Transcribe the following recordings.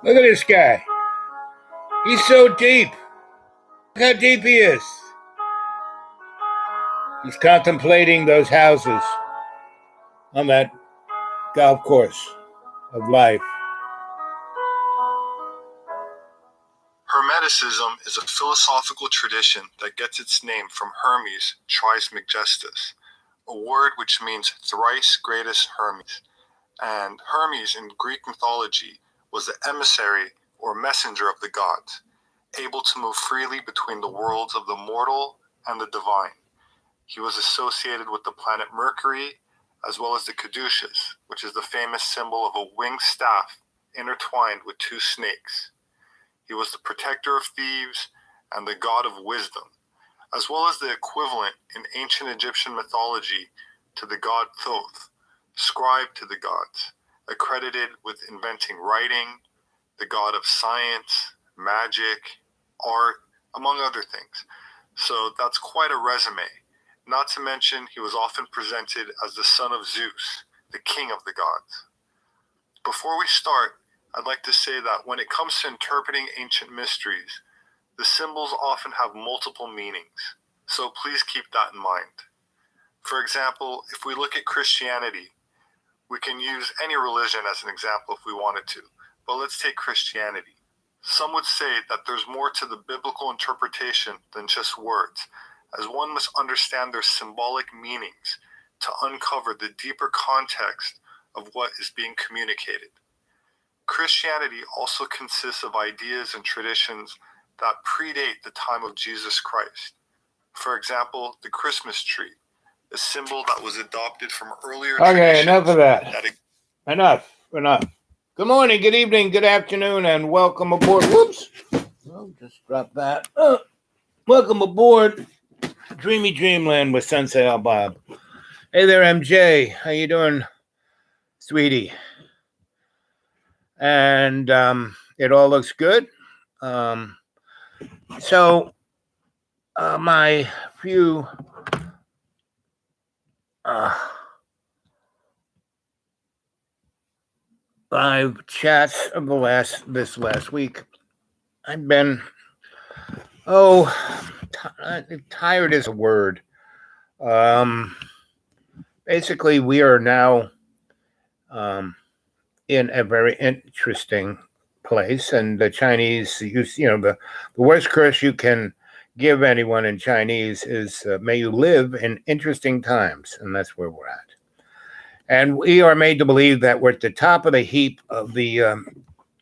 Look at this guy. He's so deep. Look how deep he is. He's contemplating those houses on that golf course of life. Hermeticism is a philosophical tradition that gets its name from Hermes Trismegistus, a word which means thrice greatest Hermes. And Hermes in Greek mythology was the emissary or messenger of the gods, able to move freely between the worlds of the mortal and the divine. He was associated with the planet Mercury, as well as the caduceus, which is the famous symbol of a winged staff intertwined with two snakes. He was the protector of thieves and the god of wisdom, as well as the equivalent in ancient Egyptian mythology to the god Thoth, scribe to the gods, accredited with inventing writing, the god of science, magic, art, among other things. So that's quite a resume. Not to mention, he was often presented as the son of Zeus, the king of the gods. Before we start, I'd like to say that when it comes to interpreting ancient mysteries, the symbols often have multiple meanings, so please keep that in mind. For example, if we look at Christianity, we can use any religion as an example if we wanted to, but let's take Christianity. Some would say that there's more to the biblical interpretation than just words, as one must understand their symbolic meanings to uncover the deeper context of what is being communicated. Christianity also consists of ideas and traditions that predate the time of Jesus Christ. For example, the Christmas tree, a symbol that was adopted from earlier traditions. Okay, enough of that. Enough. Good morning, good evening, good afternoon, and welcome aboard. Whoops. I'll just drop that. Welcome aboard Dreamy Dreamland with Sensei Al Bob. Hey there, MJ. How you doing, sweetie? And it all looks good. So my few live chats of this last week, I've been tired is a word. Basically, we are now in a very interesting place, and the Chinese, the worst curse you can give anyone in Chinese is may you live in interesting times, and that's where we're at. And we are made to believe that we're at the top of the heap of the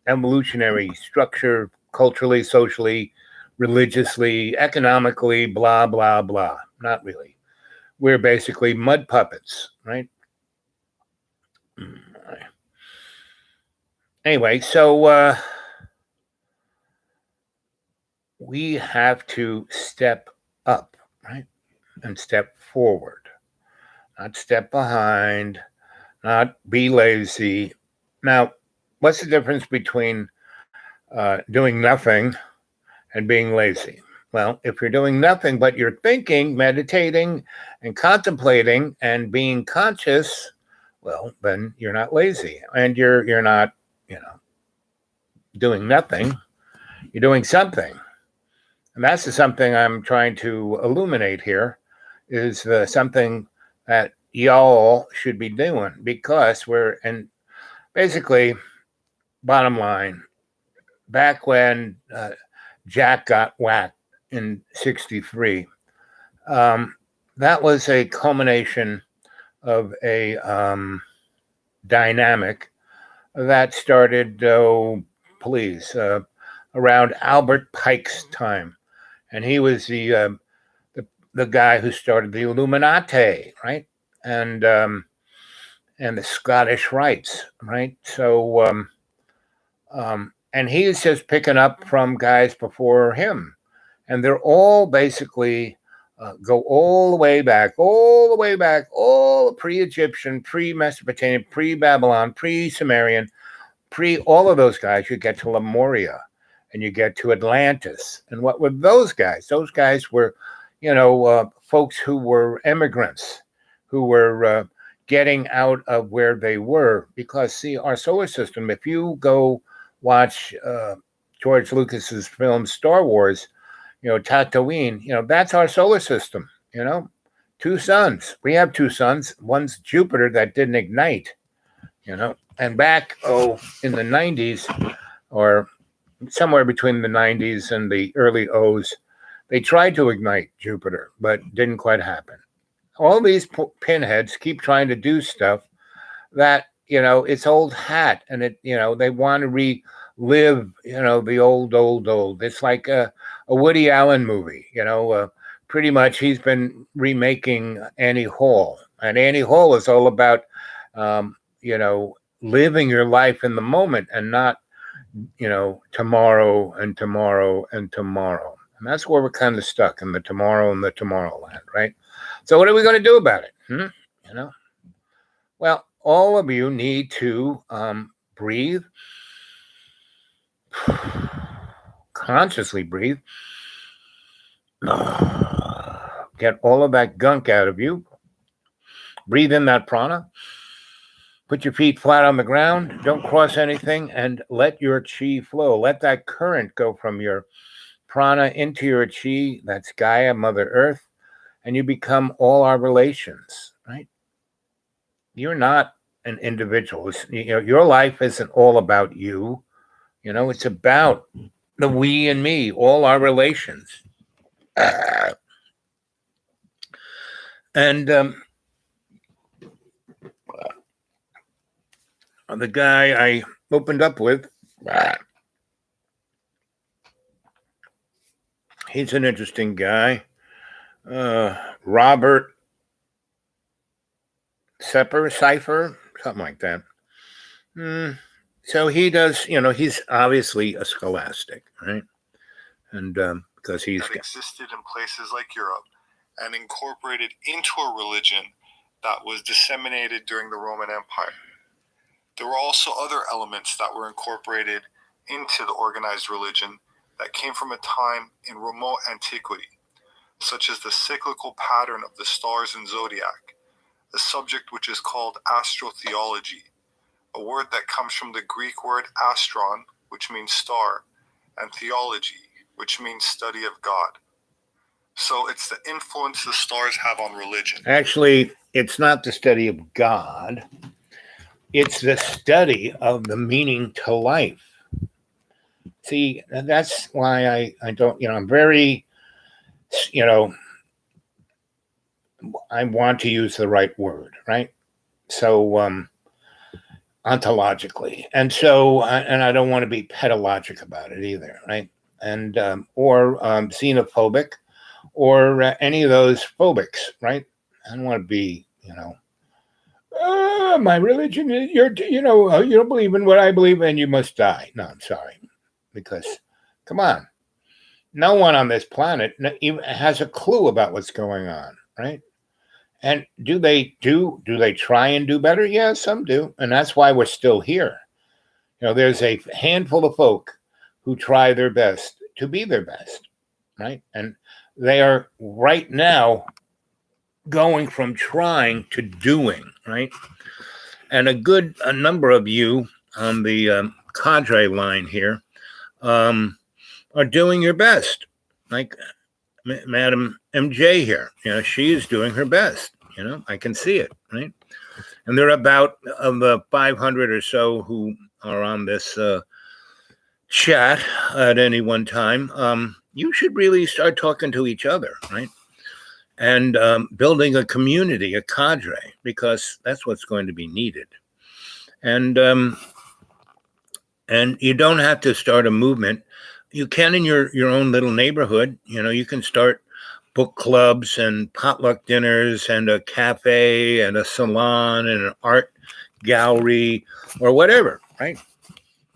evolutionary structure, culturally, socially, religiously, economically, blah, blah, blah. Not really. We're basically mud puppets, right? Anyway, so we have to step up, right? And step forward, not step behind, not be lazy. Now, what's the difference between doing nothing and being lazy? Well, if you're doing nothing, but you're thinking, meditating, and contemplating and being conscious, well, then you're not lazy, and you're not, doing nothing. You're doing something, and that's the something I'm trying to illuminate here. Is something that y'all should be doing, because and basically, bottom line, back when Jack got whacked in '63, that was a culmination of a dynamic that started, around Albert Pike's time, and he was the guy who started the Illuminati, right? And the Scottish Rites, right? So, and he's just picking up from guys before him, and they're all basically go all the way back, all pre-Egyptian, pre-Mesopotamian, pre-Babylon, pre-Sumerian, all of those guys. You get to Lemuria, and you get to Atlantis. And what were those guys? Those guys were, folks who were immigrants, who were getting out of where they were. Because, see, our solar system, if you go watch George Lucas's film Star Wars, Tatooine, that's our solar system, 2 suns. We have 2 suns. One's Jupiter that didn't ignite, and back, in the 90s, or somewhere between the 90s and the early O's, they tried to ignite Jupiter, but didn't quite happen. All these pinheads keep trying to do stuff that, it's old hat, and they want to relive, the old. It's like a Woody Allen movie, pretty much he's been remaking Annie Hall, and Annie Hall is all about, living your life in the moment and not, tomorrow and tomorrow and tomorrow. And that's where we're kind of stuck, in the tomorrow and the tomorrowland, right? So what are we going to do about it? Well, all of you need to breathe, consciously breathe, get all of that gunk out of you, breathe in that prana, put your feet flat on the ground, don't cross anything, and let your chi flow. Let that current go from your prana into your chi, that's Gaia, Mother Earth, and you become all our relations, right? You're not an individual. Your life isn't all about you. It's about the we and me, all our relations. And the guy I opened up with, he's an interesting guy. Robert Cipher, something like that. So he does, he's obviously a scholastic, right? And because he's that existed in places like Europe and incorporated into a religion that was disseminated during the Roman Empire. There were also other elements that were incorporated into the organized religion that came from a time in remote antiquity, such as the cyclical pattern of the stars and zodiac, a subject which is called astrotheology, a word that comes from the Greek word astron, which means star, and theology, which means study of God. So it's the influence the stars have on religion. Actually, it's not the study of God. It's the study of the meaning to life. See, that's why I don't, I'm very, I want to use the right word, right? So, ontologically. And so, and I don't want to be pedologic about it either, right? And, or xenophobic, or any of those phobics, right? I don't want to be, my religion, you don't believe in what I believe in, you must die. No, I'm sorry. Because, come on, no one on this planet even has a clue about what's going on, right? And do they try and do better? Yeah, some do. And that's why we're still here. There's a handful of folk who try their best to be their best, right? And they are right now going from trying to doing, right? And a number of you on the cadre line here are doing your best. Like Madam MJ here, she is doing her best. I can see it, right? And there are about of the 500 or so who are on this chat at any one time. You should really start talking to each other, right? And building a community, a cadre, because that's what's going to be needed. And you don't have to start a movement. You can in your own little neighborhood. You can start book clubs and potluck dinners and a cafe and a salon and an art gallery or whatever, right?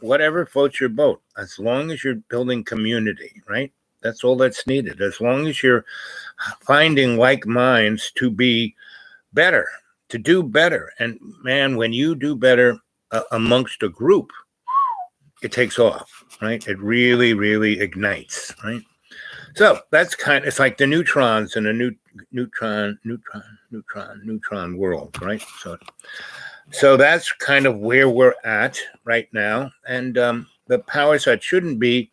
Whatever floats your boat, as long as you're building community, right? That's all that's needed. As long as you're finding like minds to be better, to do better. And man, when you do better amongst a group, it takes off, right? It really, really ignites, right? So that's it's like the neutrons in a neutron world, right? So that's kind of where we're at right now. And the the powers that shouldn't be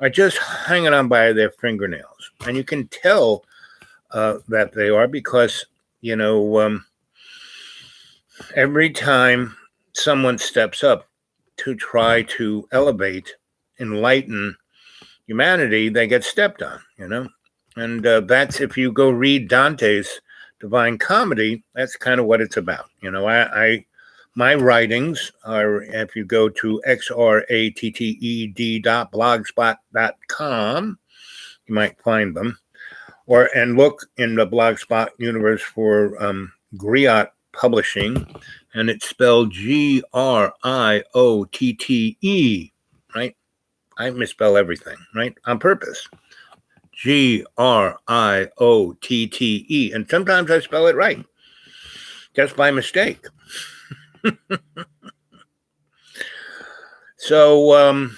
are just hanging on by their fingernails. And you can tell that they are because, every time someone steps up to try to elevate, enlighten humanity, they get stepped on, And that's, if you go read Dante's Divine Comedy, that's kind of what it's about. My writings are, if you go to xratted.blogspot.com, you might find them, and look in the Blogspot universe for Griot Publishing, and it's spelled Griotte, right? I misspell everything, right? On purpose. Griotte, and sometimes I spell it right, just by mistake. So,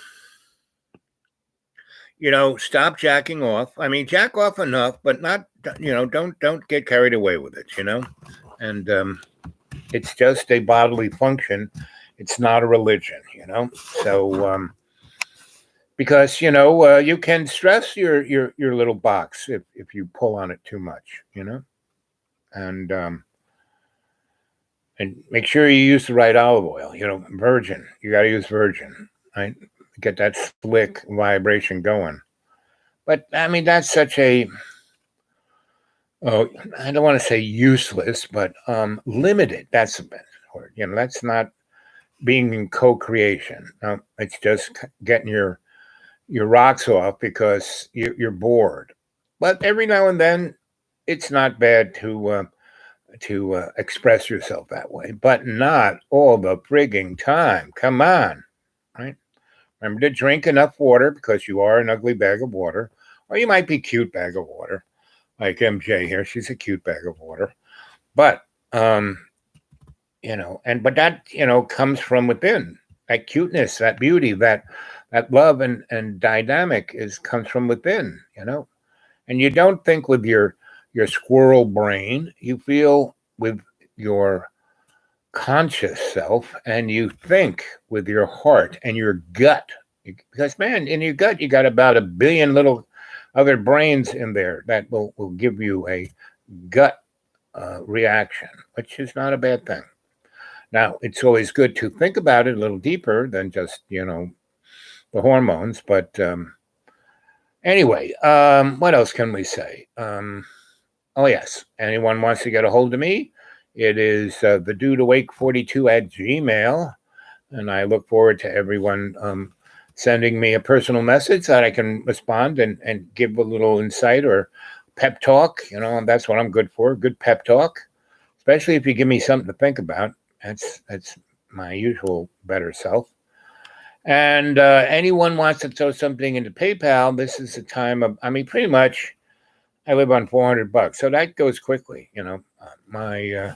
stop jacking off. I mean, jack off enough, but not, don't get carried away with it, And it's just a bodily function. It's not a religion, So, because you can stress your little box if you pull on it too much, and make sure you use the right olive oil, virgin. You got to use virgin, right? Get that slick vibration going. But I mean, that's such a, I don't want to say useless, but limited. That's the best word. That's not being in co-creation. No, it's just getting your rocks off because you're bored. But every now and then, it's not bad to express yourself that way, but not all the frigging time. Come on, right? Remember to drink enough water, because you are an ugly bag of water, or you might be cute bag of water, like MJ here. She's a cute bag of water, but but that comes from within. That cuteness, that beauty, that love and dynamic comes from within. And you don't think with your squirrel brain. You feel with your conscious self, and you think with your heart and your gut. Because, man, in your gut, you got about 1 billion little other brains in there that will give you a gut reaction, which is not a bad thing. Now, it's always good to think about it a little deeper than just, the hormones. But anyway, what else can we say? Oh, yes. Anyone wants to get a hold of me, it is thedudeawake42@gmail. And I look forward to everyone sending me a personal message that I can respond and give a little insight or pep talk. That's what I'm good for, good pep talk, especially if you give me something to think about. That's my usual better self. And anyone wants to throw something into PayPal, this is the time of, pretty much, I live on $400, so that goes quickly. My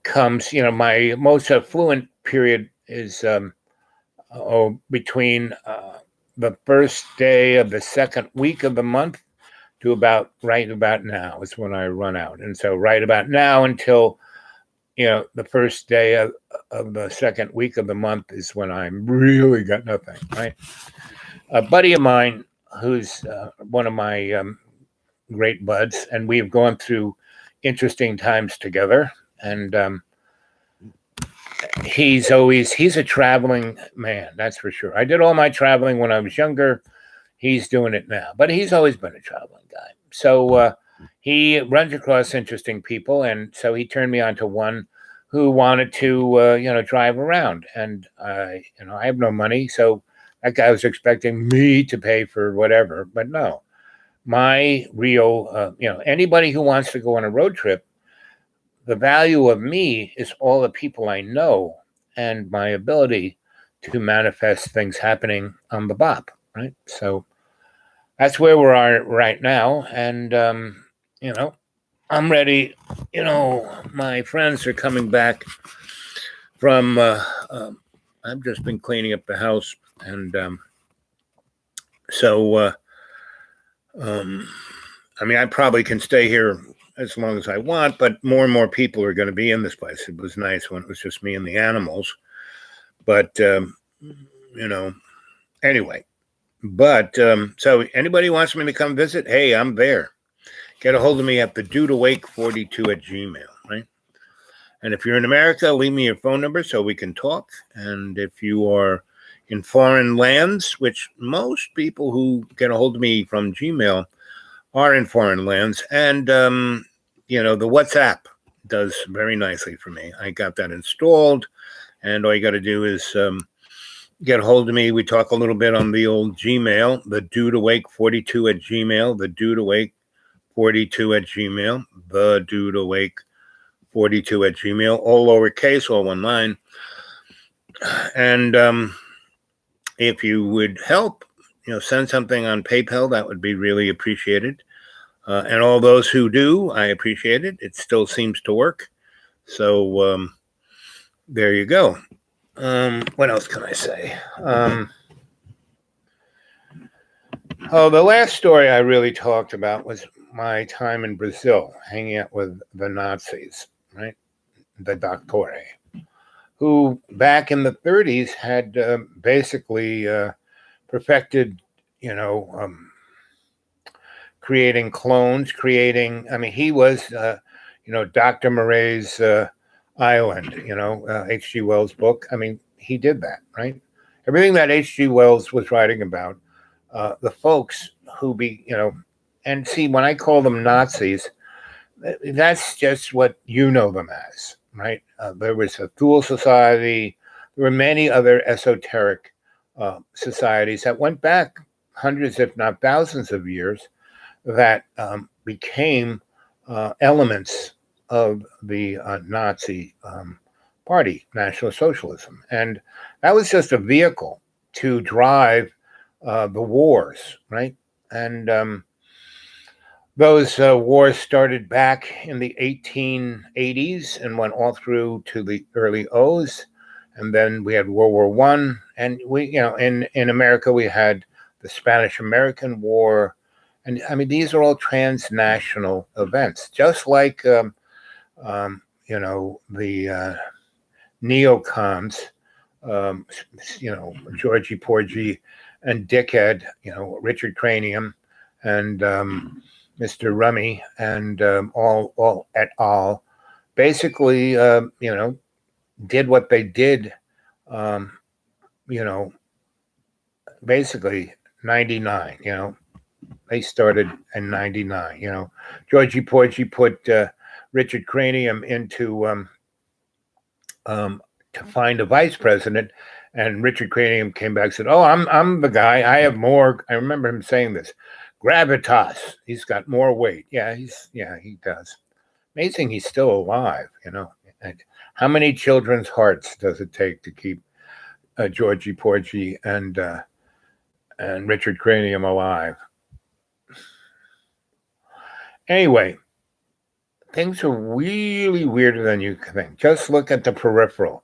comes. My most affluent period is between the first day of the second week of the month to about now is when I run out. And so right about now until the first day of the second week of the month is when I'm really got nothing. Right, a buddy of mine who's one of my great buds, and we've gone through interesting times together. And he's a traveling man, that's for sure. I did all my traveling when I was younger. He's doing it now, but he's always been a traveling guy. So he runs across interesting people, and so he turned me on to one who wanted to drive around. And I have no money, so that guy was expecting me to pay for whatever, but no. My real, anybody who wants to go on a road trip, the value of me is all the people I know and my ability to manifest things happening on the bop, right? So that's where we are right now. And, I'm ready. My friends are coming back from, I've just been cleaning up the house. And I probably can stay here as long as I want, but more and more people are going to be in this place. It was nice when it was just me and the animals. But anyway. But so anybody wants me to come visit, hey, I'm there. Get a hold of me at the dudeawake42 at Gmail, right? And if you're in America, leave me your phone number so we can talk. And if you are in foreign lands, which most people who get a hold of me from Gmail are in foreign lands, and the WhatsApp does very nicely for me. I got that installed, and all you got to do is get a hold of me. We talk a little bit on the old Gmail, the dudeawake42 at Gmail, the dudeawake42 at Gmail, the dudeawake42 at Gmail, all lowercase, all one line. And if you would help, send something on PayPal, that would be really appreciated. And all those who do, I appreciate it. It still seems to work. So there you go. What else can I say? The last story I really talked about was my time in Brazil, hanging out with the Nazis, right? The Doctore, who back in the 30s had basically perfected, creating clones, he was, Dr. Murray's Island, H.G. Wells' book. He did that, right? Everything that H.G. Wells was writing about, the folks who and see, when I call them Nazis, that's just what you know them as, right? There was a Thule Society. There were many other esoteric societies that went back hundreds, if not thousands of years, that became elements of the Nazi party, National Socialism. And that was just a vehicle to drive the wars, right? And those wars started back in the 1880s and went all through to the early O's. And then we had World War I. And we, in America, we had the Spanish-American War. And these are all transnational events, just like, the neocons, Georgie Porgy and Dickhead, Richard Cranium and Mr. Rummy and all et al. Basically, did what they did, basically 99, they started in 99, Georgie Porgy put Richard Cranium into to find a vice president, and Richard Cranium came back and said, "Oh, I'm the guy. I have more." I remember him saying this, gravitas. He's got more weight. Yeah, he does. Amazing, he's still alive. And how many children's hearts does it take to keep Georgie Porgy and Richard Cranium alive? Anyway, things are really weirder than you think. Just look at the peripheral.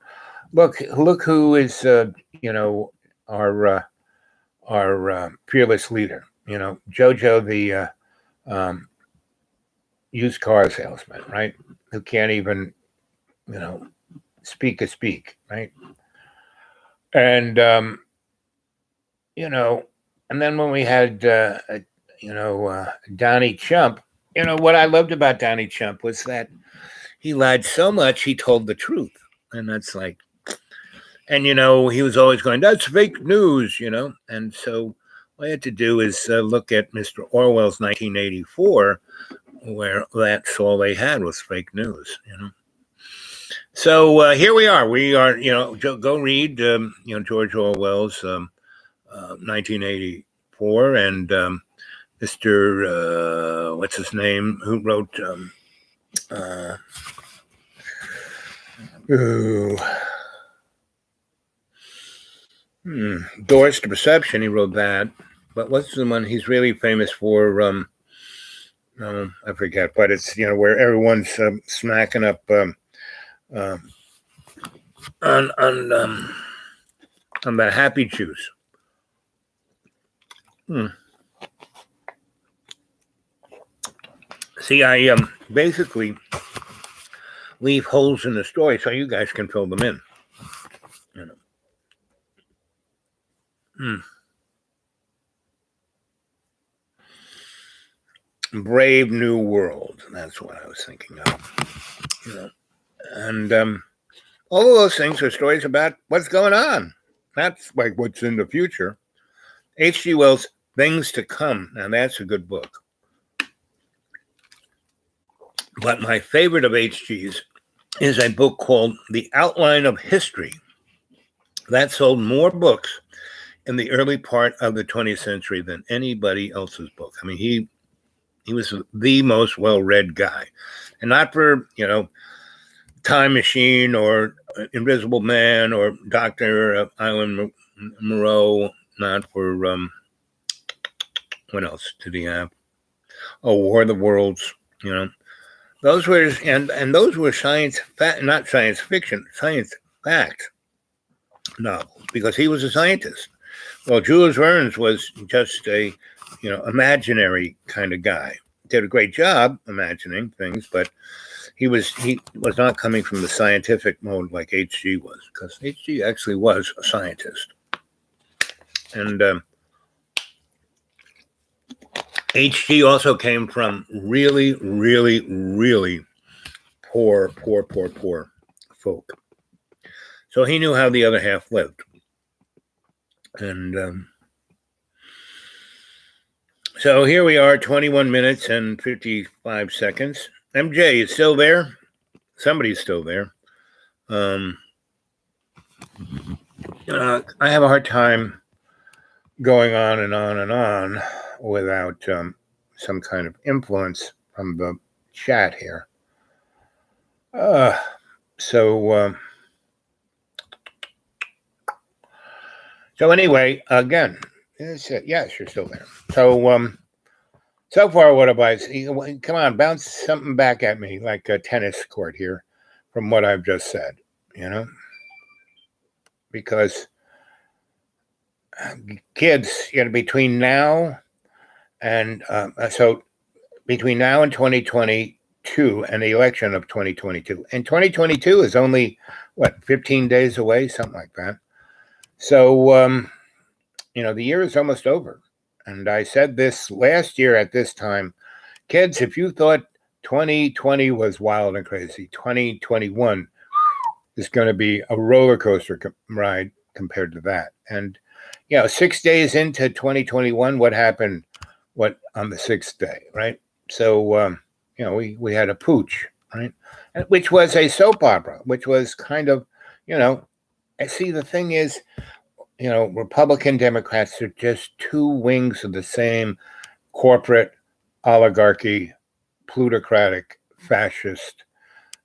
Look who is, our fearless leader. Jojo, the used car salesman, right? Who can't even, speak a speak, right? And and then when we had Donnie Chump, what I loved about Donnie Chump was that he lied so much he told the truth, and that's like. And, he was always going, that's fake news, And so all I had to do is look at Mr. Orwell's 1984, where that's all they had was fake news, So here we are. We are, go read, George Orwell's 1984 and Mr. What's his name, who wrote Doors to Perception. He wrote that, but what's the one he's really famous for? I forget, but it's where everyone's smacking up on the happy juice. See, I basically leave holes in the story so you guys can fill them in. Brave New World. That's what I was thinking of. You know, and all of those things are stories about what's going on. That's like what's in the future. H.G. Wells' Things to Come. Now that's a good book. But my favorite of H.G.'s is a book called The Outline of History. That sold more books in the early part of the 20th century than anybody else's book. I mean, he was the most well-read guy. And not for, Time Machine or Invisible Man or Dr. Island Moreau, not for, what else did he have? Oh, War of the Worlds, Those were, and those were not science fiction, science fact novels, because he was a scientist. Well, Jules Verne was just a, imaginary kind of guy. Did a great job imagining things, but he was not coming from the scientific mode like H.G. was, because H.G. actually was a scientist. And H.G. also came from really, really, really poor folk. So he knew how the other half lived. And so here we are, 21 minutes and 55 seconds. MJ is still there. Somebody's still there. I have a hard time going on and on and on without some kind of influence from the chat here. So anyway, again, yes, you're still there. So far, what have I seen? Come on, bounce something back at me like a tennis court here from what I've just said, because kids, between now and between now and 2022 and the election of 2022, and 2022 is only 15 days away, something like that. So, the year is almost over. And I said this last year at this time, kids, if you thought 2020 was wild and crazy, 2021 is going to be a roller coaster ride compared to that. And, 6 days into 2021, what happened? On the sixth day, right? So, we had a pooch, right? Which was a soap opera, which was kind of, I see the thing is, Republican Democrats are just two wings of the same corporate oligarchy, plutocratic, fascist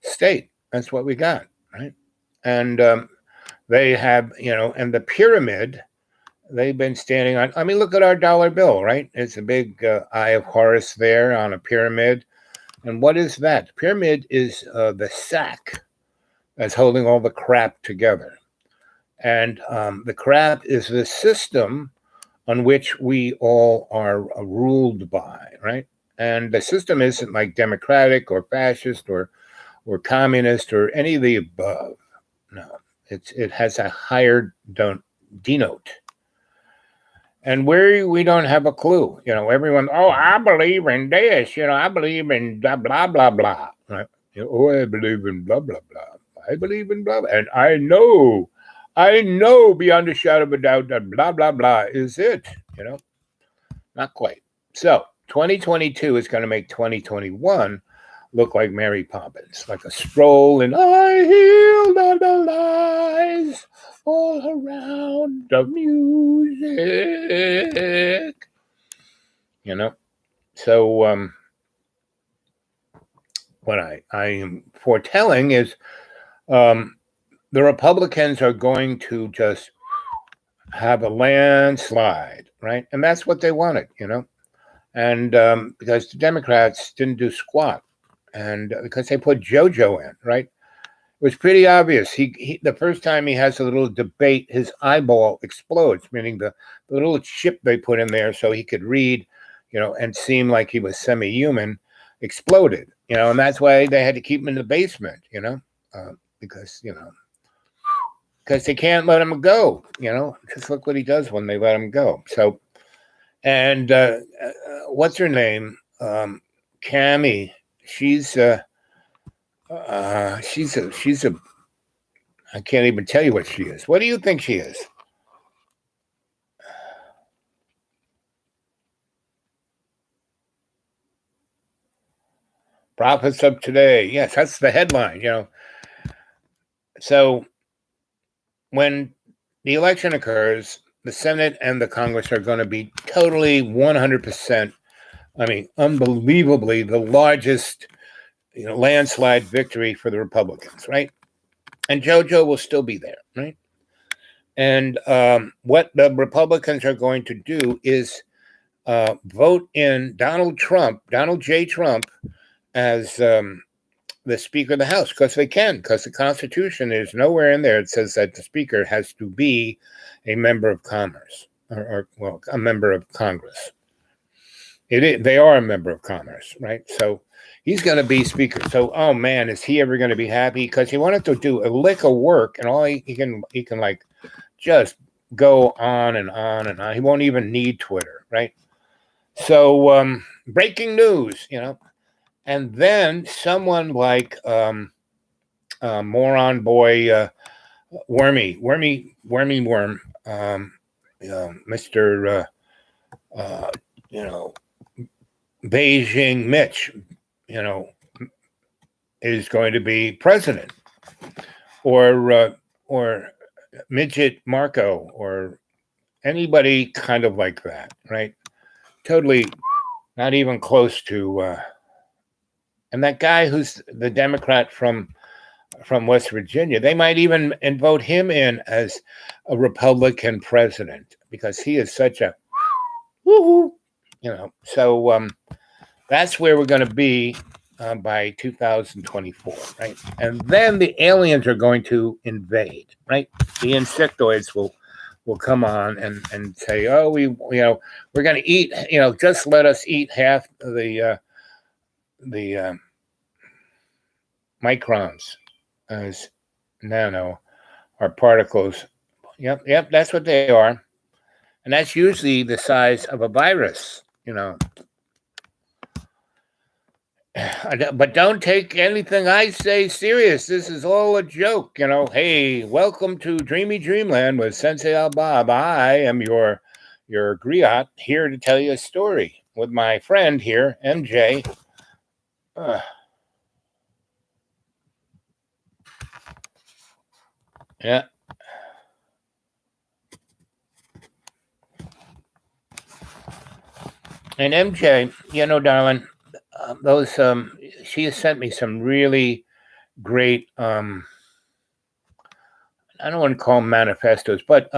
state. That's what we got, right? And they have, and the pyramid, they've been standing on. I mean, look at our dollar bill, right? It's a big eye of Horus there on a pyramid. And what is that? The pyramid is the sack that's holding all the crap together. And the crap is the system on which we all are ruled by, right? And the system isn't like democratic or fascist or communist or any of the above. No, it has a higher denote. And we don't have a clue. Everyone, I believe in this. I believe in blah, blah, blah, blah. Right? I believe in blah, blah, blah. I believe in blah, blah. And I know beyond a shadow of a doubt that blah, blah, blah is it. Not quite. So 2022 is going to make 2021 look like Mary Poppins, like a stroll in I heal the lies all around the music. So what I am foretelling is the Republicans are going to just have a landslide, right? And that's what they wanted, and because the Democrats didn't do squat, and because they put JoJo in, right? It was pretty obvious. He the first time he has a little debate, his eyeball explodes, meaning the little chip they put in there so he could read, and seem like he was semi-human, exploded, and that's why they had to keep him in the basement, because, because they can't let him go. Just look what he does when they let him go. So, and what's her name? Cammie. She's a. I can't even tell you what she is. What do you think she is? Prophets of today. Yes, that's the headline. So when the election occurs, the Senate and the Congress are going to be totally 100%. I mean, unbelievably, the largest landslide victory for the Republicans, right? And JoJo will still be there, right? And what the Republicans are going to do is vote in Donald J. Trump, as the Speaker of the House, because they can, because the Constitution is nowhere in there. It says that the Speaker has to be a member of Commerce, or a member of Congress. They are a member of Commerce, right? So he's going to be Speaker. So, oh man, is he ever going to be happy? Because he wanted to do a lick of work, and all he can like just go on and on and on. He won't even need Twitter, right? So, breaking news, and then someone like moron boy Wormy Worm, Mr. Beijing Mitch, is going to be president, or Midget Marco, or anybody kind of like that, right? Totally not even close to. And that guy who's the Democrat from West Virginia, they might even vote him in as a Republican president, because he is such a woohoo, So that's where we're going to be by 2024, right? And then the aliens are going to invade, right? The insectoids will come on and say, oh, we're going to eat, just let us eat half the microns as nano are particles. Yep, that's what they are. And that's usually the size of a virus, But don't take anything I say serious. This is all a joke, Hey, welcome to Dreamy Dreamland with Sensei Al-Bab. I am your griot, here to tell you a story with my friend here, MJ. Yeah. And MJ, darling, those she has sent me some really great I don't want to call them manifestos, but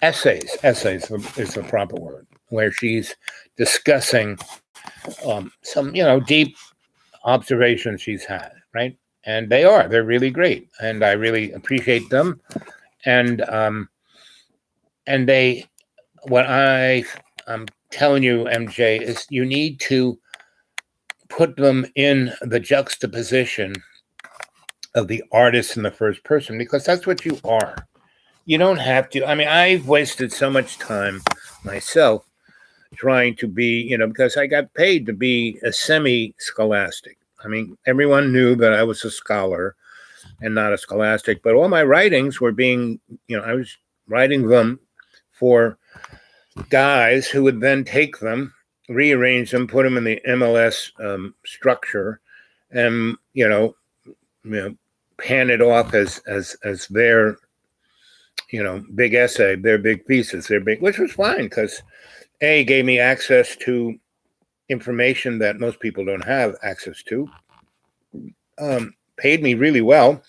essays is the proper word, where she's discussing some deep observations she's had, right? And they're really great, and I really appreciate them. And what I'm telling you, MJ, is you need to put them in the juxtaposition of the artist in the first person, because that's what you are. You don't have to. I mean, I've wasted so much time myself trying to be, because I got paid to be a semi-scholastic. I mean, everyone knew that I was a scholar and not a scholastic, but all my writings were being, I was writing them for guys who would then take them, rearrange them, put them in the MLS structure, and pan it off as their big essay, their big pieces, which was fine, because A, gave me access to information that most people don't have access to, paid me really well,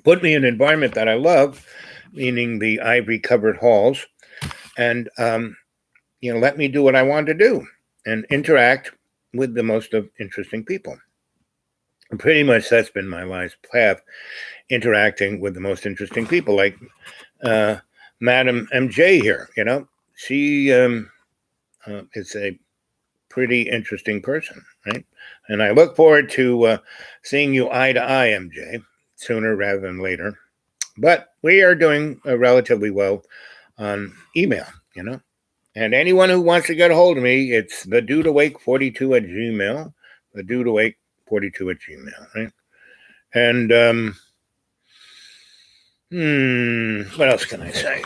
put me in an environment that I love, meaning the ivory covered halls, and let me do what I want to do and interact with the most interesting people. And pretty much that's been my life's path, interacting with the most interesting people, like Madam MJ here. She is a pretty interesting person, right? And I look forward to seeing you eye to eye, MJ, sooner rather than later. But we are doing relatively well on email, And anyone who wants to get a hold of me, it's the dude awake 42 at Gmail, the dude awake 42 at Gmail, right? And what else can I say?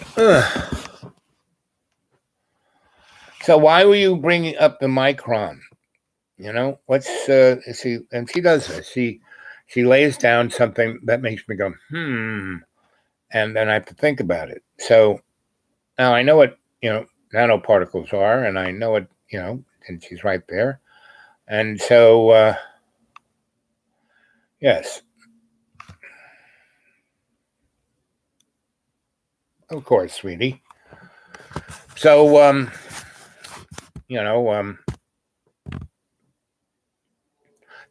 So why were you bringing up the micron? What's she? And she does this. She lays down something that makes me go and then I have to think about it. So now I know what nanoparticles are, and I know it. And she's right there. And so yes, of course, sweetie. So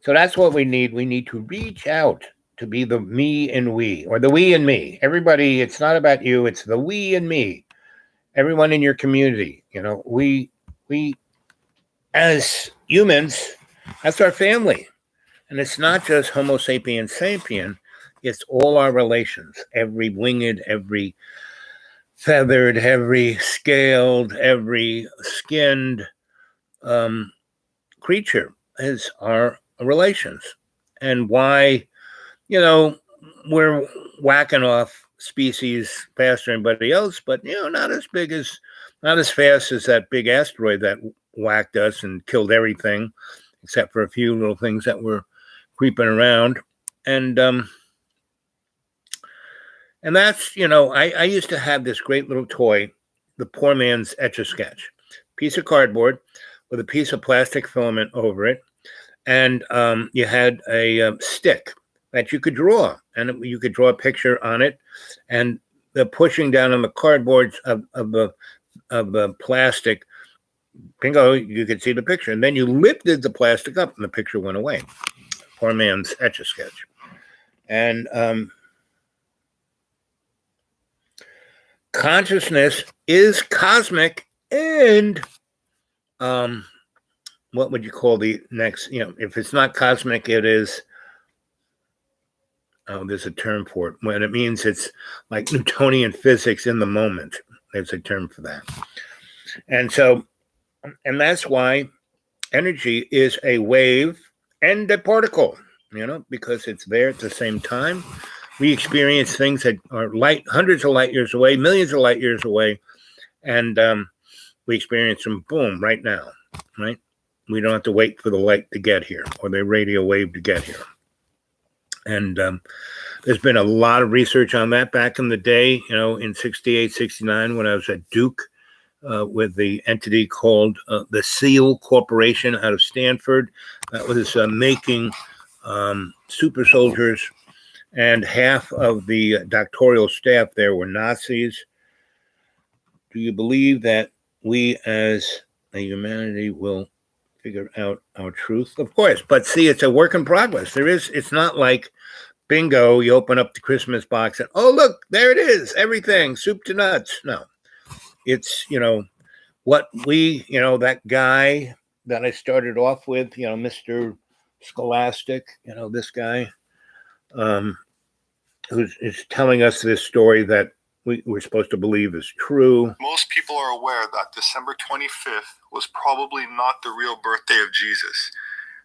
so that's what we need. We need to reach out to be the me and we, or the we and me. Everybody, it's not about you, it's the we and me. Everyone in your community, we as humans, that's our family. And it's not just Homo sapiens sapien, it's all our relations. Every winged, every feathered, every scaled, every skinned creature is our relations. And why, we're whacking off species faster than anybody else, but not as fast as that big asteroid that whacked us and killed everything, except for a few little things that were creeping around. And that's, I used to have this great little toy, the poor man's Etch-a-Sketch, piece of cardboard with a piece of plastic filament over it, and you had a stick that you could draw, and you could draw a picture on it, and the pushing down on the cardboard of the plastic, bingo, you could see the picture, and then you lifted the plastic up, and the picture went away. Poor man's Etch-a-Sketch. And consciousness is cosmic, and what would you call the next? If it's not cosmic, it is. Oh, there's a term for it. When it means it's like Newtonian physics in the moment. There's a term for that. And so, and that's why energy is a wave and a particle, because it's there at the same time. We experience things that are hundreds of light years away, millions of light years away, and we experience them, boom, right now, right? We don't have to wait for the light to get here or the radio wave to get here. And there's been a lot of research on that back in the day, in 68, 69, when I was at Duke with the entity called the SEAL Corporation out of Stanford. That was making super soldiers, and half of the doctoral staff there were Nazis. Do you believe that we as a humanity will figure out our truth? Of course, but see, it's a work in progress. It's not like bingo, you open up the Christmas box and, oh, look, there it is, everything, soup to nuts. No, it's, what we, that guy that I started off with, Mr. Scholastic, this guy who's telling us this story that we're supposed to believe is true. Most people are aware that December 25th was probably not the real birthday of Jesus,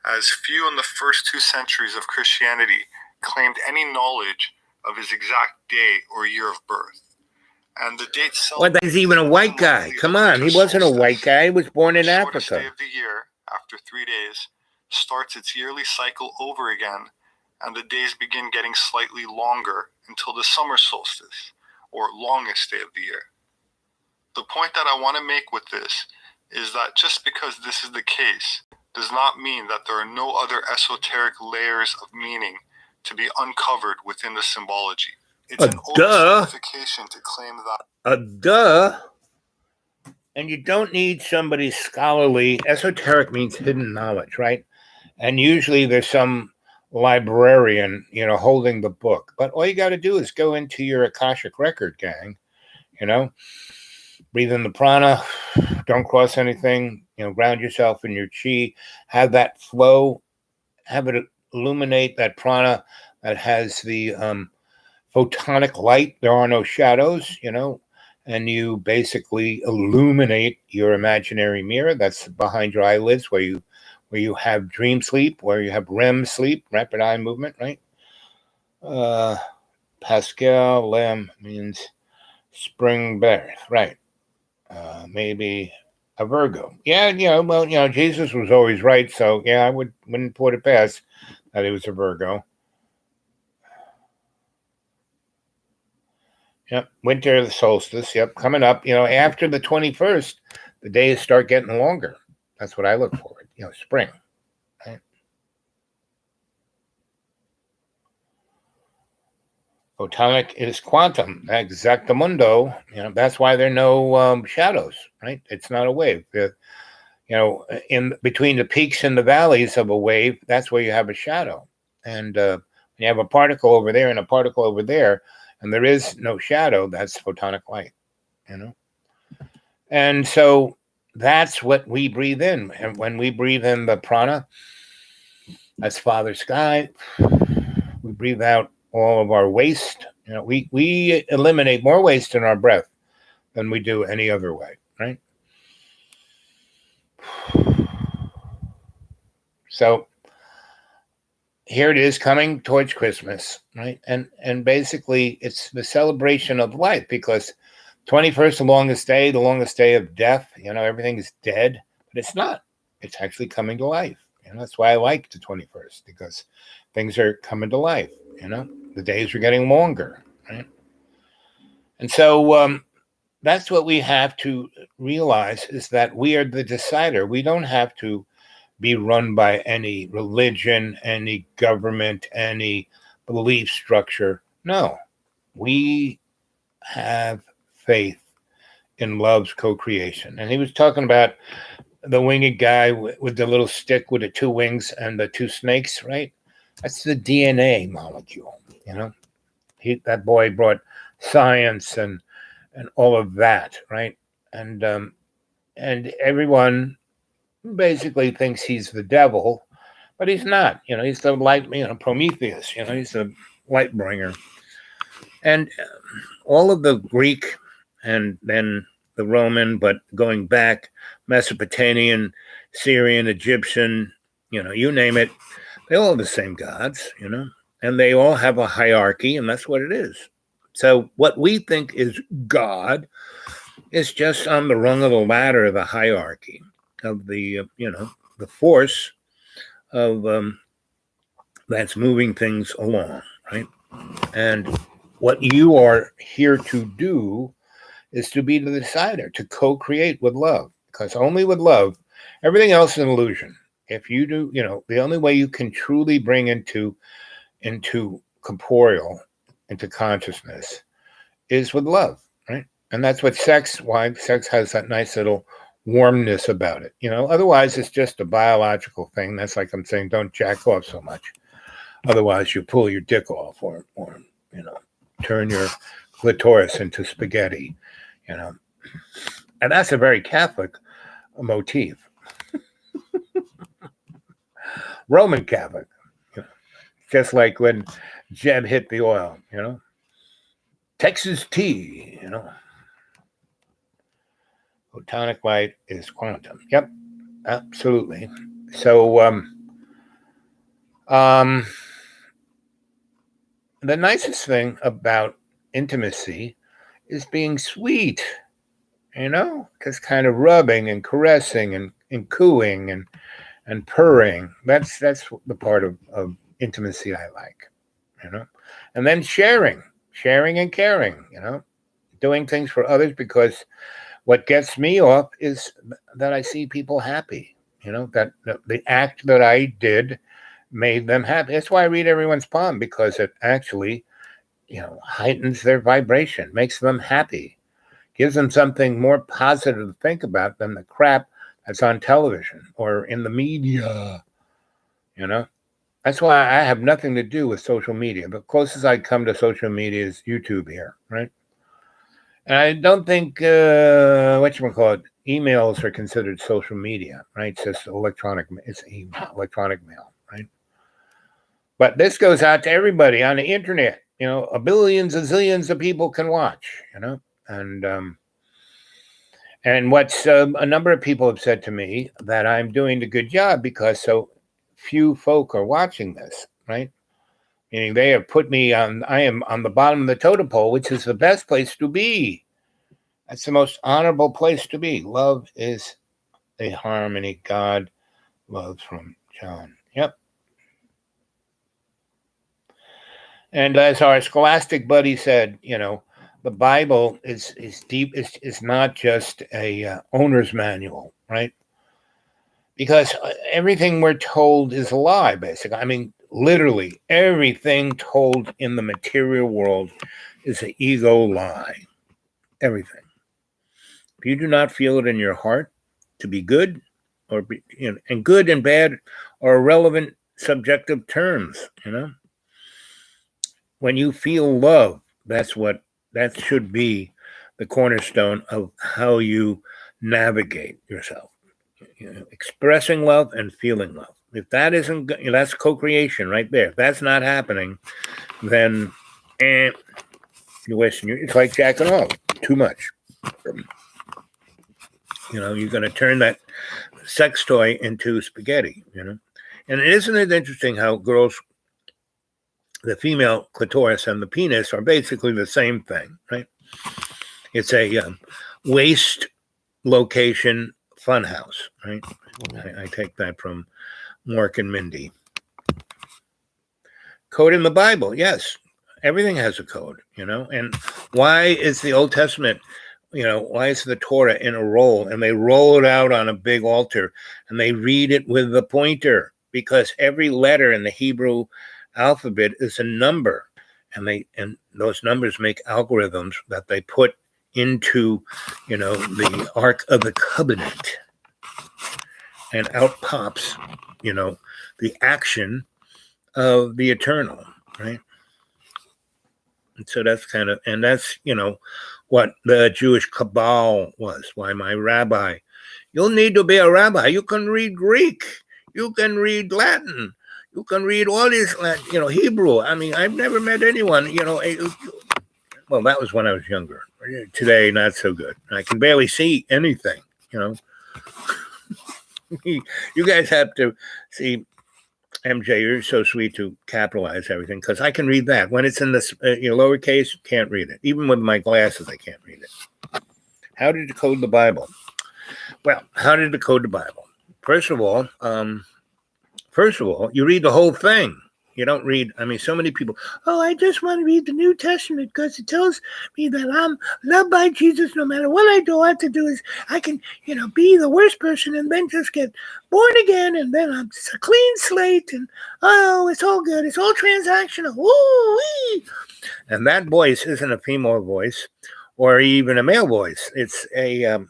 as few in the first 2 centuries of Christianity claimed any knowledge of his exact day or year of birth. And the date Well, he's even a white guy. Come on, he wasn't a white guy. He was born in Africa. The day of the year, after 3 days, starts its yearly cycle over again, and the days begin getting slightly longer until the summer solstice, or longest day of the year. The point that I want to make with this is that just because this is the case does not mean that there are no other esoteric layers of meaning to be uncovered within the symbology. It's an oversimplification to claim that. And you don't need somebody scholarly. Esoteric means hidden knowledge, right? And usually there's some librarian, holding the book. But all you got to do is go into your Akashic record, gang. Breathe in the prana. Don't cross anything. Ground yourself in your chi. Have that flow. Have it illuminate that prana that has the photonic light. There are no shadows, and you basically illuminate your imaginary mirror that's behind your eyelids, where you have dream sleep, where you have REM sleep, rapid eye movement, right? Pascal Lamb means spring birth, right? Maybe a Virgo. Yeah, well, Jesus was always right, so yeah, I wouldn't put it past that he was a Virgo. Yep, winter solstice. Yep, coming up. After the 21st, the days start getting longer. That's what I look forward. Spring. Right? Photonic is quantum, exactamundo. That's why there are no shadows. Right? It's not a wave. In between the peaks and the valleys of a wave, that's where you have a shadow. And you have a particle over there and a particle over there, and there is no shadow. That's photonic light. And so that's what we breathe in. And when we breathe in the prana, that's Father Sky. We breathe out all of our waste. We eliminate more waste in our breath than we do any other way, right? So here it is, coming towards Christmas, right? And basically it's the celebration of life, because 21st, the longest day of death. Everything is dead, but it's not. It's actually coming to life. That's why I like the 21st, because things are coming to life. The days are getting longer, right? And so that's what we have to realize, is that we are the decider. We don't have to be run by any religion, any government, any belief structure. No, we have faith in love's co-creation. And he was talking about the winged guy with the little stick with the two wings and the two snakes, right? That's the DNA molecule. That boy brought science and all of that, right? And everyone basically thinks he's the devil, but he's not. He's the light, Prometheus. He's the light bringer. And all of the Greek and then the Roman, but going back, Mesopotamian, Syrian, Egyptian, you name it, they all have the same gods, and they all have a hierarchy, and that's what it is. So what we think is God is just on the rung of the ladder of the hierarchy of the, the force of that's moving things along, right? And what you are here to do is to be the decider, to co-create with love, because only with love, everything else is an illusion. If you do, the only way you can truly bring into corporeal, into consciousness, is with love, right? And that's why sex has that nice little warmness about it. Otherwise it's just a biological thing. That's like I'm saying, don't jack off so much. Otherwise you pull your dick off or turn your clitoris into spaghetti, And that's a very Catholic motif. Roman Catholic, just like when Jeb hit the oil, Texas tea, Photonic light is quantum. Yep, absolutely. So the nicest thing about intimacy is being sweet, just kind of rubbing and caressing and cooing and purring. That's the part of intimacy I like, and then sharing and caring, doing things for others, because what gets me off is that I see people happy, that the act that I did made them happy. That's why I read everyone's palm, because it actually, heightens their vibration, makes them happy, gives them something more positive to think about than the crap that's on television or in the media, That's why I have nothing to do with social media. The closest I come to social media is YouTube here, right? And I don't think, emails are considered social media, right? It's just it's email, electronic mail, right? But this goes out to everybody on the internet, billions and zillions of people can watch, and what's a number of people have said to me that I'm doing a good job because so few folk are watching this, right? Meaning they have put me on, I am on the bottom of the totem pole, which is the best place to be. That's the most honorable place to be. Love is a harmony God loves from John. Yep. And as our scholastic buddy said, the Bible is deep. Is not just a owner's manual, right? Because everything we're told is a lie, basically. I mean, literally everything told in the material world is an ego lie. Everything. If you do not feel it in your heart to be good, and good and bad are irrelevant subjective terms, When you feel love, that should be the cornerstone of how you navigate yourself. Expressing love and feeling love. If that isn't, that's co-creation right there. If that's not happening, then you're wasting it's like jacking off too much. You're going to turn that sex toy into spaghetti, And isn't it interesting how girls, the female clitoris and the penis are basically the same thing, right? It's a waist location funhouse, right? I take that from Mork and Mindy. Code in the Bible, yes. Everything has a code, And why is the Old Testament, why is the Torah in a roll and they roll it out on a big altar and they read it with the pointer? Because every letter in the Hebrew alphabet is a number, and those numbers make algorithms that they put into, the Ark of the Covenant. And out pops, the action of the eternal, right? And so that's that's, what the Jewish Kabbalah was. Why my rabbi, you'll need to be a rabbi. You can read Greek. You can read Latin. You can read all these, Hebrew. I mean, I've never met anyone, well, that was when I was younger. Today, not so good. I can barely see anything, You guys have to see, MJ, you're so sweet to capitalize everything because I can read that. When it's in this lowercase, can't read it. Even with my glasses, I can't read it. How to decode the Bible? Well, how to decode the Bible? First of all, you read the whole thing. You don't read, so many people, I just want to read the New Testament because it tells me that I'm loved by Jesus no matter what I do. All I have to do is I can, be the worst person and then just get born again and then I'm just a clean slate and, it's all good. It's all transactional. Woo-wee. And that voice isn't a female voice or even a male voice. It's a,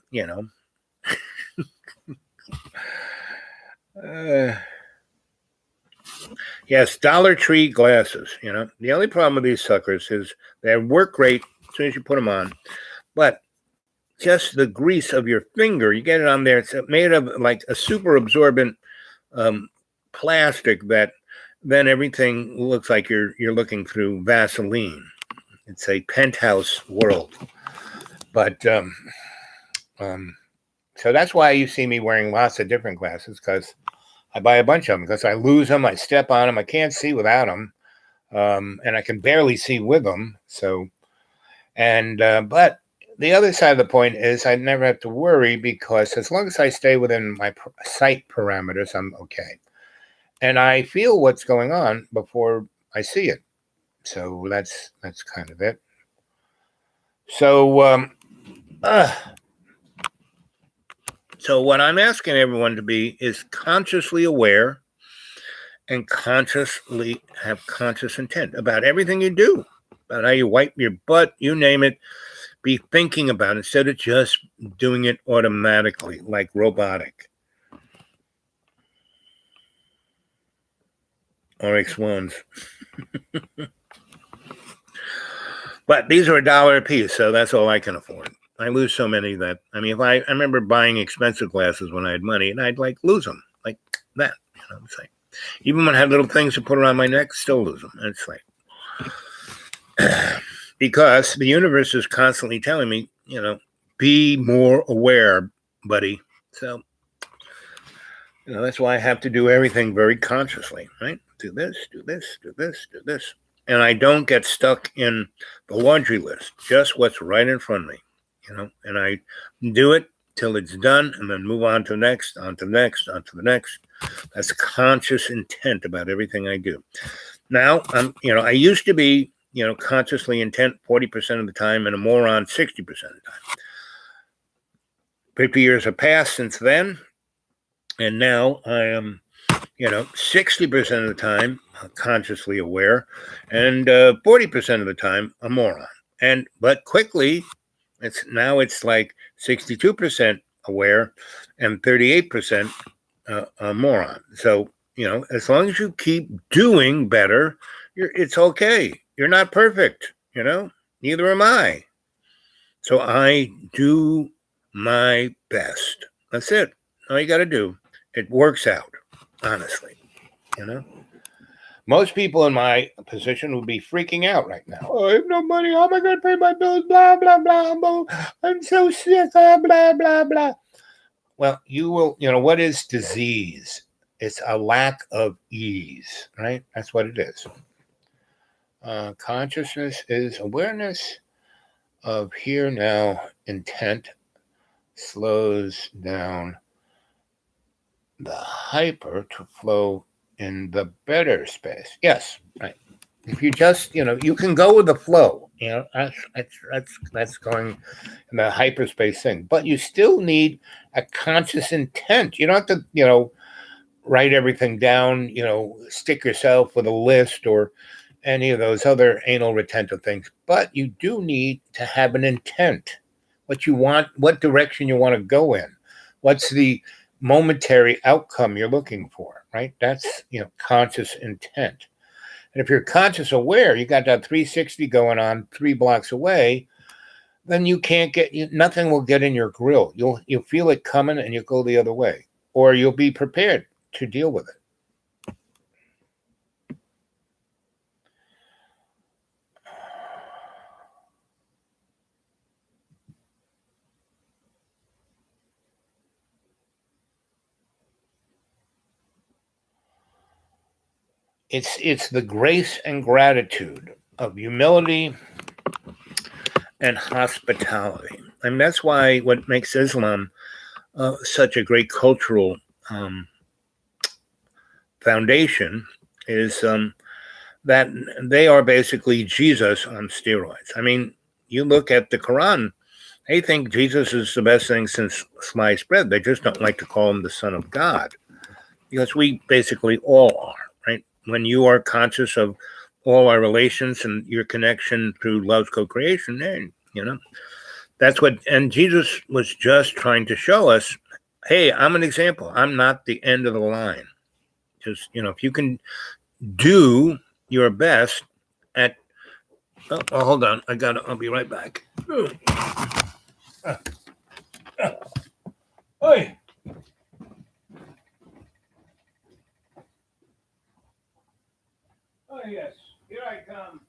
yes, Dollar Tree glasses, The only problem with these suckers is they work great as soon as you put them on, but just the grease of your finger, you get it on there, it's made of like a super absorbent plastic that then everything looks like you're looking through Vaseline. It's a penthouse world. But so that's why you see me wearing lots of different glasses, because I buy a bunch of them because I lose them. I step on them. I can't see without them. And I can barely see with them. So, but the other side of the point is I never have to worry because as long as I stay within my sight parameters, I'm okay. And I feel what's going on before I see it. So that's kind of it. So, so what I'm asking everyone to be is consciously aware and consciously have conscious intent about everything you do, about how you wipe your butt, you name it. Be thinking about it instead of just doing it automatically, like robotic. RX-1s. But these are $1 a piece, so that's all I can afford. I lose so many that, I remember buying expensive glasses when I had money, and I'd lose them like that. It's like, even when I had little things to put around my neck, still lose them. And it's like, because the universe is constantly telling me, be more aware, buddy. So, that's why I have to do everything very consciously, right? Do this, do this, do this, do this. And I don't get stuck in the laundry list, just what's right in front of me, and I do it till it's done and then move on to the next, on to the next, on to the next. That's conscious intent about everything I do. Now, I used to be, consciously intent 40% of the time and a moron 60% of the time. 50 years have passed since then. And now I am, 60% of the time consciously aware and 40% of the time a moron. But quickly, it's like 62% aware and 38% a moron. So, as long as you keep doing better, it's okay. You're not perfect, neither am I. So I do my best. That's it. All you got to do. It works out, honestly, Most people in my position would be freaking out right now. Oh, I have no money. How am I going to pay my bills? Blah, blah, blah. I'm so sick. Blah, blah, blah. Well, you will, what is disease? It's a lack of ease, right? That's what it is. Consciousness is awareness of here, now, intent slows down the hyper to flow in the better space. Yes, right. If you just, you can go with the flow. That's going in the hyperspace thing. But you still need a conscious intent. You don't have to, write everything down. Stick yourself with a list or any of those other anal retentive things. But you do need to have an intent. What you want, what direction you want to go in. What's the momentary outcome you're looking for, right? That's, conscious intent. And if you're conscious aware, you got that 360 going on 3 blocks away, then you can't nothing will get in your grill. You'll feel it coming and you'll go the other way, or you'll be prepared to deal with it. It's the grace and gratitude of humility and hospitality. I mean, that's why what makes Islam such a great cultural foundation is that they are basically Jesus on steroids. I mean, you look at the Quran, they think Jesus is the best thing since sliced bread. They just don't like to call him the Son of God, because we basically all are, right? When you are conscious of all our relations and your connection through love's co-creation, then, that's what, and Jesus was just trying to show us, hey, I'm an example. I'm not the end of the line. Just, if you can do your best at, hold on. I'll be right back. Oi. Oh, yes. Here I come.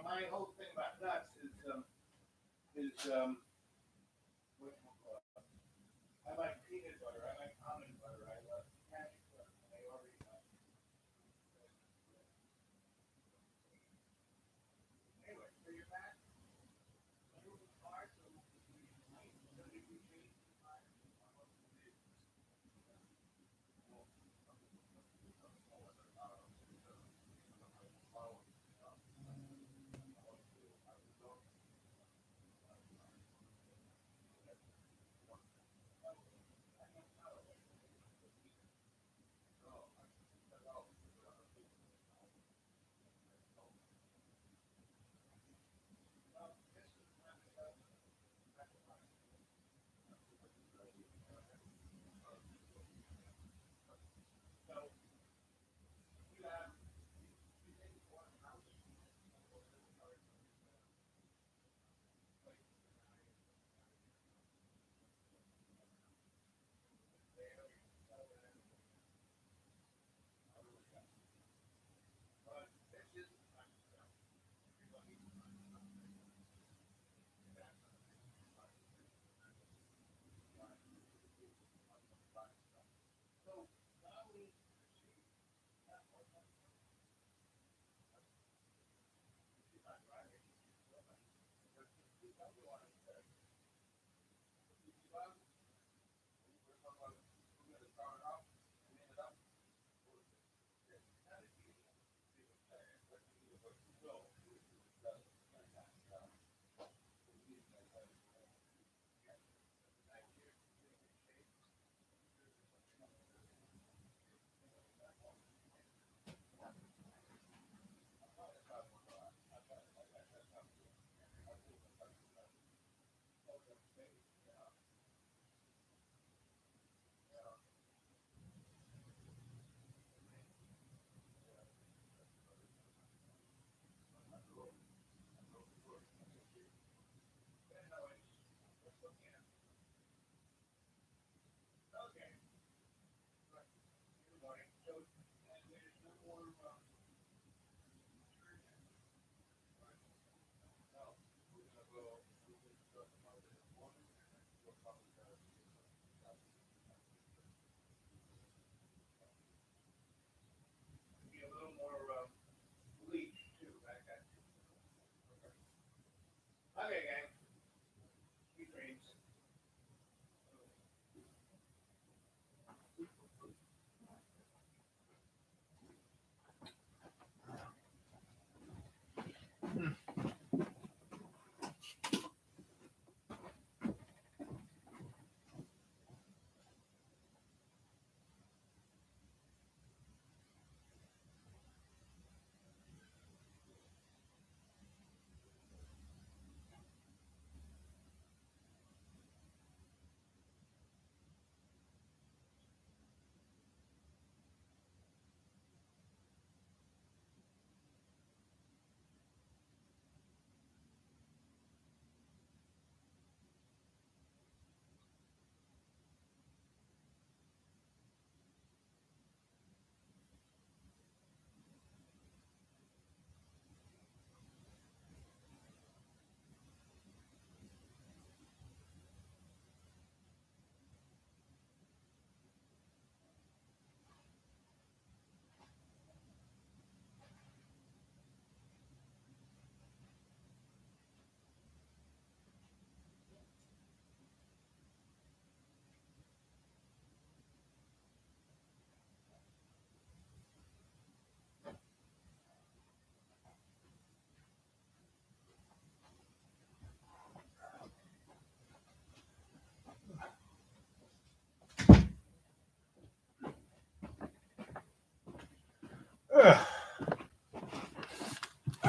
My whole thing about nuts is I like peanut butter. I like almond butter. I love cashew butter. I already know. Anyway, so you're back.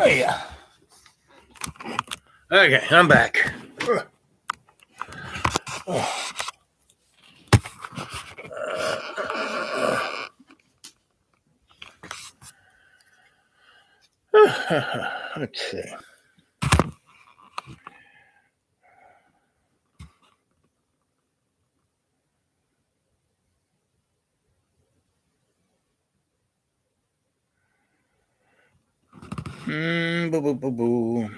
Oh yeah. Okay, I'm back. Let's see. Boo, boo, boo, boo.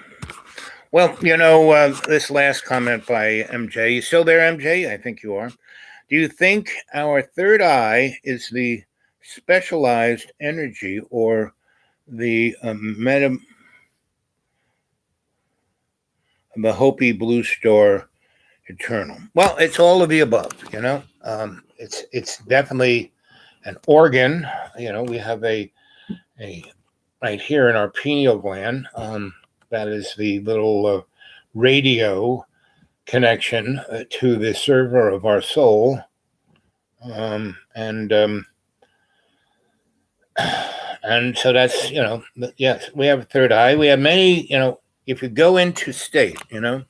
Well, this last comment by MJ. You still there, MJ? I think you are. Do you think our third eye is the specialized energy or the the Hopi Blue Star Eternal? Well, it's all of the above. It's definitely an organ. We have a right here in our pineal gland. That is the little radio connection to the server of our soul. And so that's, yes, we have a third eye. We have many, if you go into state, and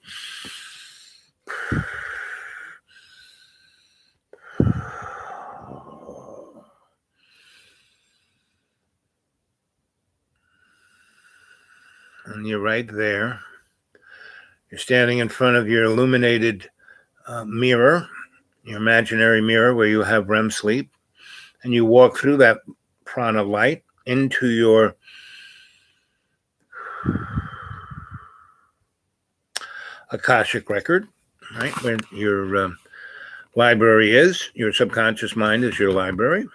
you're right there. You're standing in front of your illuminated mirror, your imaginary mirror where you have REM sleep, and you walk through that prana light into your Akashic record, right? Where your library is, your subconscious mind is your library.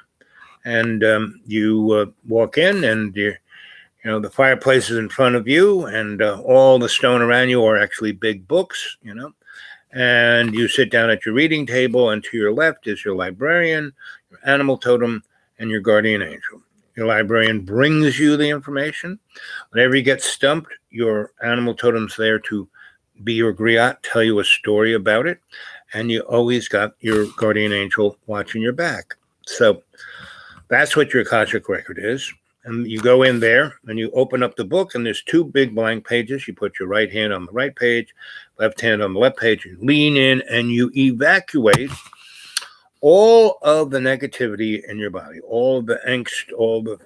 And you walk in and the fireplace is in front of you and all the stone around you are actually big books, and you sit down at your reading table, and to your left is your librarian, your animal totem, and your guardian angel. Your librarian brings you the information. Whenever you get stumped, your animal totem's there to be your griot, tell you a story about it, and you always got your guardian angel watching your back. So that's what your Akashic record is. And you go in there and you open up the book, and there's two big blank pages. You put your right hand on the right page, left hand on the left page. You lean in and you evacuate all of the negativity in your body, all the angst, all the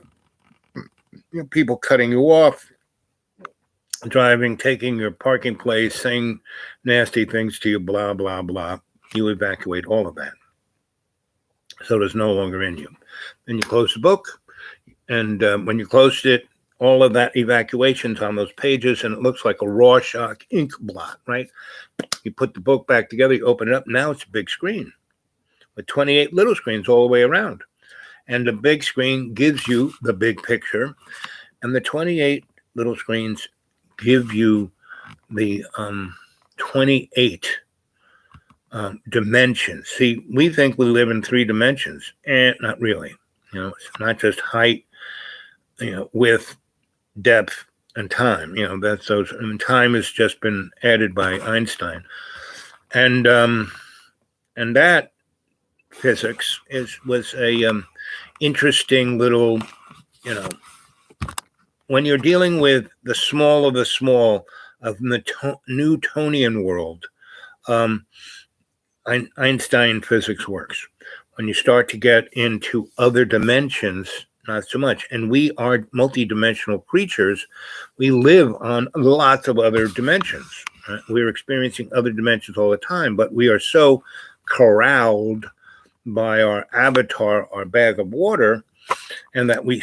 people cutting you off, driving, taking your parking place, saying nasty things to you, blah, blah, blah. You evacuate all of that. So there's no longer in you. Then you close the book. And when you closed it, all of that evacuation's on those pages, and it looks like a Rorschach ink blot, right? You put the book back together, you open it up. Now it's a big screen with 28 little screens all the way around. And the big screen gives you the big picture, and the 28 little screens give you the 28 dimensions. See, we think we live in 3 dimensions, and not really. It's not just height, width, depth, and time. That's those. And time has just been added by Einstein, and that physics was a interesting little, when you're dealing with the small of the small of the Newtonian world, Einstein physics works. When you start to get into other dimensions, not so much. And we are multidimensional creatures. We live on lots of other dimensions. Right? We're experiencing other dimensions all the time, but we are so corralled by our avatar, our bag of water, and that we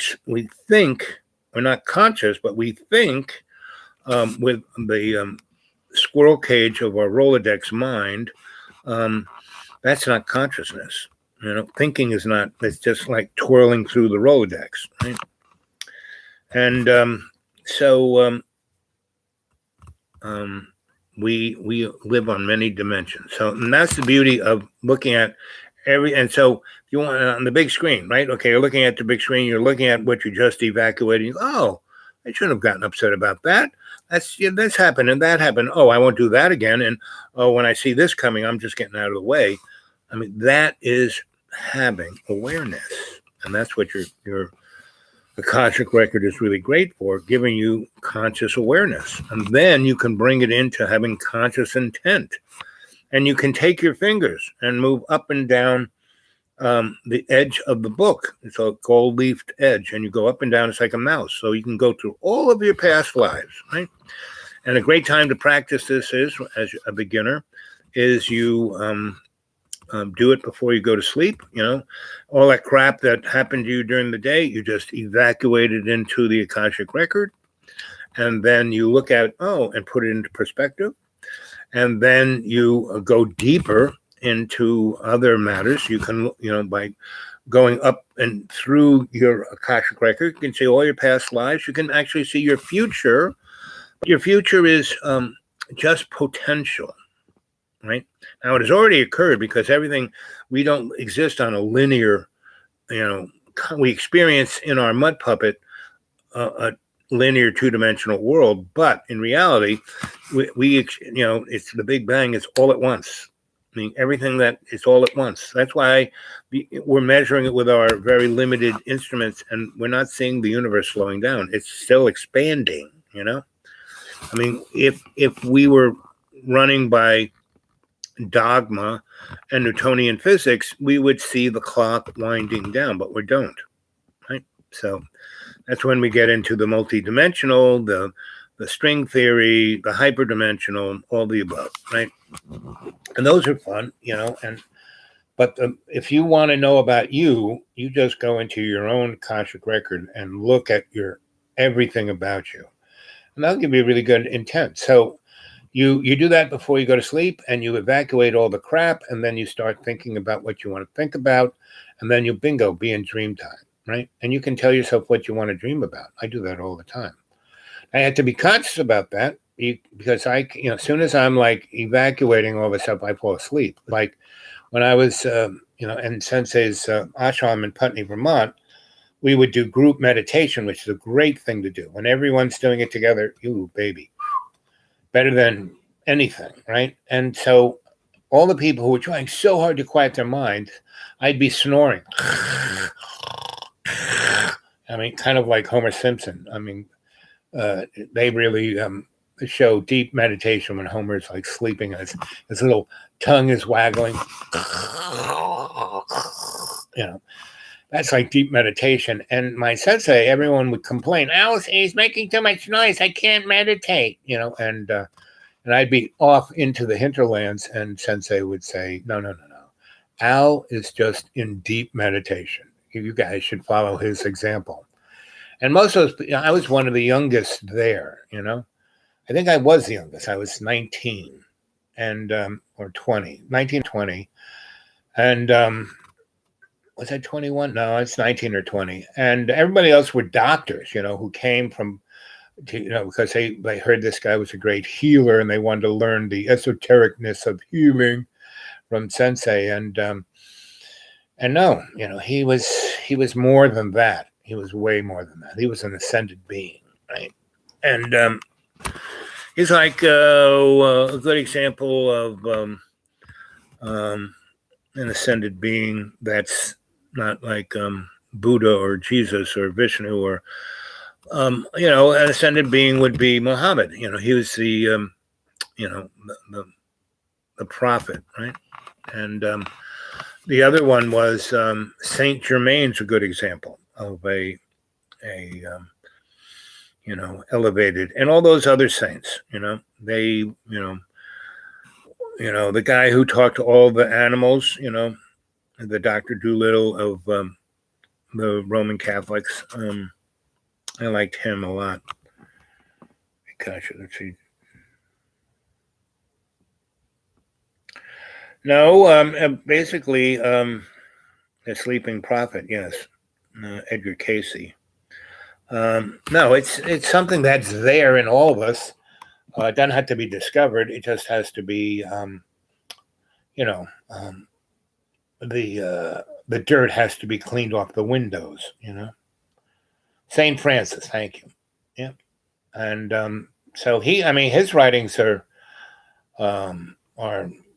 think, we're not conscious, but we think with the squirrel cage of our Rolodex mind, that's not consciousness. Thinking is not, it's just like twirling through the Rolodex, right? And so we live on many dimensions. So, and that's the beauty of looking at and so if you want on the big screen, right? Okay, you're looking at the big screen, you're looking at what you just evacuated. Oh, I shouldn't have gotten upset about that. This happened and that happened. Oh, I won't do that again. And oh, when I see this coming, I'm just getting out of the way. I mean, that is having awareness, and that's what your the Akashic record is really great for giving you conscious awareness. And then you can bring it into having conscious intent. And you can take your fingers and move up and down the edge of the book. It's a gold-leafed edge, and you go up and down. It's like a mouse. So you can go through all of your past lives, right? And a great time to practice this is, as a beginner, is you do it before you go to sleep. All that crap that happened to you during the day, you just evacuate it into the Akashic record, and then you look at and put it into perspective, and then you go deeper into other matters. You can, by going up and through your Akashic record, you can see all your past lives. You can actually see your future. Your future is just potential. Right now, it has already occurred because we don't exist on a linear, we experience in our mud puppet a linear two-dimensional world, but in reality, we it's the Big Bang. It's all at once. I mean, everything that is all at once. That's why we're measuring it with our very limited instruments, and we're not seeing the universe slowing down. It's still expanding. I mean, if we were running by dogma and Newtonian physics, we would see the clock winding down, but we don't, right? So that's when we get into the multidimensional, the string theory, the hyperdimensional, all the above, right? And those are fun, but if you want to know about you just go into your own Akashic record and look at everything about you, and that'll give you a really good intent. So you do that before you go to sleep, and you evacuate all the crap, and then you start thinking about what you want to think about, and then you be in dream time, right? And you can tell yourself what you want to dream about. I do that all the time. I had to be conscious about that because as soon as I'm like evacuating all this stuff, I fall asleep. Like when I was, in Sensei's ashram in Putney, Vermont, we would do group meditation, which is a great thing to do. When everyone's doing it together, you baby. Better than anything, right? And so all the people who were trying so hard to quiet their minds, I'd be snoring. I mean, kind of like Homer Simpson. I mean, they really show deep meditation when Homer's like sleeping and his little tongue is waggling. That's like deep meditation. And my sensei, everyone would complain, Alice, he's making too much noise. I can't meditate, and I'd be off into the hinterlands, and sensei would say, no. Al is just in deep meditation. You guys should follow his example. And most of those, I was one of the youngest there, I think I was the youngest. I was 19 and, or 20, 19, 20. And, was I 21? No, it's 19 or 20. And everybody else were doctors, who came from, because they heard this guy was a great healer and they wanted to learn the esotericness of healing from Sensei. And no, he was more than that. He was way more than that. He was an ascended being, right? And he's like a good example of an ascended being that's not like Buddha or Jesus or Vishnu or, an ascended being would be Muhammad. He was the, the prophet, right? And the other one was Saint Germain's a good example of a elevated, and all those other saints, they, the guy who talked to all the animals, the Dr. Doolittle of the Roman Catholics. I liked him a lot. Gosh, let's see. No, basically, the sleeping prophet. Yes, Edgar Casey. No, it's something that's there in all of us. It doesn't have to be discovered. It just has to be, the dirt has to be cleaned off the windows. Saint Francis, thank you. Yeah, and so his writings are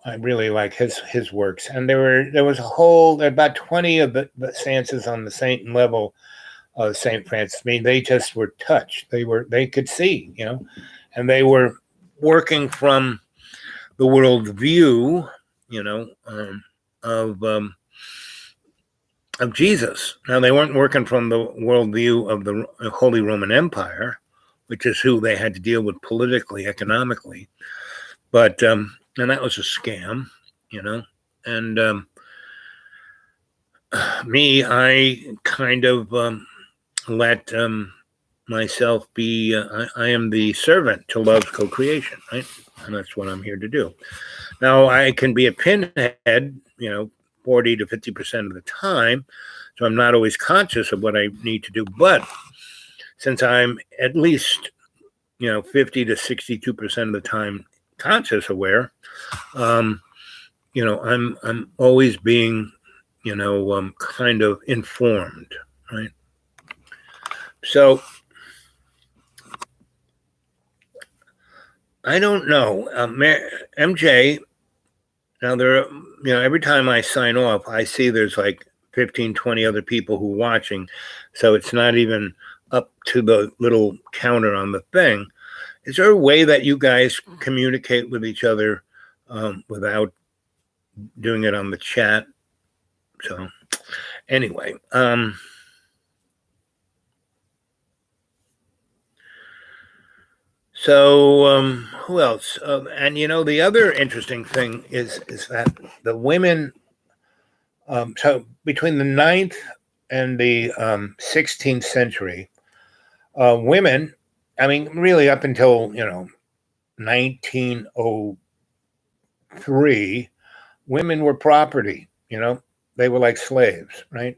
I really like his works, and there was about 20 of the seances on the saint level St. Francis. I mean, they just were touched. They could see, and they were working from the world view, of of Jesus. Now, they weren't working from the worldview of the Holy Roman Empire, which is who they had to deal with politically, economically. But and that was a scam, And me, I kind of let myself be. I am the servant to love's co-creation, right? And that's what I'm here to do. Now, I can be a pinhead, 40 to 50% of the time. So I'm not always conscious of what I need to do. But since I'm at least, 50 to 62% of the time conscious aware, I'm always being, kind of informed, right? So I don't know. MJ, now every time I sign off, I see there's like 15, 20 other people who are watching. So it's not even up to the little counter on the thing. Is there a way that you guys communicate with each other without doing it on the chat? So anyway, who else? And the other interesting thing is that the women. So between the 9th and the 16th century, women, I mean, really up until 1903, women were property. They were like slaves, right?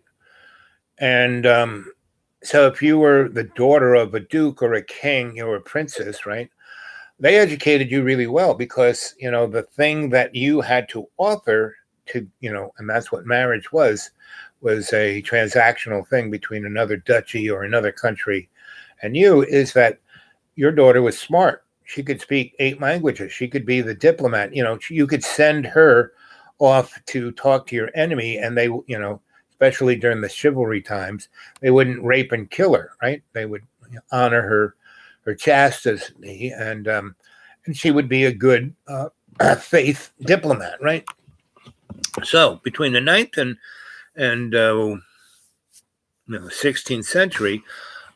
And so if you were the daughter of a duke or a king, you were a princess, right? They educated you really well because, the thing that you had to offer to, and that's what marriage was a transactional thing between another duchy or another country and you, is that your daughter was smart. She could speak 8 languages. She could be the diplomat. You could send her off to talk to your enemy, and they, especially during the chivalry times, they wouldn't rape and kill her, right? They would honor her chastity, and she would be a good faith diplomat, right? So between the 9th and 16th century,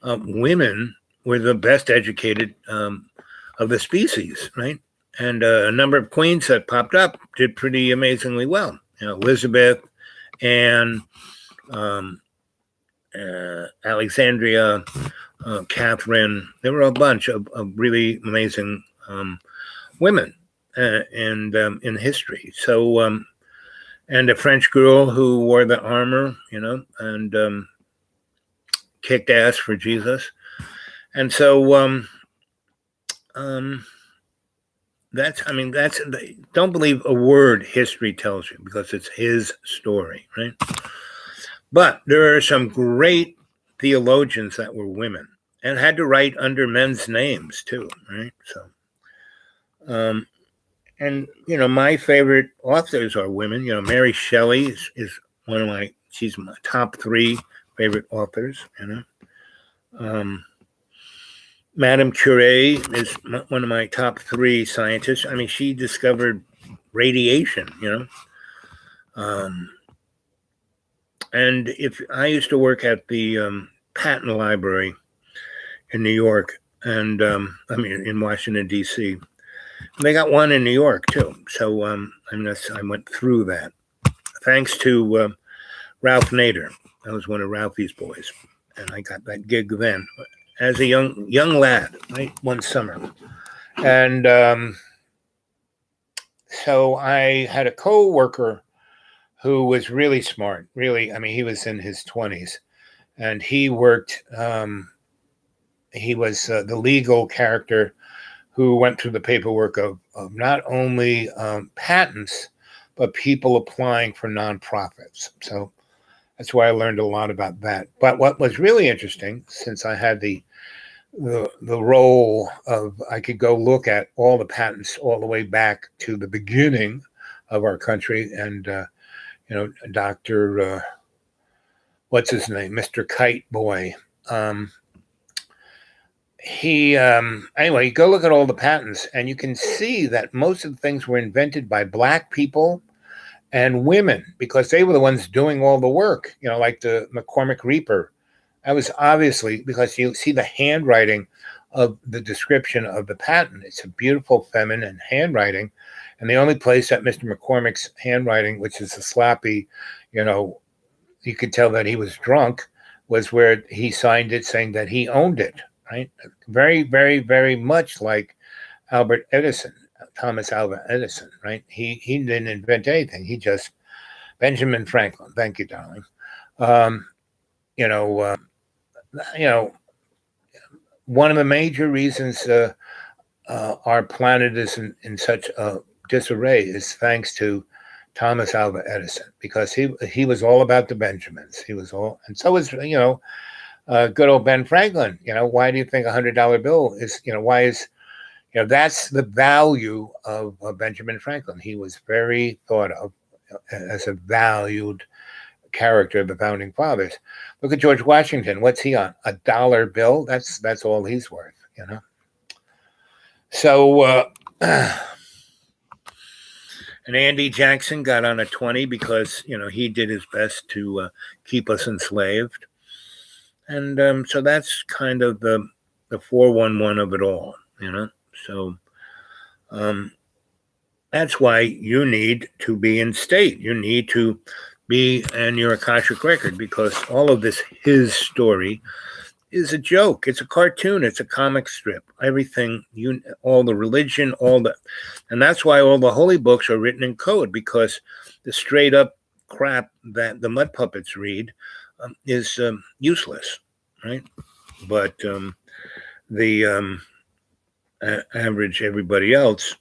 women were the best educated of the species, right? And a number of queens that popped up did pretty amazingly well. Elizabeth, Anne, Alexandria, Catherine. There were a bunch of really amazing women in history. So, and a French girl who wore the armor, and kicked ass for Jesus. And so, don't believe a word history tells you, because it's his story, right? But there are some great theologians that were women and had to write under men's names too, right? So, and my favorite authors are women. Mary Shelley is she's my top 3 favorite authors. Madame Curie is one of my top 3 scientists. I mean, she discovered radiation. And if I used to work at the patent library in New York, and in Washington D.C. They got one in New York too. So I went through that thanks to Ralph Nader. I was one of Ralphie's boys, and I got that gig then as a young lad, right, one summer. And so I had a co-worker who was really smart. Really, I mean, he was in his 20s, and he worked. He was the legal character who went through the paperwork of not only patents, but people applying for nonprofits. So that's why I learned a lot about that. But what was really interesting, since I had the role of, I could go look at all the patents all the way back to the beginning of our country, and Dr. What's his name, Mr. Kite Boy, Anyway, you go look at all the patents, and you can see that most of the things were invented by black people and women because they were the ones doing all the work. Like the McCormick Reaper. That was obviously because you see the handwriting of the description of the patent. It's a beautiful feminine handwriting. And the only place that Mr. McCormick's handwriting, which is a sloppy, you could tell that he was drunk, was where he signed it saying that he owned it, right? Very, very, very much like Thomas Alva Edison, right? He didn't invent anything. He just, Benjamin Franklin. Thank you, darling. One of the major reasons our planet is in such a disarray is thanks to Thomas Alva Edison, because he was all about the Benjamins. He was all, and so was good old Ben Franklin. Why do you think $100 bill is? Why is that's the value of Benjamin Franklin. He was very thought of as a valued character of the founding fathers. Look at George Washington. What's he on? $1 bill? That's all he's worth. So. And Andy Jackson got on a 20 because, he did his best to keep us enslaved. And so that's kind of the 411 of it all, So that's why you need to be in state. You need to be in your Akashic record, because all of this, his story, is a joke. It's a cartoon. It's a comic strip. Everything, all the religion, and that's why all the holy books are written in code, because the straight up crap that the mud puppets read is useless, right? But the average everybody else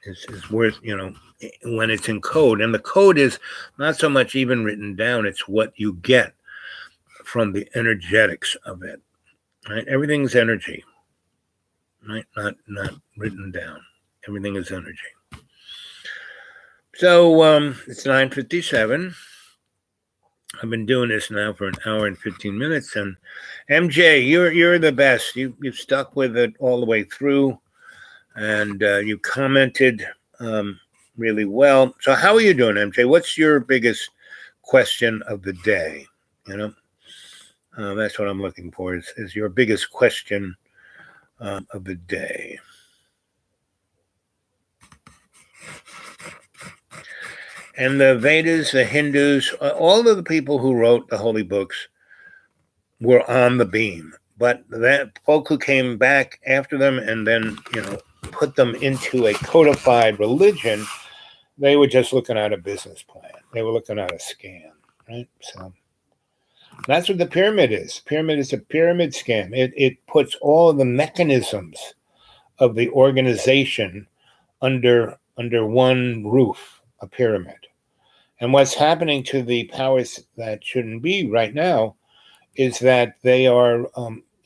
is worth, when it's in code. And the code is not so much even written down. It's what you get from the energetics of it, right? Everything's energy, right? Not written down. Everything is energy. So it's 9:57. I've been doing this now for an hour and 15 minutes, and MJ, you're the best. You've stuck with it all the way through, and you commented really well. So how are you doing, MJ? What's your biggest question of the day? That's what I'm looking for, is your biggest question of the day. And the Vedas, the Hindus, all of the people who wrote the holy books were on the beam. But that folk who came back after them and then, put them into a codified religion, they were just looking at a business plan. They were looking at a scam, right? So that's what the pyramid is. Pyramid is a pyramid scam. It puts all of the mechanisms of the organization under one roof, a pyramid. And what's happening to the powers that shouldn't be right now is that they are,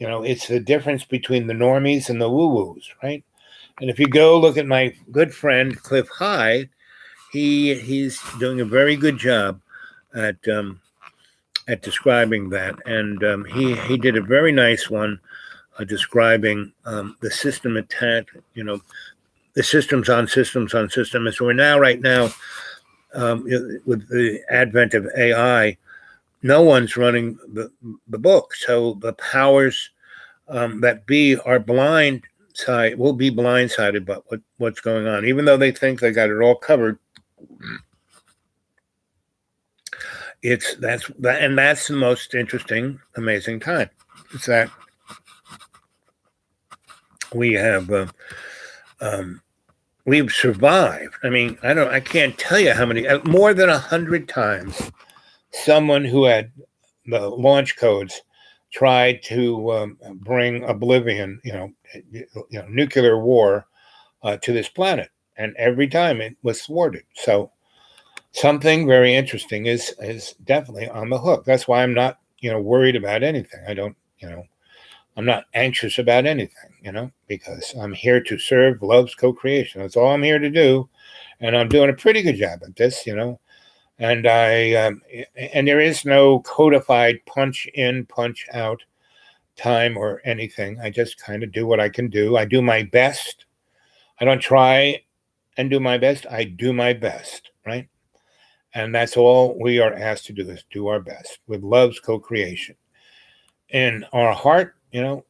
it's the difference between the normies and the woo-woos, right? And if you go look at my good friend Cliff Hyde, he's doing a very good job at describing that, and he did a very nice one describing the system attack. The systems on systems on systems. And so we're now, right now, with the advent of AI, no one's running the book. So the powers that be are will be blindsided by what's going on, even though they think they got it all covered. That's the most interesting, amazing time. It's that we have we've survived. I mean, I can't tell you how many, more than 100 times, someone who had the launch codes tried to bring oblivion, nuclear war to this planet, and every time it was thwarted. So something very interesting is definitely on the hook. That's why I'm not, worried about anything. I don't, I'm not anxious about anything, because I'm here to serve love's co-creation. That's all I'm here to do. And I'm doing a pretty good job at this, And and there is no codified punch in, punch out time or anything. I just kind of do what I can do. I do my best. I don't try and do my best. I do my best, right? And that's all we are asked to do, is do our best with love's co-creation in our heart, and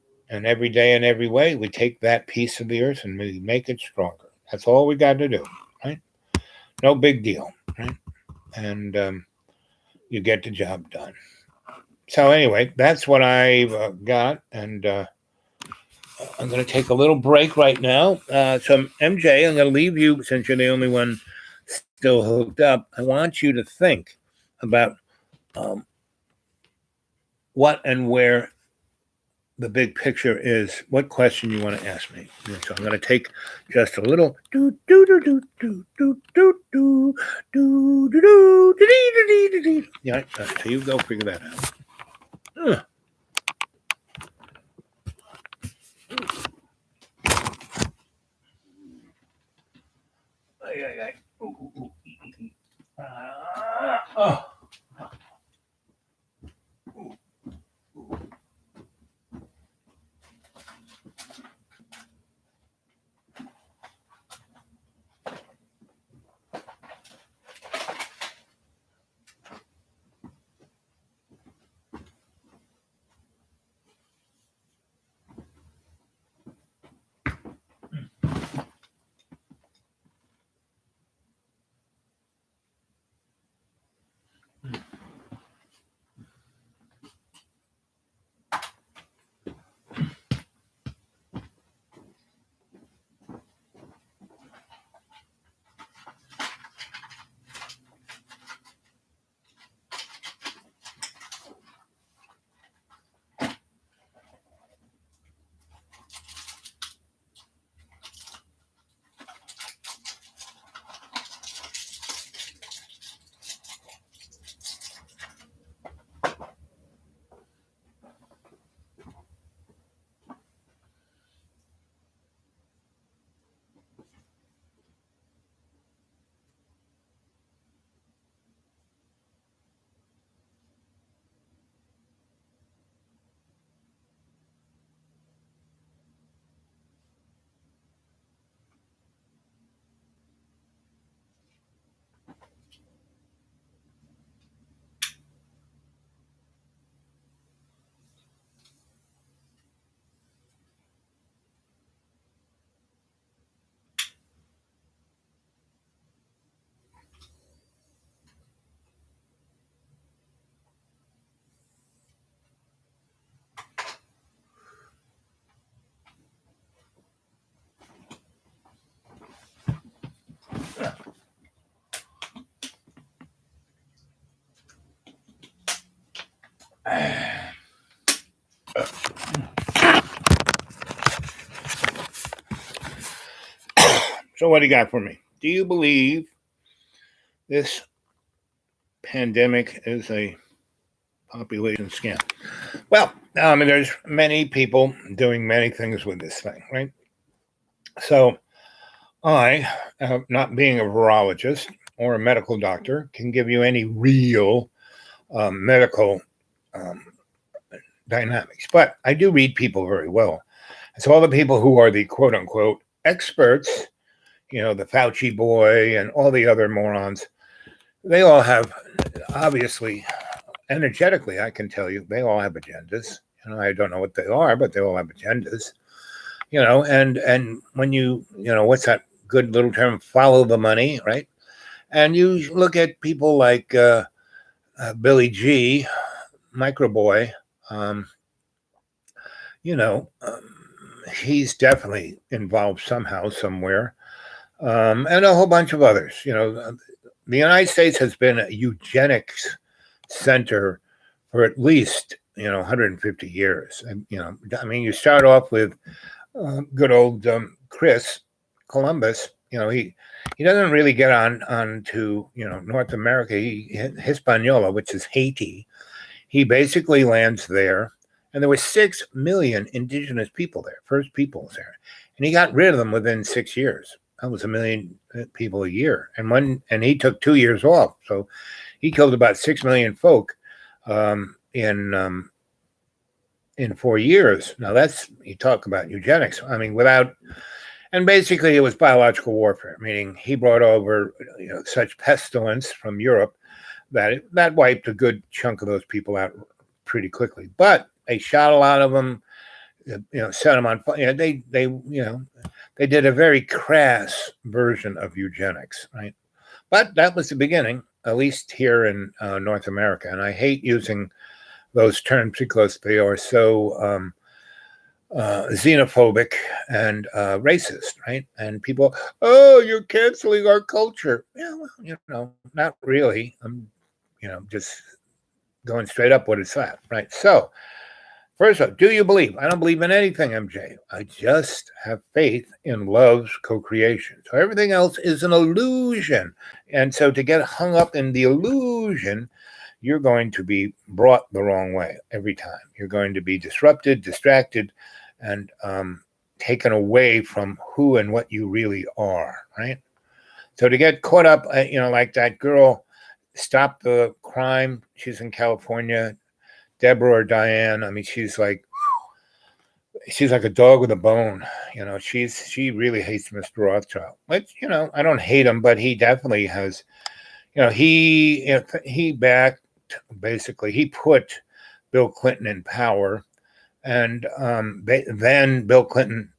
every day in every way, we take that piece of the earth and we make it stronger. That's all we got to do, right? No big deal, right? And you get the job done. So anyway, that's what I've got, and I'm going to take a little break right now. So MJ, I'm going to leave you, since you're the only one still hooked up. I want you to think about what and where the big picture is. What question you want to ask me? So I'm going to take just a little. Yeah, so you go figure that out. Oh. So what do you got for me? Do you believe this pandemic is a population scam? Well, there's many people doing many things with this thing, right? So I, not being a virologist or a medical doctor, can give you any real medical dynamics, but I do read people very well. So all the people who are the quote unquote experts, the Fauci boy and all the other morons, they all have, obviously, energetically, I can tell you, they all have agendas. I don't know what they are, but they all have agendas. And when what's that good little term? Follow the money, right? And you look at people like Billy G, Microboy. He's definitely involved somehow, somewhere, and a whole bunch of others. The United States has been a eugenics center for at least 150 years. And you start off with good old Chris Columbus. He doesn't really get on to North America. Hispaniola, which is Haiti. He basically lands there, and there were 6 million indigenous people there, first peoples there, and he got rid of them within 6 years. That was 1 million people a year, and he took 2 years off, so he killed about 6 million folk in 4 years. Now that's, you talk about eugenics. I mean, and basically it was biological warfare, meaning he brought over such pestilence from Europe that wiped a good chunk of those people out pretty quickly. But they shot a lot of them, set them on fire. They did a very crass version of eugenics, right? But that was the beginning, at least here in North America. And I hate using those terms because they are so xenophobic and racist, right? And people, oh, you're canceling our culture. Yeah, well, not really. I'm, just going straight up what it's at, right? So, first of all, do you believe? I don't believe in anything, MJ. I just have faith in love's co-creation. So everything else is an illusion. And so to get hung up in the illusion, you're going to be brought the wrong way every time. You're going to be disrupted, distracted, and taken away from who and what you really are, right? So to get caught up, like that girl, Stop the Crime. She's in California. Deborah or Diane. I mean, she's like a dog with a bone. She really hates Mr. Rothschild. But I don't hate him, but he definitely has. He backed, basically. He put Bill Clinton in power, and then Bill Clinton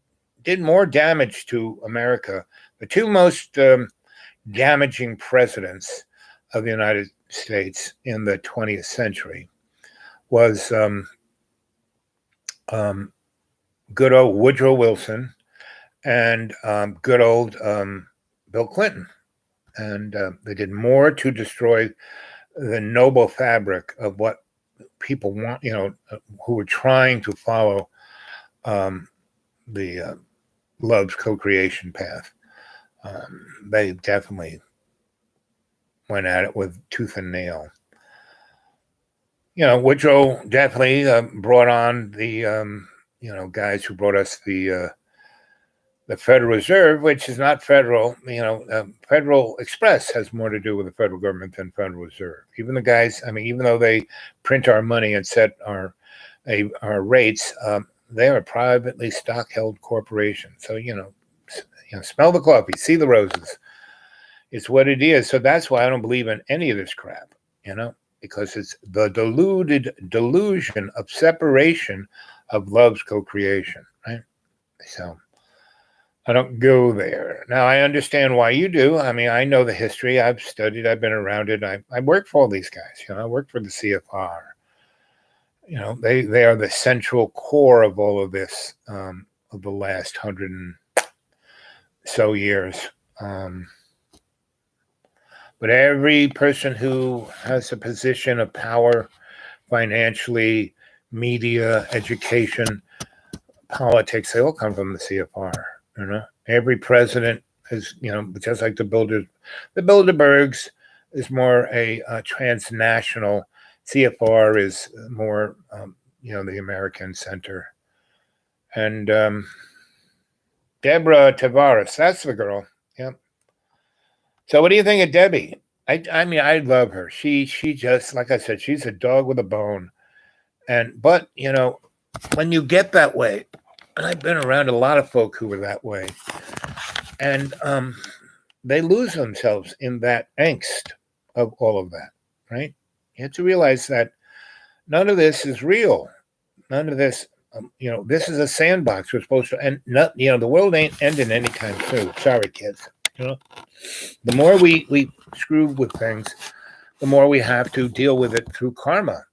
did more damage to America. The two most damaging presidents of the United States in the 20th century was good old Woodrow Wilson and good old Bill Clinton. And they did more to destroy the noble fabric of what people want, who were trying to follow the love's co-creation path. They definitely went at it with tooth and nail. Woodrow definitely brought on the guys who brought us the Federal Reserve, which is not federal. Federal Express has more to do with the federal government than Federal Reserve. Even the guys, even though they print our money and set our rates, they are privately stock-held corporations. So smell the coffee, see the roses. It's what it is. So that's why I don't believe in any of this crap. Because it's the delusion of separation of love's co-creation, right? So I don't go there. Now, I understand why you do. I know the history. I've studied. I've been around it. I worked for all these guys. I worked for the CFR. They are the central core of all of this, of the last 100 and so years. But every person who has a position of power, financially, media, education, politics, they all come from the CFR. Every president is, just like the Bilderbergs is more a transnational. CFR is more, the American center. And Deborah Tavares, that's the girl. Yeah. So what do you think of Debbie? I love her. She just, like I said, she's a dog with a bone. But when you get that way, and I've been around a lot of folk who were that way, and they lose themselves in that angst of all of that, right? You have to realize that none of this is real. None of this, this is a sandbox. We're supposed to, and the world ain't ending anytime soon. Sorry, kids. The more we screw with things, the more we have to deal with it through karma.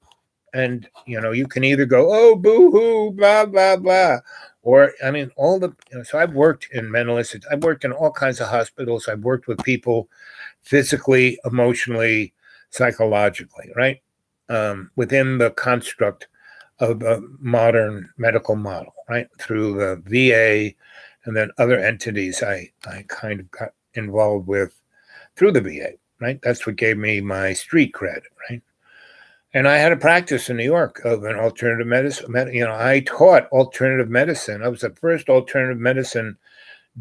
And, you can either go, oh, boo-hoo, blah, blah, blah. Or, all the, so I've worked in mental institutes. I've worked in all kinds of hospitals. I've worked with people physically, emotionally, psychologically, right? Within the construct of a modern medical model, right? Through the VA and then other entities I kind of got involved with through the VA, right? That's what gave me my street cred, right? And I had a practice in New York of an alternative medicine. I taught alternative medicine. I was the first alternative medicine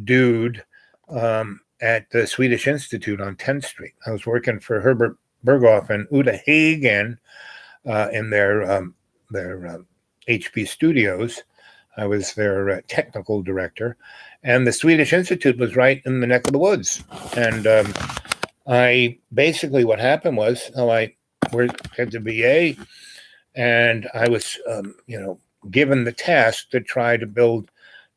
dude at the Swedish Institute on 10th Street. I was working for Herbert Berghoff and Uta Hagen in their HP studios. I was their technical director, and the Swedish Institute was right in the neck of the woods. And I basically, what happened was, I worked at the VA, and I was, given the task to try to build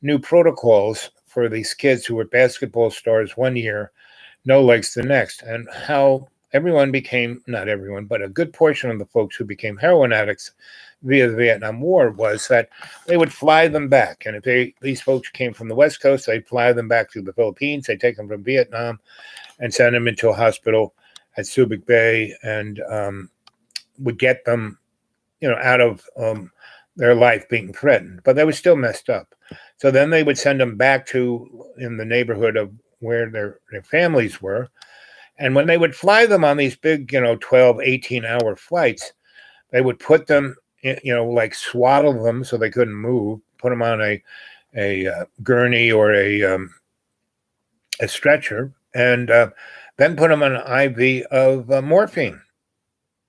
new protocols for these kids who were basketball stars one year, no legs the next, and how everyone became, not everyone, but a good portion of the folks who became heroin addicts via the Vietnam War was that they would fly them back. And if these folks came from the West Coast, they'd fly them back to the Philippines. They'd take them from Vietnam and send them into a hospital at Subic Bay, and would get them, out of their life being threatened. But they were still messed up. So then they would send them back to in the neighborhood of where their families were. And when they would fly them on these big, 12, 18-hour flights, they would put them, like swaddle them so they couldn't move, put them on a gurney or a stretcher, and then put them on an IV of morphine.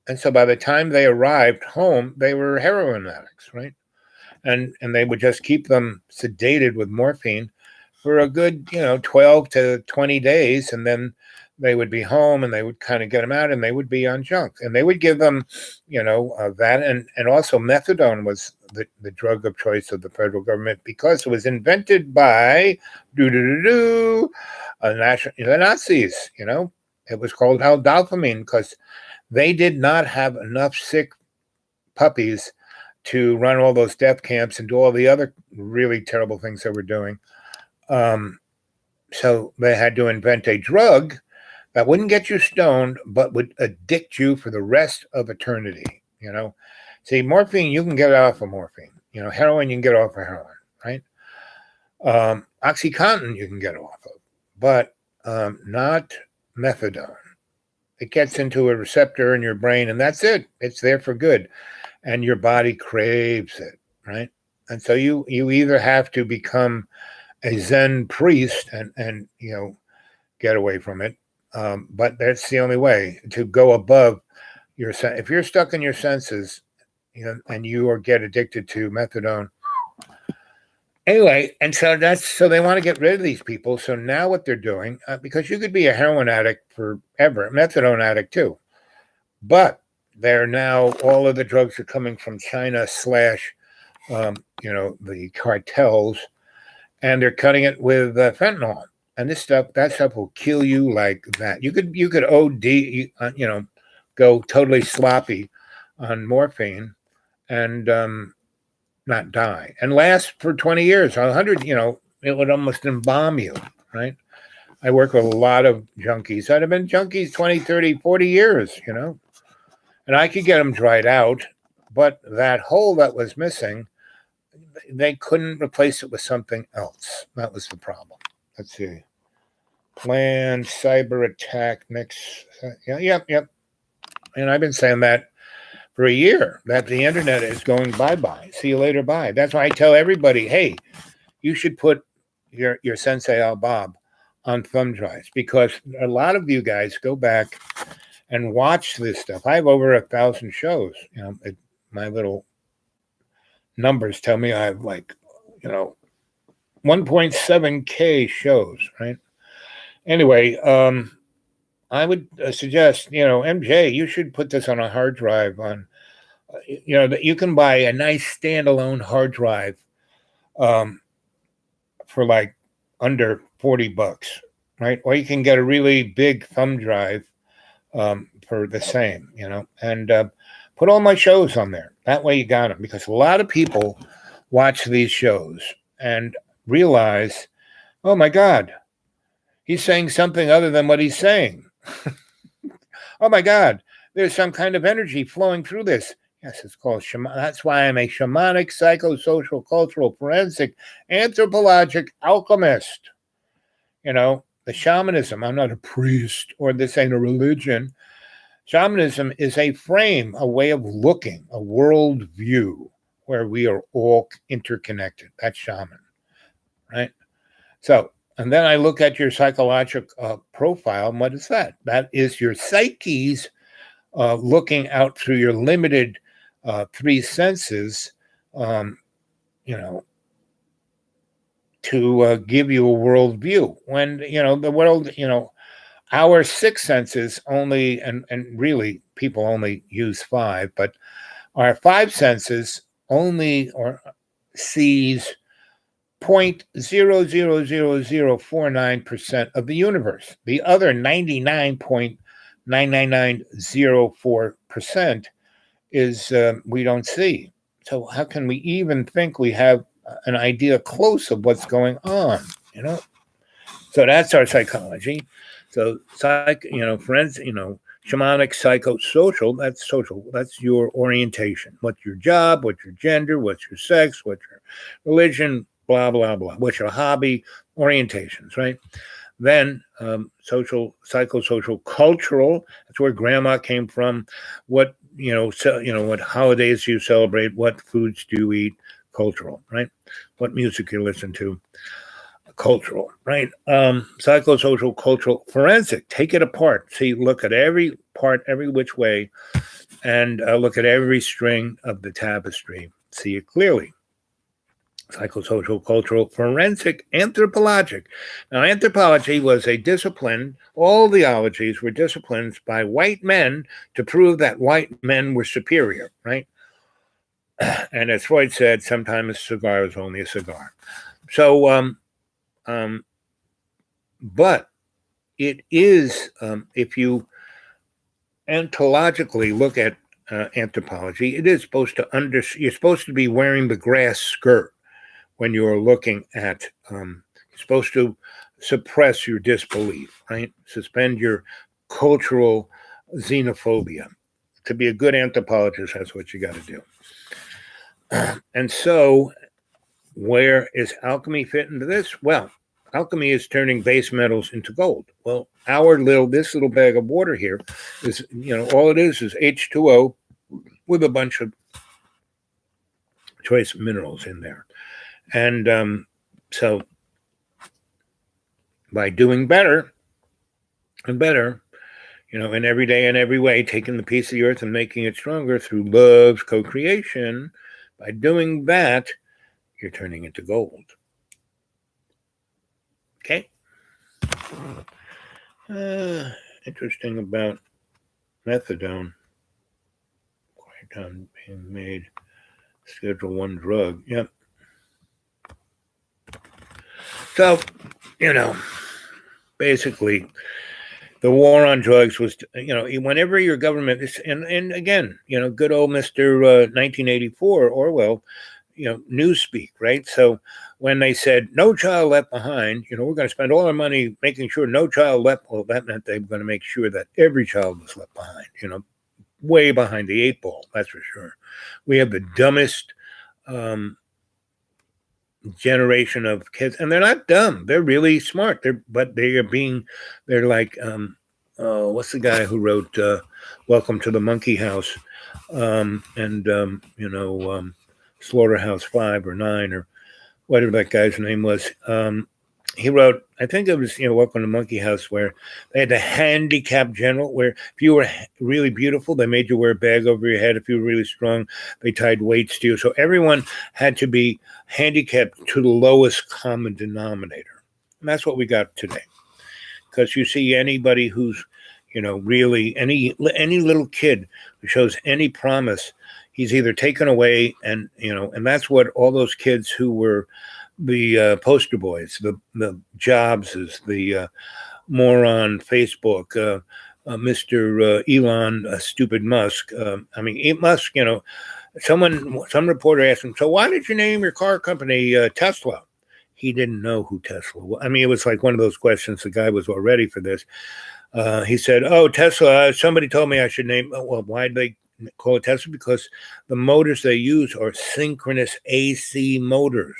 And so by the time they arrived home, they were heroin addicts, right? And they would just keep them sedated with morphine for a good, 12 to 20 days. And then they would be home, and they would kind of get them out, and they would be on junk. And they would give them, that. And also methadone was the drug of choice of the federal government, because it was invented by the Nazis. It was called aldolphamine because they did not have enough sick puppies to run all those death camps and do all the other really terrible things they were doing. So they had to invent a drug that wouldn't get you stoned, but would addict you for the rest of eternity. See, morphine, you can get off of morphine. Heroin, you can get off of heroin, right? Oxycontin, you can get off of, but not methadone. It gets into a receptor in your brain, and that's it. It's there for good. And your body craves it, right? And so you either have to become a Zen priest and get away from it. But that's the only way to go above your sense. If you're stuck in your senses, and you get addicted to methadone. Anyway, and so they want to get rid of these people. So now what they're doing, because you could be a heroin addict forever, methadone addict too, but they're now, all of the drugs are coming from China / the cartels, and they're cutting it with fentanyl. And that stuff will kill you like that. You could OD, go totally sloppy on morphine and not die, and last for 20 years, 100, it would almost embalm you, right? I work with a lot of junkies that have been junkies 20, 30, 40 years, and I could get them dried out, but that hole that was missing, they couldn't replace it with something else. That was the problem. Let's see. Planned cyber attack next. Yep. And I've been saying that for a year, that the internet is going bye-bye. See you later, bye. That's why I tell everybody, hey, you should put your Sensei Al Bob on thumb drives, because a lot of you guys go back and watch this stuff. I have over 1,000 shows. My little numbers tell me I have 1.7K shows, right? Anyway, I would suggest, MJ, you should put this on a hard drive that you can buy a nice standalone hard drive for under $40, right? Or you can get a really big thumb drive for the same, and put all my shows on there. That way you got them, because a lot of people watch these shows and realize, oh my God, he's saying something other than what he's saying. Oh my God, there's some kind of energy flowing through this. Yes, it's called shaman. That's why I'm a shamanic, psychosocial, cultural, forensic, anthropologic alchemist. The shamanism, I'm not a priest, or this ain't a religion. Shamanism is a frame, a way of looking, a world view where we are all interconnected. That's shaman, right? So And then I look at your psychological profile. And what is that? That is your psyche's looking out through your limited three senses, you know, to give you a worldview. When, the world, our six senses only, and really people only use five, but our five senses only or sees 0.00049% of the universe. The other 99.99904% is we don't see. So how can we even think we have an idea close of what's going on? So that's our psychology. So friends, shamanic, psychosocial, that's social. That's your orientation. What's your job? What's your gender? What's your sex? What's your religion? Blah, blah, blah. What's your hobby? Orientations, right? Then social, psychosocial, cultural. That's where grandma came from. What, what holidays you celebrate? What foods do you eat? Cultural, right? What music you listen to? Cultural, right? Psychosocial, cultural, forensic. Take it apart. See, look at every part, every which way, and look at every string of the tapestry. See it clearly. Psychosocial, cultural, forensic, anthropologic. Now, anthropology was a discipline. All the ologies were disciplines by white men to prove that white men were superior, right? And as Freud said, sometimes a cigar is only a cigar. So, but it is, if you ontologically look at anthropology, it is supposed to you're supposed to be wearing the grass skirt when you're looking at, you're supposed to suppress your disbelief, right? Suspend your cultural xenophobia. To be a good anthropologist, that's what you got to do. And so, where is alchemy fit into this? Well, alchemy is turning base metals into gold. Well, this little bag of water here is, all it is H2O with a bunch of choice minerals in there. And so by doing better and better, in every day and every way, taking the piece of the earth and making it stronger through love's co-creation, by doing that, you're turning into gold. Okay? Interesting about methadone. Quite on being made Schedule 1 drug. Yep. So, basically, the war on drugs was, whenever your government is, and again, good old Mr. 1984, Orwell, newspeak, right? So when they said no child left behind, we're going to spend all our money making sure no child left, well, that meant they were going to make sure that every child was left behind, way behind the eight ball, that's for sure. We have the dumbest generation of kids, and they're not dumb. They're really smart. They're like, what's the guy who wrote Welcome to the Monkey House, Slaughterhouse 5 or 9 or whatever that guy's name was. He wrote, I think it was, Welcome to Monkey House, where they had the handicap general, where if you were really beautiful, they made you wear a bag over your head. If you were really strong, they tied weights to you. So everyone had to be handicapped to the lowest common denominator. And that's what we got today. Because you see anybody who's, really any little kid who shows any promise, he's either taken away and that's what all those kids who were the poster boys, the Jobses, the moron Facebook, Mr. Elon, stupid Musk. Musk, some reporter asked him, so why did you name your car company Tesla? He didn't know who Tesla was. It was like one of those questions. The guy was all ready for this. He said, oh, Tesla, somebody told me I should name, well, why did they call it Tesla? Because the motors they use are synchronous AC motors.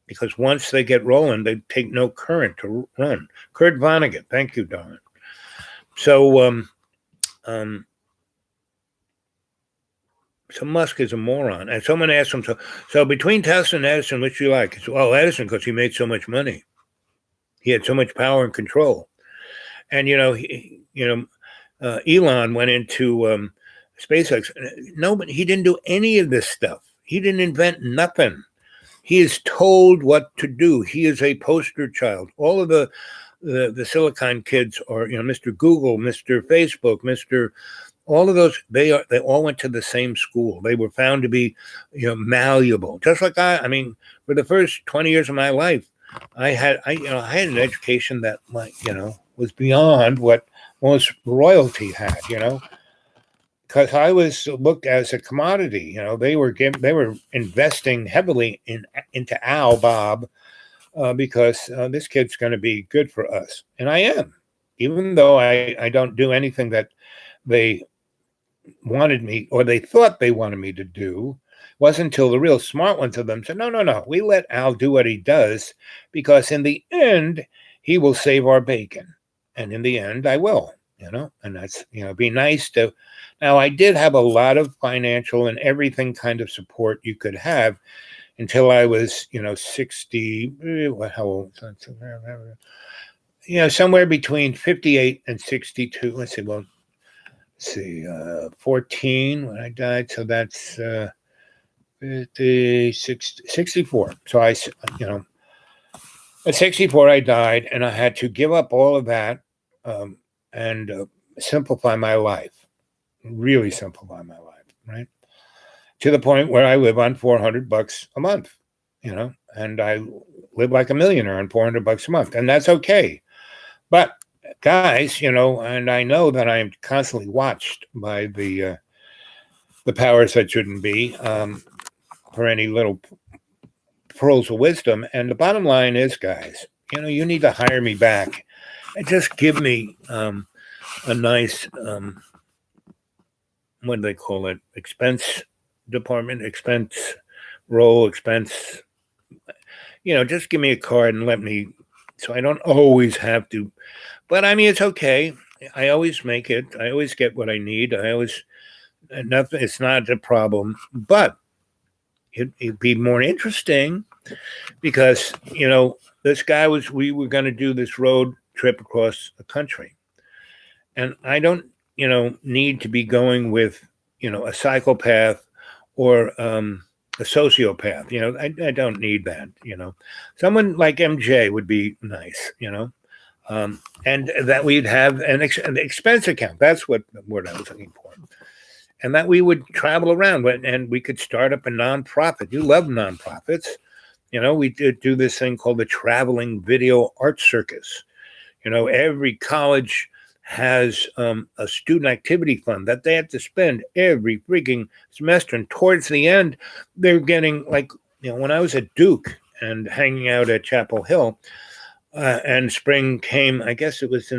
Because once they get rolling, they take no current to run. Kurt Vonnegut, thank you, darling. So, So Musk is a moron. And someone asked him, so between Tesla and Edison, which do you like? He said, well, Edison, because he made so much money. He had so much power and control. And, Elon went into SpaceX. Nobody, he didn't do any of this stuff. He didn't invent nothing. He is told what to do. He is a poster child. All of the Silicon kids are, Mr. Google, Mr. Facebook, all of those, they all went to the same school. They were found to be, malleable. Just like I mean, for the first 20 years of my life, I had an education that, was beyond what most royalty had, because I was looked as a commodity. They were investing heavily into Al Bob because this kid's going to be good for us, and I am, even though I don't do anything that they wanted me or they thought they wanted me to do. Wasn't until the real smart ones of them said, no, we let Al do what he does because in the end he will save our bacon, and in the end I will. And that's, be nice to. Now, I did have a lot of financial and everything kind of support you could have until I was, 60, how old? Somewhere between 58 and 62. Let's see, 14 when I died. So that's 64. So at 64, I died, and I had to give up all of that and simplify my life, really simplify my life, right? To the point where I live on $400 a month, and I live like a millionaire on $400 a month, and that's okay. But guys, and I know that I'm constantly watched by the powers that shouldn't be for any little pearls of wisdom. And the bottom line is, guys, you need to hire me back and just give me a nice, what do they call it? Expense department, expense roll, expense. Just give me a card and let me, so I don't always have to. But I mean, it's okay. I always make it. I always get what I need. Nothing. It's not a problem. But it'd be more interesting because this guy we were going to do this road trip across the country, and I don't need to be going with a psychopath or a sociopath. I don't need that. Someone like MJ would be nice. And that we'd have an expense account. That's what the word I was looking for. And that we would travel around and we could start up a nonprofit. You love nonprofits. We did do this thing called the Traveling Video Art Circus. Every college has a student activity fund that they have to spend every freaking semester. And towards the end, they're getting when I was at Duke and hanging out at Chapel Hill, and spring came, I guess it was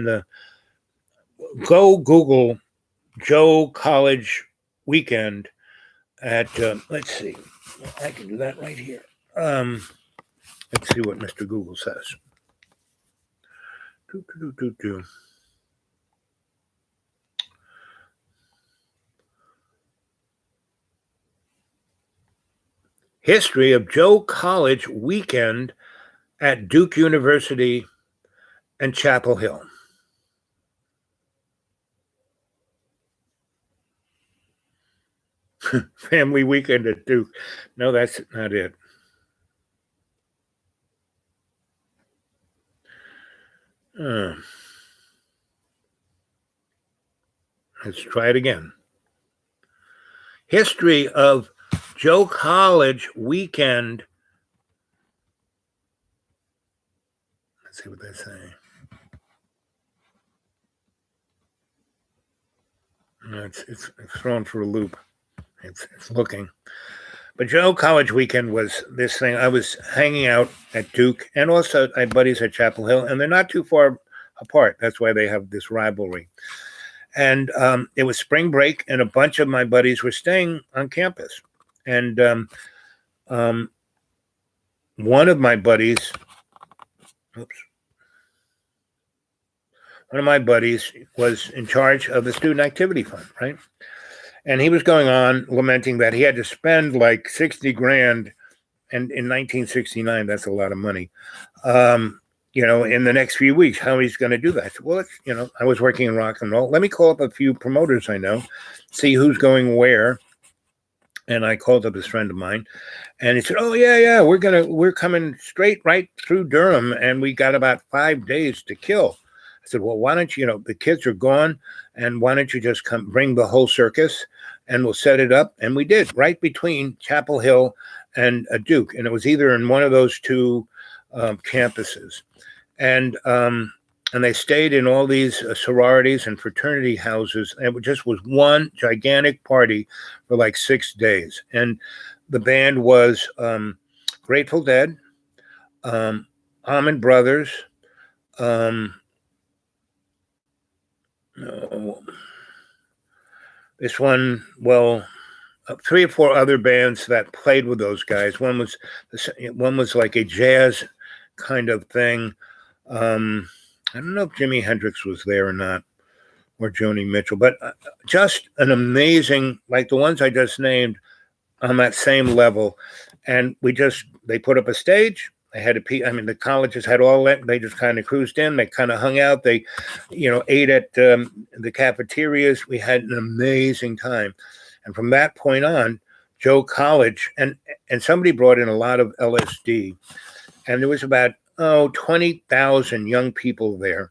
go Google Joe College weekend at, let's see, I can do that right here. Let's see what Mr. Google says. History of Joe College weekend at Duke University and Chapel Hill. Family weekend at Duke. No, that's not it. Let's try it again. History of Joe College weekend. Let's see what they say. No, it's thrown for a loop. It's looking. But Joe College weekend was this thing. I was hanging out at Duke, and also I had buddies at Chapel Hill, and they're not too far apart. That's why they have this rivalry. And it was spring break, and a bunch of my buddies were staying on campus. And one of my buddies, was in charge of the student activity fund, right? And he was going on lamenting that he had to spend like 60 grand, and in 1969, that's a lot of money. In the next few weeks, how he's going to do that. Well, I was working in rock and roll. Let me call up a few promoters I know, see who's going where. And I called up this friend of mine, and he said, "Oh yeah, we're coming straight right through Durham, and we got about 5 days to kill." I said, "Well, why don't you? The kids are gone, and why don't you just come bring the whole circus, and we'll set it up." And we did, right between Chapel Hill and Duke, and it was either in one of those two campuses, and they stayed in all these sororities and fraternity houses. And it just was one gigantic party for like 6 days. And the band was Grateful Dead, Allman Brothers, this one, well, 3 or 4 other bands that played with those guys. One was like a jazz kind of thing. I don't know if Jimi Hendrix was there or not, or Joni Mitchell, but just an amazing, like the ones I just named, on that same level. And they put up a stage. They had the colleges had all that. They just kind of cruised in. They kind of hung out. They, ate at the cafeterias. We had an amazing time. And from that point on, Joe College, and somebody brought in a lot of LSD. And there was about 20,000 young people there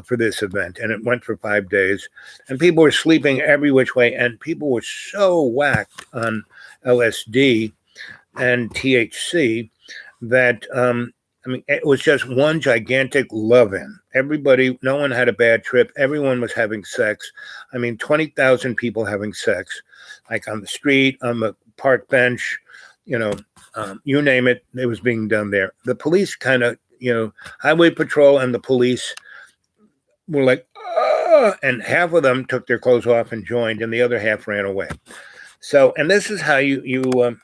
for this event, and it went for 5 days, and people were sleeping every which way, and people were so whacked on LSD and THC that it was just one gigantic love-in. Everybody, no one had a bad trip. Everyone was having sex. 20,000 people having sex, like on the street, on the park bench, you name it, it was being done there. The police kind of, highway patrol and the police were like, and half of them took their clothes off and joined, and the other half ran away. So, and this is how they're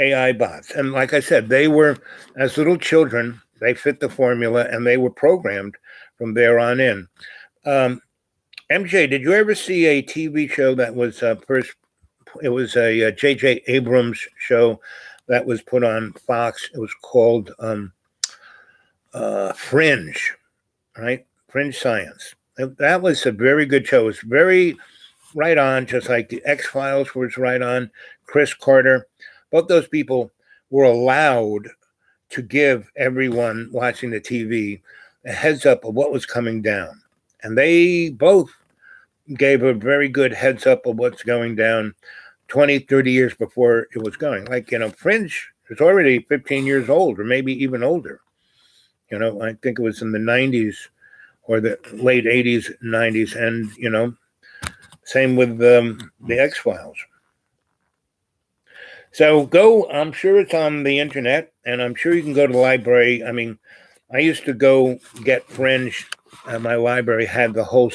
AI bots. And like I said, they were, as little children, they fit the formula, and they were programmed from there on in. MJ, did you ever see a TV show that was first? It was a J.J. Abrams show that was put on Fox. It was called Fringe, right? Fringe Science. That was a very good show. It was very right on, just like the X-Files was right on. Chris Carter. Both those people were allowed to give everyone watching the TV a heads up of what was coming down. And they both gave a very good heads up of what's going down 20, 30 years before it was going. Like, Fringe is already 15 years old, or maybe even older. I think it was in the 90s or the late 80s, 90s. And, same with the X-Files. So I'm sure it's on the internet, and I'm sure you can go to the library. I used to go get Fringe. My library had the whole,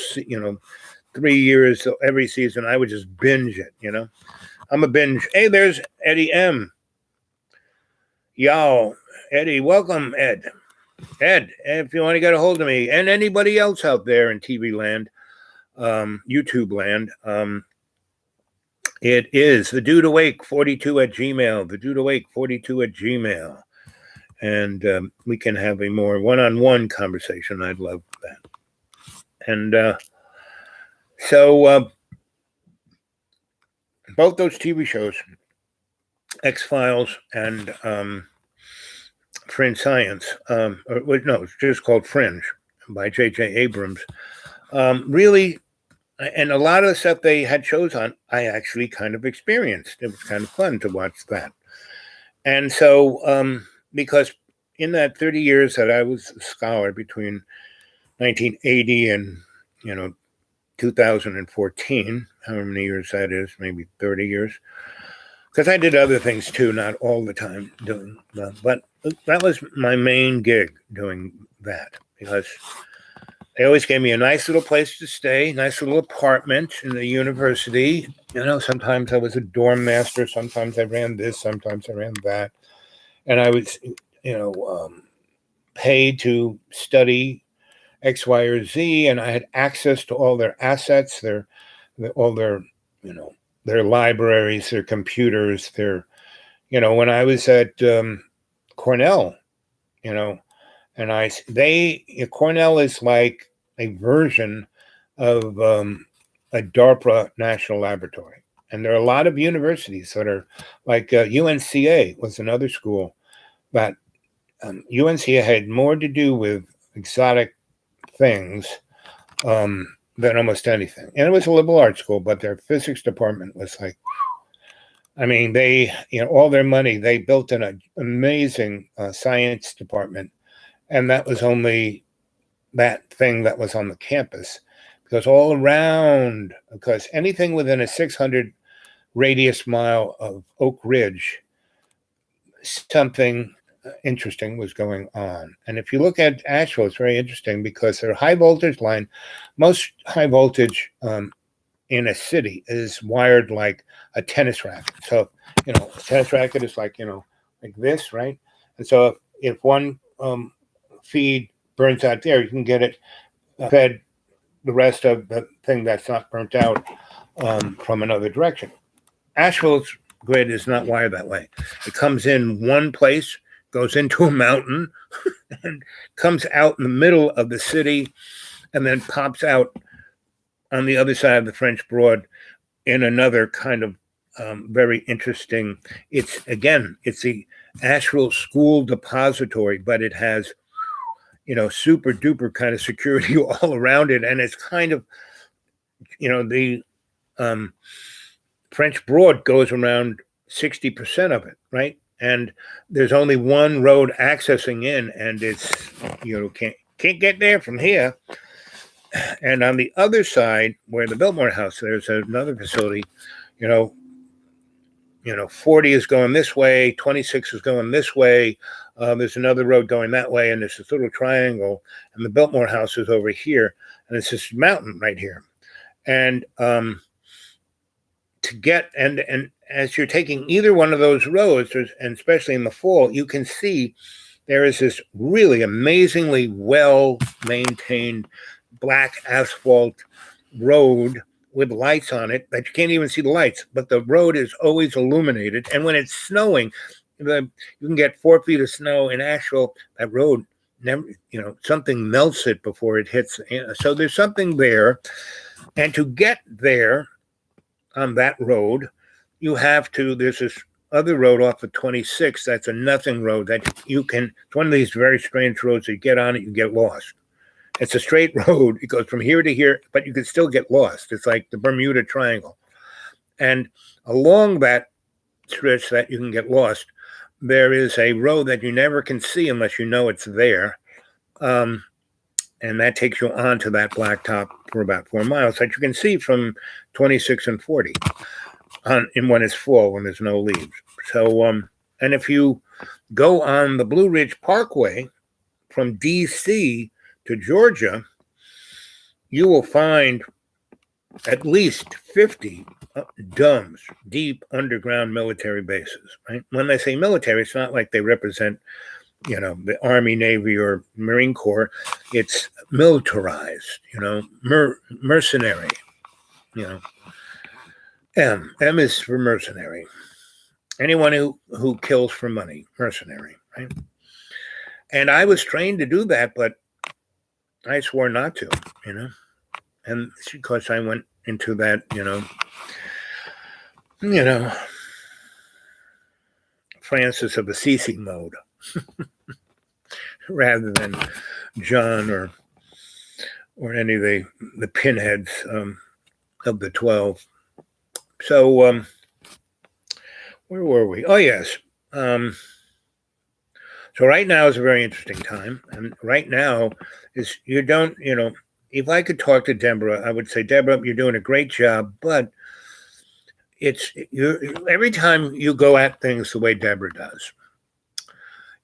3 years, so every season I would just binge it, I'm a binge. Hey, there's Eddie M. Yo, Eddie, welcome, Ed. Ed, if you want to get a hold of me, and anybody else out there in TV land, YouTube land, it is the Dude Awake 42 at Gmail, the Dude Awake 42 at Gmail. And we can have a more one-on-one conversation. I'd love that. And so both those TV shows, X-Files and Fringe Science, it's just called Fringe by J.J. Abrams, really, and a lot of the stuff they had shows on, I actually kind of experienced. It was kind of fun to watch that. And so, because in that 30 years that I was a scholar between 1980 and, 2014, however many years that is, maybe 30 years, because I did other things too, not all the time doing that. But that was my main gig, doing that, because they always gave me a nice little place to stay, nice little apartment in the university. Sometimes I was a dorm master, sometimes I ran this, sometimes I ran that. And I was, pay to study X, Y, or Z, and I had access to all their assets, all their, their libraries, their computers, when I was at Cornell, and Cornell is like a version of a DARPA national laboratory. And there are a lot of universities that are like UNCA was another school that UNCA had more to do with exotic things than almost anything. And it was a liberal arts school, but their physics department was like, they, all their money, they built an amazing science department. And that was only that thing that was on the campus. Because all around, because anything within a 600 radius mile of Oak Ridge, something interesting was going on. And if you look at Asheville, it's very interesting because their high voltage line, most high voltage in a city is wired like a tennis racket. So, a tennis racket is like, like this, right? And so if one feed burns out there, you can get it fed the rest of the thing that's not burnt out from another direction. Asheville's grid is not wired that way. It comes in one place, goes into a mountain, and comes out in the middle of the city, and then pops out on the other side of the French Broad in another kind of very interesting. It's the Asheville School Depository, but it has super duper kind of security all around it. And it's kind of, the French Broad goes around 60% of it, right? And there's only one road accessing in, and it's, can't get there from here. And on the other side, where the Biltmore House, there's another facility, 40 is going this way, 26 is going this way. There's another road going that way, and there's this little triangle, and the Biltmore House is over here, and it's this mountain right here. And to get, and as you're taking either one of those roads, and especially in the fall, you can see there is this really amazingly well-maintained black asphalt road with lights on it that you can't even see the lights, but the road is always illuminated. And when it's snowing, you can get 4 feet of snow in Asheville. That road never, something melts it before it hits. So there's something there. And to get there on that road, there's this other road off of 26. That's a nothing road that it's one of these very strange roads that you get on it, you get lost. It's a straight road. It goes from here to here, but you can still get lost. It's like the Bermuda Triangle. And along that stretch that you can get lost, there is a road that you never can see unless you know it's there. And that takes you onto that blacktop for about 4 miles that you can see from 26 and 40 when it's fall, when there's no leaves. So, and if you go on the Blue Ridge Parkway from D.C. to Georgia, you will find at least 50 DUMBs, deep underground military bases, right? When they say military, it's not like they represent, the Army, Navy, or Marine Corps. It's militarized, mercenary, M is for mercenary. Anyone who kills for money, mercenary, right? And I was trained to do that, but I swore not to, and because I went into that, Francis of Assisi mode rather than John or any of the pinheads of the 12. So where were we? Oh, yes. So right now is a very interesting time. And right now is if I could talk to Deborah, I would say, Deborah, you're doing a great job, but every time you go at things the way Deborah does,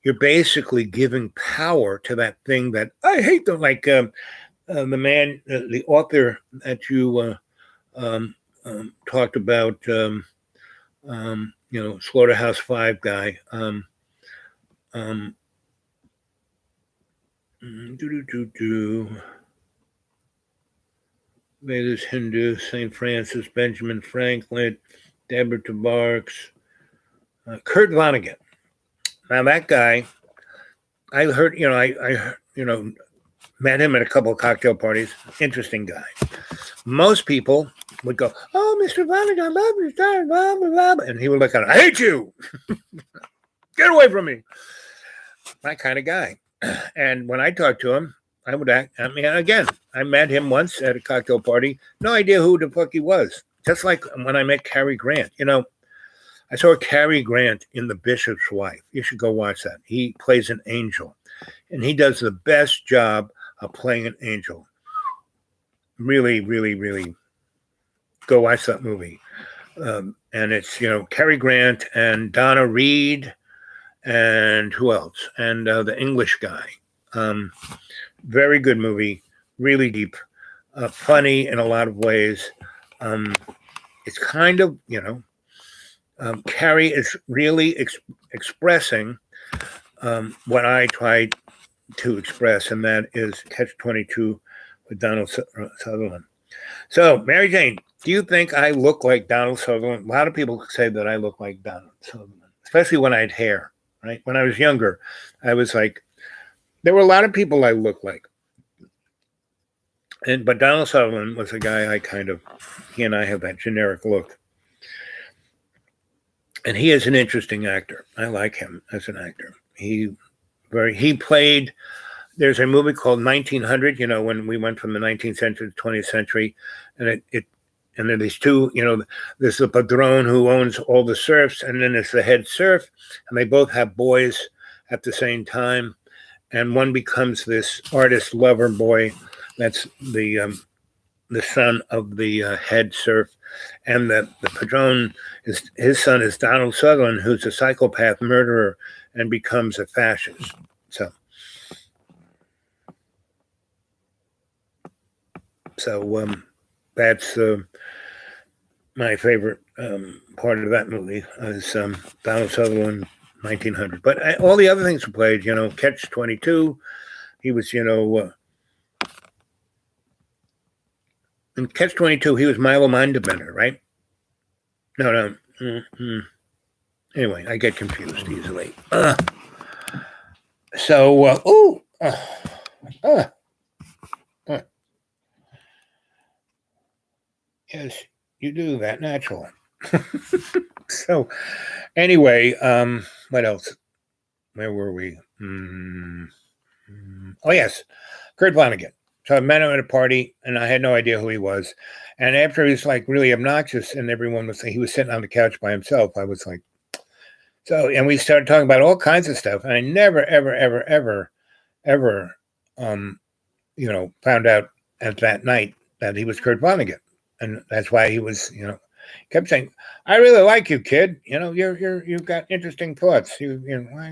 you're basically giving power to that thing that I hate. The man, the author that you talked about, Slaughterhouse-Five guy. Vedas Hindu, St. Francis, Benjamin Franklin, Deborah Tabarks, Kurt Vonnegut. Now that guy, I heard, met him at a couple of cocktail parties. Interesting guy. Most people would go, "Oh, Mr. Vonnegut, I love your style, blah, blah, blah," and he would look at him, "I hate you. Get away from me." My kind of guy. And when I talked to him, I would act. I mean, again, I met him once at a cocktail party. No idea who the fuck he was. Just like when I met Cary Grant. I saw Cary Grant in The Bishop's Wife. You should go watch that. He plays an angel, and he does the best job of playing an angel. Really, really, really go watch that movie. And it's, Cary Grant and Donna Reed and who else? And the English guy. Very good movie, really deep, funny in a lot of ways. It's kind of, Cary is really expressing what I tried to express, and that is Catch-22 with Donald Sutherland. So, Mary Jane, do you think I look like Donald Sutherland? A lot of people say that I look like Donald Sutherland, especially when I had hair, right? When I was younger, I was like, there were a lot of people I looked like. But Donald Sutherland was a guy he and I have that generic look. And he is an interesting actor. I like him as an actor. He played, there's a movie called 1900, when we went from the 19th century to the 20th century. And and then these two, there's the padrone who owns all the serfs, and then there's the head serf, and they both have boys at the same time. And one becomes this artist lover boy. That's the son of the head serf. And the padrone, his son is Donald Sutherland, who's a psychopath murderer and becomes a fascist. So that's my favorite part of that movie is Donald Sutherland, 1900. But all the other things he played, Catch-22, he was, in Catch-22, he was Milo Mindbender, right? No. Anyway, I get confused easily. Yes, you do that natural. So, anyway, what else? Where were we? Oh, yes, Kurt Vonnegut. So I met him at a party, and I had no idea who he was. And after he was like really obnoxious, and everyone was saying he was sitting on the couch by himself, I was like, and we started talking about all kinds of stuff. And I never, ever, ever, ever, ever, found out at that night that he was Kurt Vonnegut, and that's why he was, kept saying, "I really like you, kid. You've got interesting thoughts. I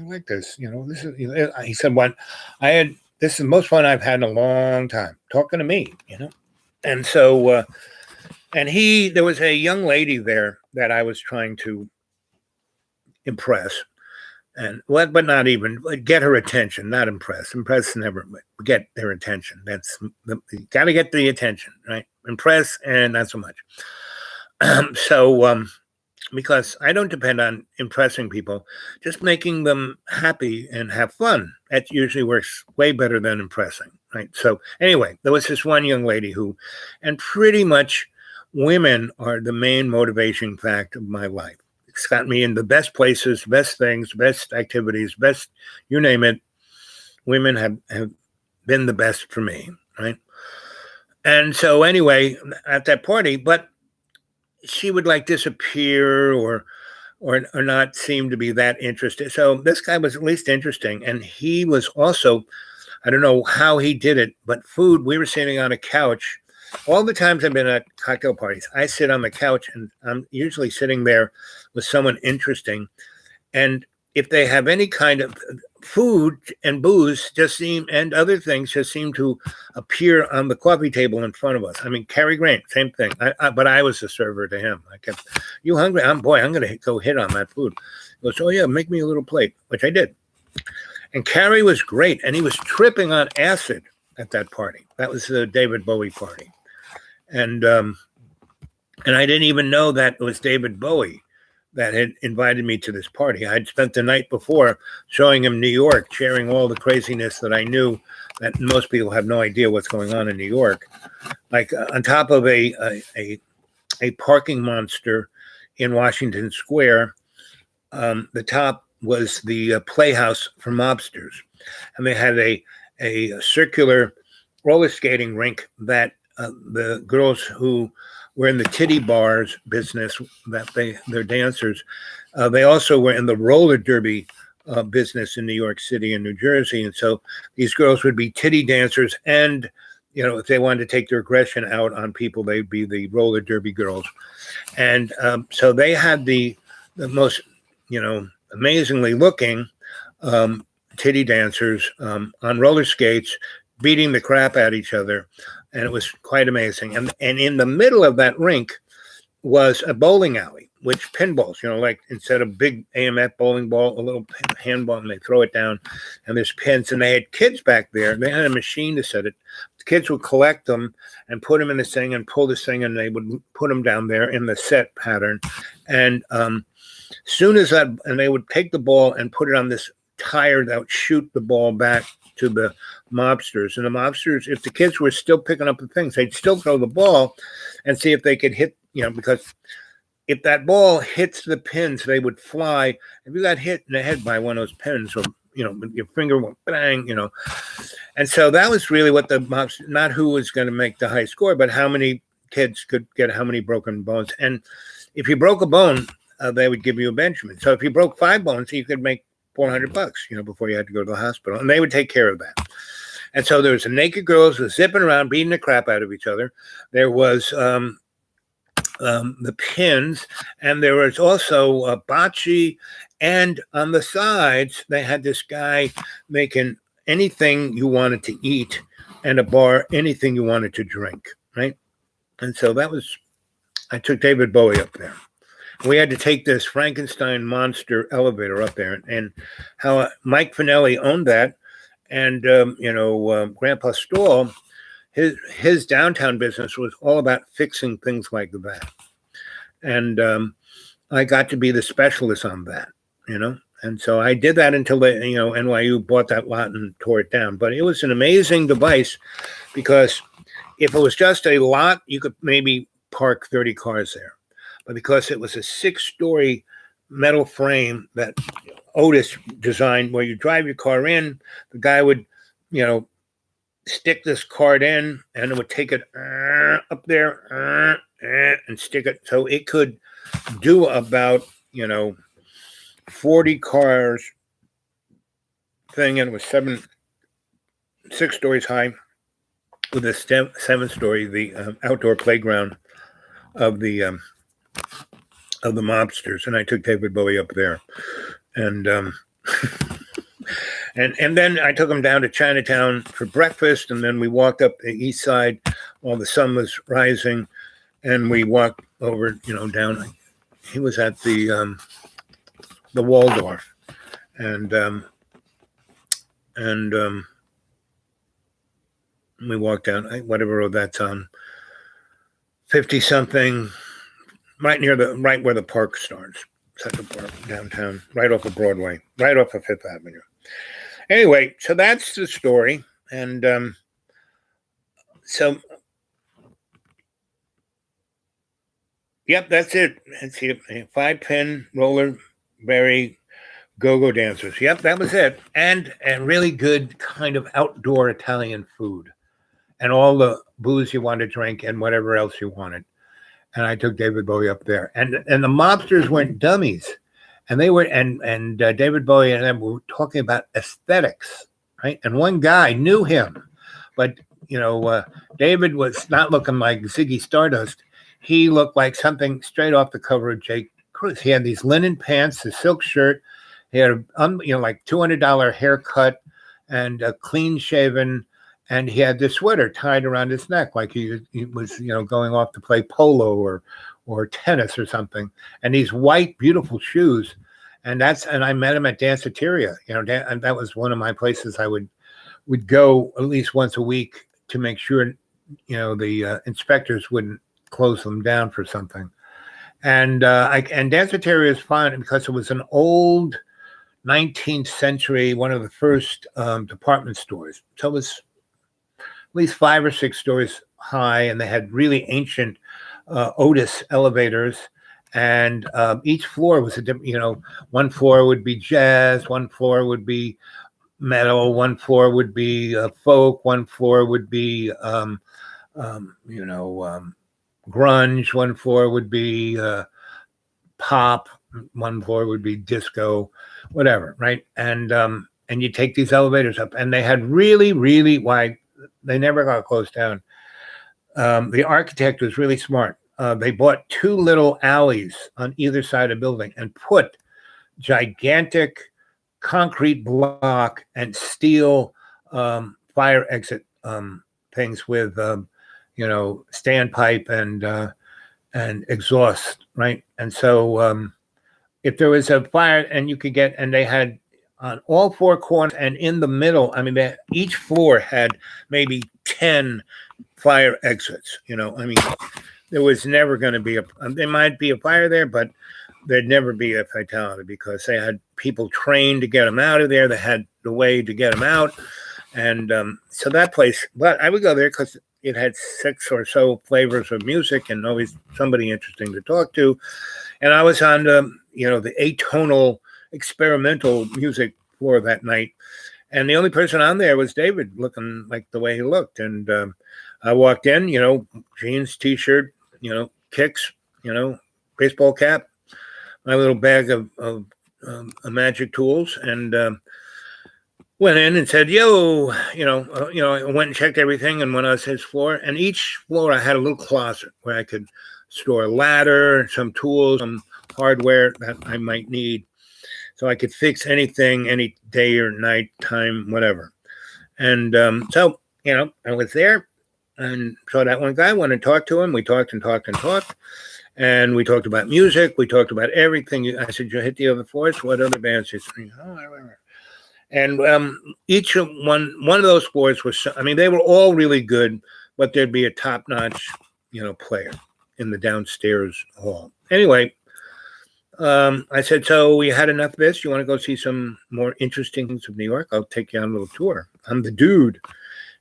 like this. This is." He said, this is the most fun I've had in a long time talking to me, And so, there was a young lady there that I was trying to impress, but not even get her attention, not impress. Impress never, but get their attention. You got to get the attention, right? Impress and not so much. Because I don't depend on impressing people, just making them happy and have fun. That usually works way better than impressing, right? So anyway, there was this one young lady and pretty much women are the main motivation fact of my life. It's got me in the best places, best things, best activities, best, you name it. Women have been the best for me, right? And so anyway, at that party, but she would disappear or not seem to be that interested. So this guy was at least interesting. And he was also, I don't know how he did it, but we were sitting on a couch. All the times I've been at cocktail parties, I sit on the couch and I'm usually sitting there with someone interesting. And if they have any kind of food and booze and other things just seem to appear on the coffee table in front of us. I mean, Cary Grant, same thing. But I was the server to him. I kept, "You hungry? I'm going to go hit on that food." He goes, "Oh yeah, make me a little plate," which I did. And Carrie was great, and he was tripping on acid at that party. That was the David Bowie party, and I didn't even know that it was David Bowie that had invited me to this party. I'd spent the night before showing him New York, sharing all the craziness that I knew that most people have no idea what's going on in New York. Like on top of a parking monster in Washington Square, the top was the playhouse for mobsters. And they had a circular roller skating rink that the girls who were in the titty bars business, that they're dancers. They also were in the roller derby business in New York City and New Jersey. And so these girls would be titty dancers, and, if they wanted to take their aggression out on people, they'd be the roller derby girls. And so they had the most, amazingly looking titty dancers on roller skates, beating the crap out of each other. And it was quite amazing. And in the middle of that rink was a bowling alley, which pinballs, like instead of big AMF bowling ball, a little handball, and they throw it down, and there's pins. And they had kids back there. They had a machine to set it. The kids would collect them and put them in this thing and pull this thing, and they would put them down there in the set pattern. And soon as that, and they would take the ball and put it on this tire that would shoot the ball back to the mobsters. And the mobsters, if the kids were still picking up the things, they'd still throw the ball and see if they could hit, because if that ball hits the pins, they would fly. If you got hit in the head by one of those pins, or your finger went bang, And so that was really what the mobsters, not who was going to make the high score, but how many kids could get how many broken bones. And if you broke a bone, they would give you a Benjamin. So if you broke 5 bones, you could make $400, before you had to go to the hospital, and they would take care of that. And so there was some naked girls who were zipping around, beating the crap out of each other. There was the pins, and there was also bocce, and on the sides they had this guy making anything you wanted to eat, and a bar, anything you wanted to drink, right? And so I took David Bowie up there. We had to take this Frankenstein monster elevator up there, and how Mike Finelli owned that, and Grandpa Stoll, his downtown business was all about fixing things like that, and I got to be the specialist on that, and so I did that until NYU bought that lot and tore it down. But it was an amazing device, because if it was just a lot, you could maybe park 30 cars there. But because it was a 6-story metal frame that Otis designed, where you drive your car in, the guy would, stick this card in, and it would take it up there and stick it. So it could do about, 40 cars thing, and it was 6 stories high, with a 7-story, the outdoor playground of the mobsters. And I took David Bowie up there, and and then I took him down to Chinatown for breakfast, and then we walked up the east side while the sun was rising, and we walked over, down. He was at the Waldorf, and we walked down whatever road that's on, 50-something. Right where the park starts, Central Park, downtown, right off of Broadway, right off of Fifth Avenue. Anyway, so that's the story. And so, yep, that's it. Let's see, 5-pin roller berry go-go dancers. Yep, that was it. And a really good kind of outdoor Italian food, and all the booze you wanted to drink and whatever else you wanted. And I took David Bowie up there, and the mobsters weren't dummies, and they were, and David Bowie and them were talking about aesthetics, right? And one guy knew him, but David was not looking like Ziggy Stardust. He looked like something straight off the cover of Jake Cruz. He had these linen pants, a silk shirt. He had like $200 haircut, and a clean shaven. And he had this sweater tied around his neck, like he was, going off to play polo or tennis or something. And these white, beautiful shoes. and I met him at Danceteria. And that was one of my places I would go at least once a week to make sure, the inspectors wouldn't close them down for something. And Danceteria is fun because it was an old 19th century, one of the first department stores. So it was at least 5 or 6 stories high, and they had really ancient Otis elevators. And each floor was a different, one floor would be jazz, one floor would be metal, one floor would be folk, one floor would be, grunge, one floor would be pop, one floor would be disco, whatever, right? And you take these elevators up, and they had really, really wide. They never got closed down. The architect was really smart. They bought 2 little alleys on either side of the building and put gigantic concrete block and steel fire exit things with standpipe and exhaust, right? And so if there was a fire, and you could get, and they had on all 4 corners and in the middle, I mean, each floor had maybe 10 fire exits. There was never going to be there might be a fire there, but there'd never be a fatality because they had people trained to get them out of there. They had the way to get them out. And so that place, but I would go there because it had 6 or so flavors of music and always somebody interesting to talk to. And I was on the atonal experimental music floor that night. And the only person on there was David, looking like the way he looked. And I walked in, jeans, T-shirt, kicks, baseball cap, my little bag of magic tools, and went in and said, "Yo," I went and checked everything and went on his floor. And each floor I had a little closet where I could store a ladder, some tools, some hardware that I might need, so I could fix anything, any day or night time, whatever. And so I was there. And saw that one guy, went and talked to him. We talked and talked and talked. And we talked about music. We talked about everything. I said, "You hit the other floors? What other bands?" He said, "Oh, I remember." And each one of those floors was, they were all really good, but there'd be a top-notch, player in the downstairs hall. Anyway, I said, "So we had enough of this. You want to go see some more interesting things of New York? I'll take you on a little tour. I'm the dude."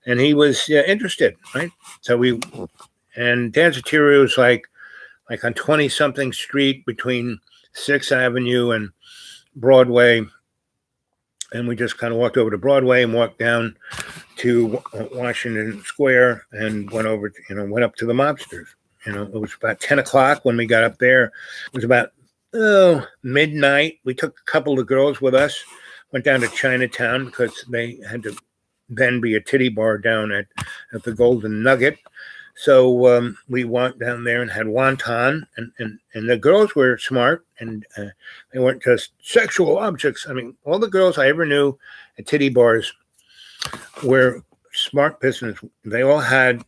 And he was interested, right? So Danceteria was like on 20-something street between 6th Avenue and Broadway. And we just kind of walked over to Broadway and walked down to Washington Square and went over, went up to the Mobsters. It was about 10 o'clock when we got up there. It was about midnight. We took a couple of girls with us, went down to Chinatown because they had to then be a titty bar down at the Golden Nugget. So we walked down there and had wonton, and the girls were smart, and they weren't just sexual objects. All the girls I ever knew at titty bars were smart business. They all had,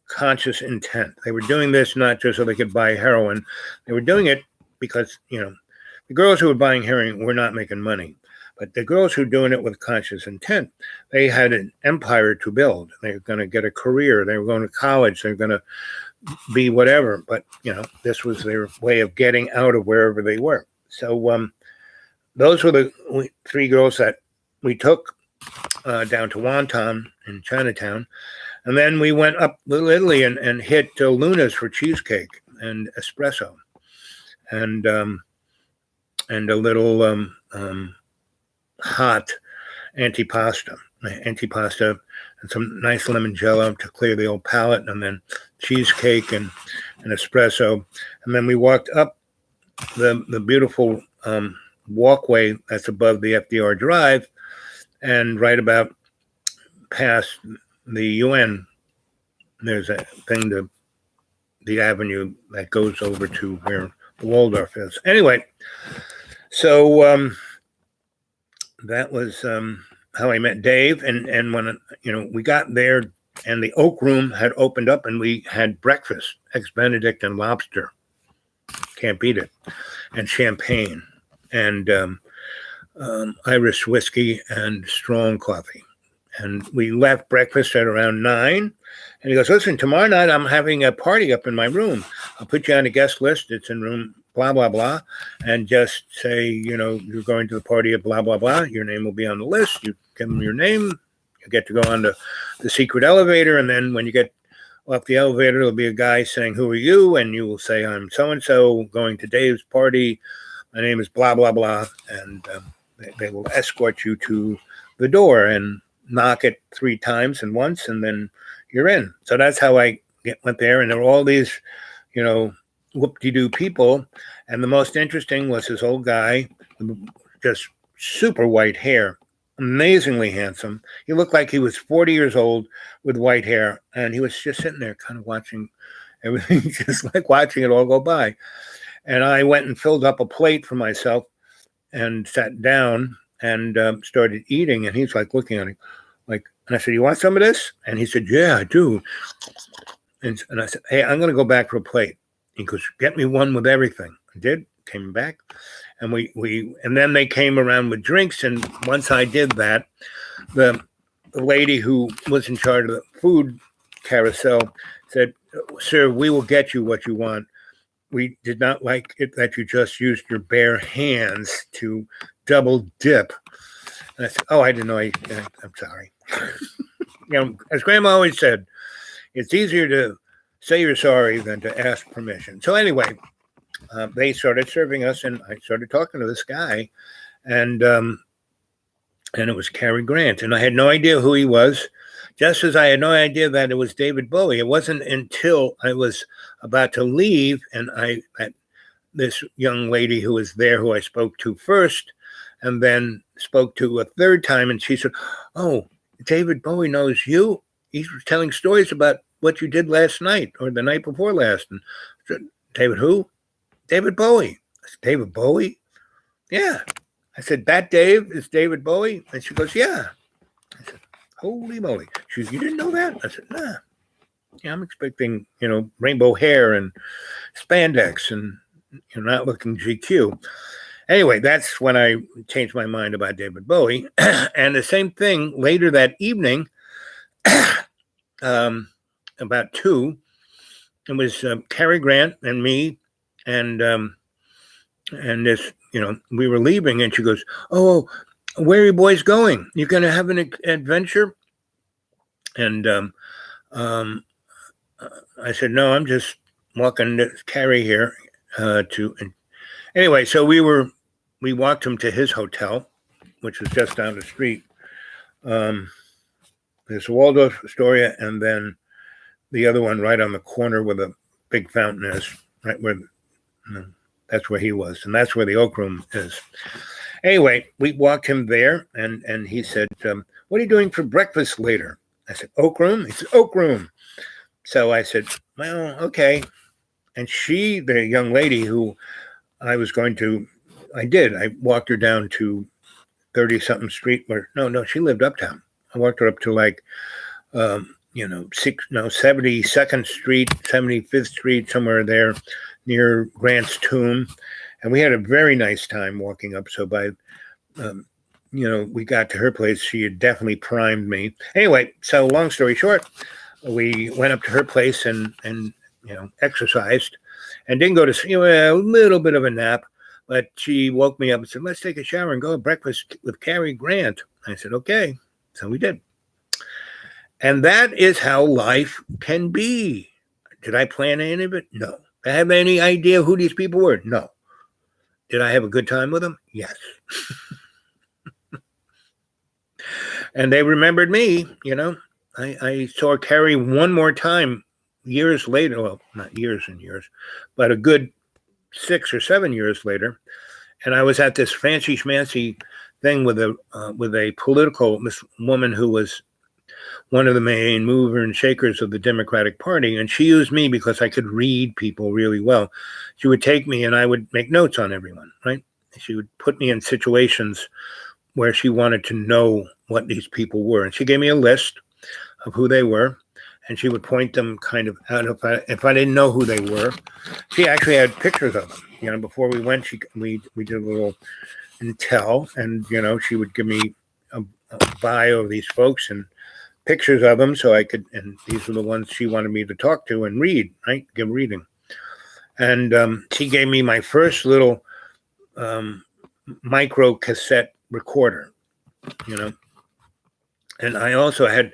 conscious intent. They were doing this not just so they could buy heroin. They were doing it because, the girls who were buying heroin were not making money. But the girls who were doing it with conscious intent, they had an empire to build. They were going to get a career. They were going to college. They were going to be whatever. But, this was their way of getting out of wherever they were. So those were the 3 girls that we took down to Wonton in Chinatown. And then we went up Little Italy and hit Luna's for cheesecake and espresso. And a little hot antipasta and some nice limoncello to clear the old palate, and then cheesecake and espresso. And then we walked up the beautiful walkway that's above the FDR Drive, and right about past the UN, there's a thing, the avenue that goes over to where the Waldorf is. Anyway, so that was how I met Dave. And when, we got there and the Oak Room had opened up and we had breakfast, eggs Benedict and lobster. Can't beat it. And champagne. and Irish whiskey and strong coffee. And we left breakfast at around 9. And he goes, listen, tomorrow night I'm having a party up in my room. I'll put you on a guest list. It's in room blah, blah, blah. And just say, you're going to the party of blah, blah, blah. Your name will be on the list. You give them your name. You get to go on the secret elevator. And then when you get off the elevator, there'll be a guy saying, who are you? And you will say, I'm so-and-so going to Dave's party. My name is blah, blah, blah. And they will escort you to the door and knock it 3 times and once, and then you're in. So that's how I went there. And there were all these, whoop-de-doo people. And the most interesting was this old guy, just super white hair, amazingly handsome. He looked like he was 40 years old with white hair. And he was just sitting there kind of watching everything, just like watching it all go by. And I went and filled up a plate for myself and sat down and started eating. And he's like looking at it, and I said, you want some of this? And he said, yeah, I do. And I said, hey, I'm going to go back for a plate. He goes, get me one with everything. I did, came back. And and then they came around with drinks. And once I did that, the lady who was in charge of the food carousel said, sir, we will get you what you want. We did not like it that you just used your bare hands to double dip. And I said, oh, I didn't know. I'm sorry. As Grandma always said, it's easier to say you're sorry than to ask permission. So anyway, they started serving us, and I started talking to this guy, and it was Cary Grant. And I had no idea who he was, just as I had no idea that it was David Bowie. It wasn't until I was about to leave, and this young lady who was there, who I spoke to first, and then spoke to a third time, and she said, oh, David Bowie knows you. He's telling stories about what you did last night or the night before last. And I said, David who? David Bowie. I said, David Bowie? Yeah. I said, that Dave is David Bowie? And she goes, yeah. I said, holy moly. She goes, you didn't know that? I said, nah. Yeah, I'm expecting, rainbow hair and spandex and not looking GQ. Anyway, that's when I changed my mind about David Bowie. And the same thing later that evening, about 2, it was Cary Grant and me, and this, we were leaving, and she goes, oh, where are you boys going? You going to have an adventure? And I said, no, I'm just walking to Cary here anyway, so we walked him to his hotel, which was just down the street. There's Waldorf Astoria, and then the other one right on the corner where the big fountain is, right where, that's where he was, and that's where the Oak Room is. Anyway, we walked him there, and he said, what are you doing for breakfast later? I said, Oak Room? He said, Oak Room. So I said, well, okay. And she, the young lady who I walked her down to 30-something street, no, she lived uptown. I walked her up to 72nd Street, 75th Street, somewhere there near Grant's tomb. And we had a very nice time walking up. So by, we got to her place, she had definitely primed me. Anyway, so long story short, we went up to her place and exercised and didn't go to sleep, a little bit of a nap. But she woke me up and said, let's take a shower and go to breakfast with Cary Grant. I said, okay. So we did. And that is how life can be. Did I plan any of it? No. Did I have any idea who these people were? No. Did I have a good time with them? Yes. And they remembered me, I saw Cary one more time years later. Well, not years and years, but a good 6 or 7 years later, and I was at this fancy schmancy thing with a political woman who was one of the main mover and shakers of the Democratic Party, and she used me because I could read people really well. She would take me, and I would make notes on everyone. Right? She would put me in situations where she wanted to know what these people were, and she gave me a list of who they were. And she would point them kind of out. If I didn't know who they were, she actually had pictures of them. before we went, we did a little intel, and she would give me a bio of these folks and pictures of them, so I could. And these were the ones she wanted me to talk to and read, right? Give reading. And she gave me my first little micro cassette recorder, and I also had,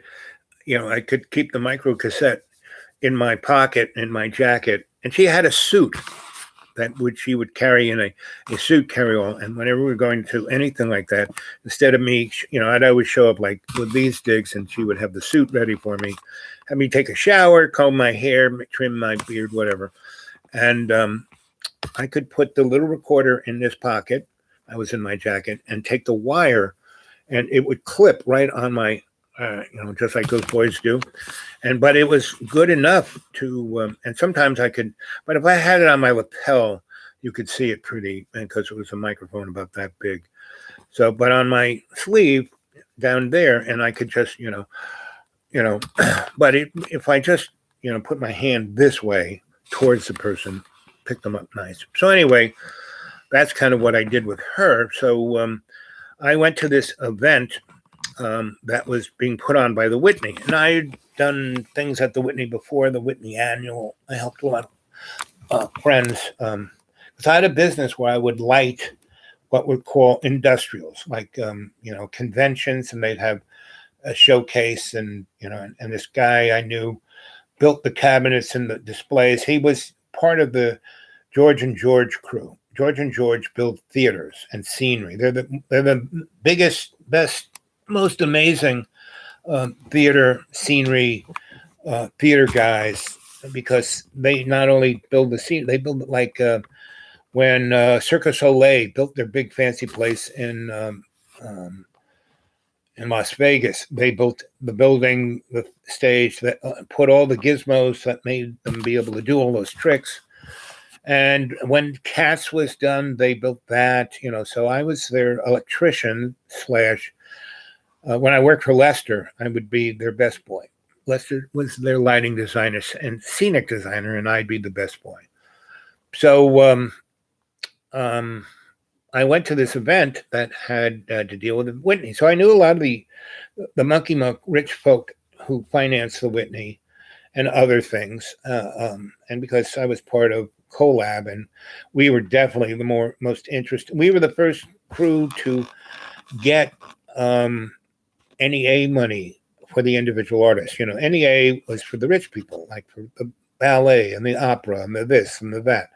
I could keep the micro cassette in my pocket in my jacket, and she had a suit she would carry in a suit carry-all, and whenever we were going to anything like that, instead of me, I'd always show up like with these digs, and she would have the suit ready for me, have me take a shower, comb my hair, trim my beard, whatever, and I could put the little recorder in this pocket. I was in my jacket, and take the wire, and it would clip right on my, just like those boys do. But it was good enough to, and sometimes I could, but if I had it on my lapel, you could see it pretty, because it was a microphone about that big. So, but on my sleeve down there, and I could just, but if I just, put my hand this way towards the person, pick them up nice. So anyway, that's kind of what I did with her. So I went to this event that was being put on by the Whitney, and I had done things at the Whitney before, the Whitney Annual. I helped a lot of friends, because I had a business where I would light what we call industrials, like conventions, and they'd have a showcase, and and this guy I knew built the cabinets and the displays. He was part of the George and George crew. George and George build theaters and scenery. They're the biggest, best, most amazing theater scenery, theater guys, because they not only build the scene, they build it like when Cirque du Soleil built their big fancy place in Las Vegas. They built the building, the stage, that put all the gizmos that made them be able to do all those tricks. And when Cats was done, they built that, so I was their electrician / when I worked for Lester, I would be their best boy. Lester was their lighting designer and scenic designer, and I'd be the best boy. So I went to this event that had to deal with the Whitney. So I knew a lot of the Monkey Monk rich folk who financed the Whitney and other things. And because I was part of Collab, and we were definitely the most interested. We were the first crew to get NEA money for the individual artists. NEA was for the rich people, like for the ballet and the opera and the this and the that,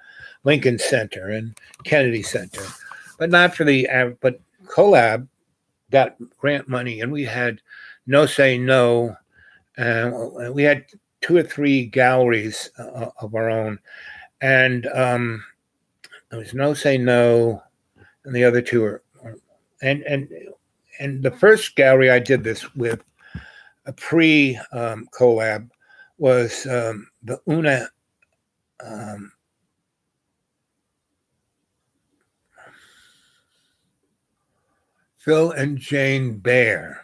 Lincoln Center and Kennedy Center, but not for but Collab got grant money, and we had No Say No. We had 2 or 3 galleries of our own. And there was No Say No, and the other 2 are, and the first gallery I did this with, a pre-collab, was the Una. Phil and Jane Bear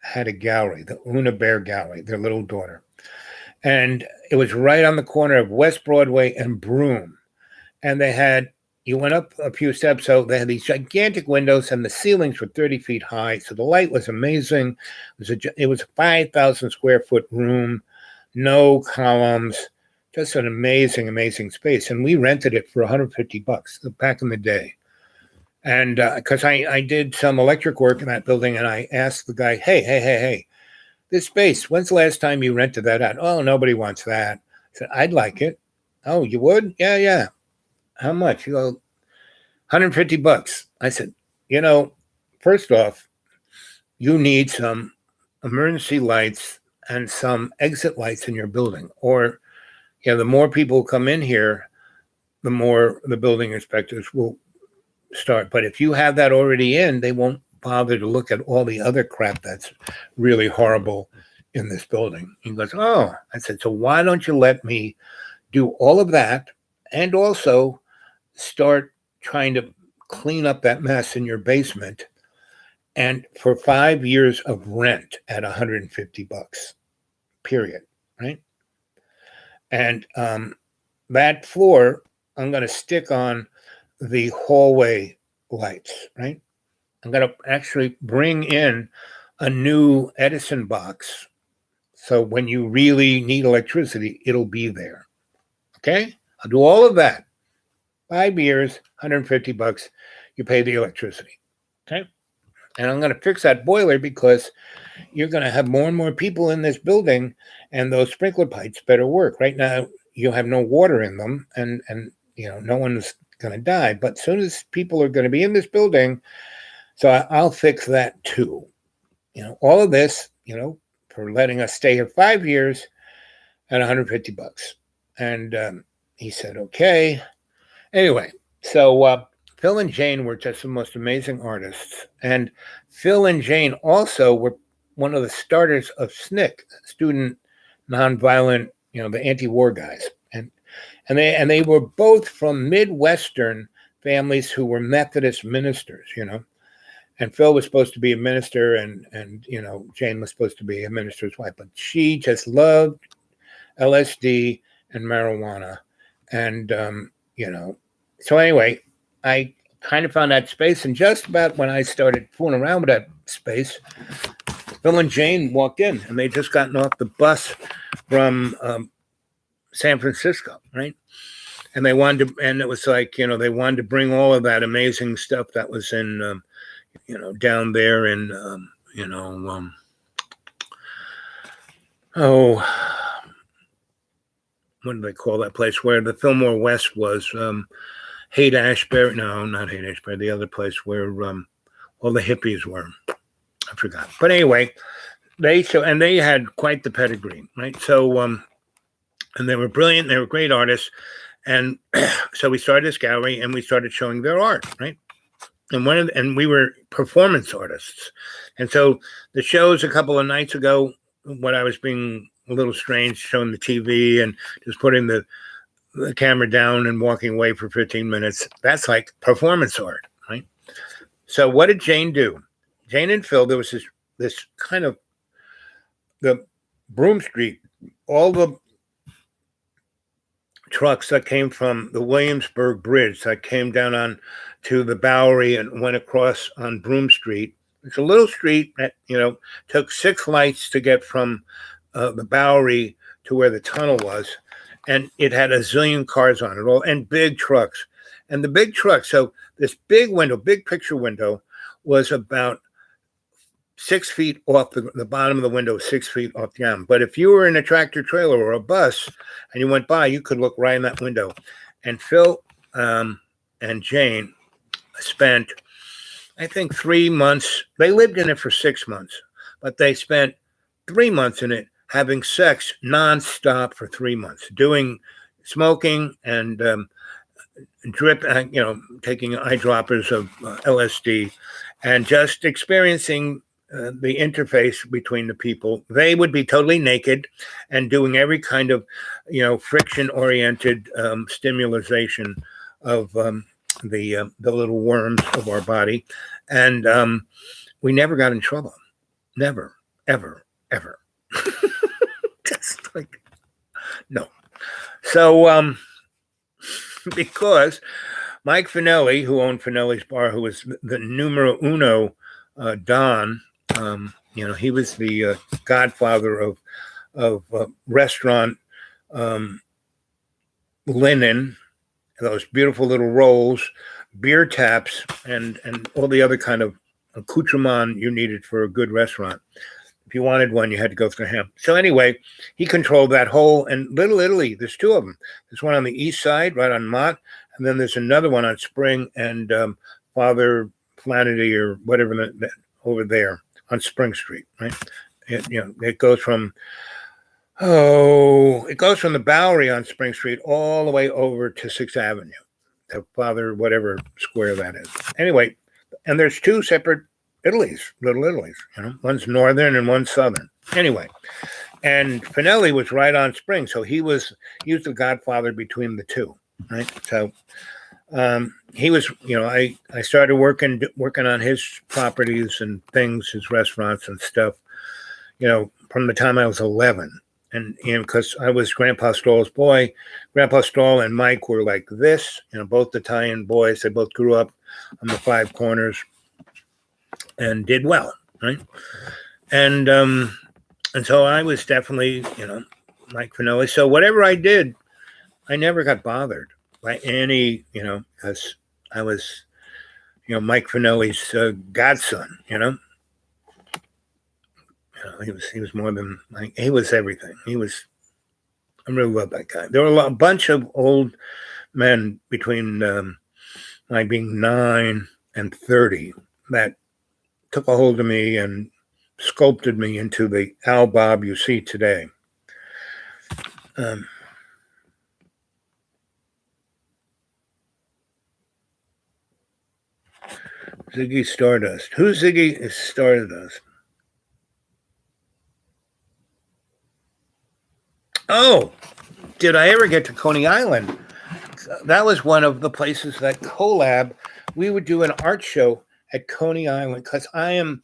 had a gallery, the Una Bear Gallery, their little daughter. And it was right on the corner of West Broadway and Broome. And you went up a few steps, so they had these gigantic windows, and the ceilings were 30 feet high. So the light was amazing. It was a 5,000 square foot room, no columns, just an amazing, amazing space. And we rented it for $150 back in the day. And because I did some electric work in that building, and I asked the guy, hey, this space, when's the last time you rented that out? Oh, nobody wants that. I said, I'd like it. Oh, you would? Yeah. How much? You go, $150. I said, first off, you need some emergency lights and some exit lights in your building. Or, the more people come in here, the more the building inspectors will start. But if you have that already in, they won't bother to look at all the other crap that's really horrible in this building. He goes, oh, I said, so why don't you let me do all of that, and also start trying to clean up that mess in your basement, and for 5 years of rent at $150, period, right? And that floor I'm going to stick on the hallway lights, right? I'm going to actually bring in a new Edison box. So when you really need electricity, it'll be there. Okay? I'll do all of that. 5 years, $150. You pay the electricity. Okay? And I'm going to fix that boiler because you're going to have more and more people in this building, and those sprinkler pipes better work. Right now, you have no water in them, and no one's going to die. But as soon as people are going to be in this building, so I'll fix that too. All of this, for letting us stay here 5 years at $150. And he said, okay. Anyway, so Phil and Jane were just the most amazing artists. And Phil and Jane also were one of the starters of SNCC, Student Nonviolent, the anti-war guys. And they were both from Midwestern families who were Methodist ministers, And Phil was supposed to be a minister, and Jane was supposed to be a minister's wife, but she just loved LSD and marijuana. And so anyway, I kind of found that space, and just about when I started fooling around with that space, Phil and Jane walked in, and they just gotten off the bus from San Francisco, right? And they wanted to, and it was like, they wanted to bring all of that amazing stuff that was in, down there in, what do they call that place where the Fillmore West was? Haight-Ashbury? No, not Haight-Ashbury. The other place where all the hippies were. I forgot. But anyway, they had quite the pedigree, right? So, and they were brilliant. They were great artists. And so we started this gallery, and we started showing their art, right? And we were performance artists. And so the shows a couple of nights ago, when I was being a little strange, showing the TV and just putting the camera down and walking away for 15 minutes, that's like performance art, right? So what did Jane do? Jane and Phil, there was this kind of the Broome Street, all the trucks that came from the Williamsburg Bridge that came down on to the Bowery and went across on Broome Street. It's a little street that, took 6 lights to get from the Bowery to where the tunnel was. And it had a zillion cars on it all, and big trucks. And the big truck, so this big window, big picture window, was about 6 feet off the bottom of the window, 6 feet off the ground. But if you were in a tractor trailer or a bus and you went by, you could look right in that window. And Phil and Jane spent, I think, 3 months. They lived in it for 6 months, but they spent 3 months in it having sex nonstop for 3 months, doing smoking and taking eyedroppers of LSD, and just experiencing the interface between the people. They would be totally naked and doing every kind of, friction-oriented stimulation of the little worms of our body. And we never got in trouble. Never, ever, ever. Just like, no. So, because Mike Finelli, who owned Finelli's Bar, who was the numero uno Don, he was the godfather of restaurant linen, those beautiful little rolls, beer taps, and all the other kind of accoutrement you needed for a good restaurant. If you wanted one, you had to go through him. So anyway, he controlled that whole, and Little Italy, there's 2 of them. There's one on the east side, right on Mott, and then there's another one on Spring and Father Flannery or whatever that over there on Spring Street, right? It goes from the Bowery on Spring Street all the way over to 6th Avenue, to Father whatever square that is. Anyway, and there's 2 separate Little Italies, one's northern and one's southern. Anyway, and Finelli was right on Spring, so he was the godfather between the 2, right? So he was, I started working on his properties and things, his restaurants and stuff, from the time I was 11, And because I was Grandpa Stoll's boy, Grandpa Stoll and Mike were like this, both Italian boys. They both grew up on the Five Corners and did well, right? And so I was definitely, Mike Finelli. So whatever I did, I never got bothered by any, because I was, Mike Finelli's godson. He was more than like he was everything. I really love that guy. There were a bunch of old men between like being 9 and 30 that took a hold of me and sculpted me into the Al Bob you see today. Ziggy Stardust. Who's Ziggy Stardust? Oh, did I ever get to Coney Island? That was one of the places that Collab, we would do an art show at Coney Island because I am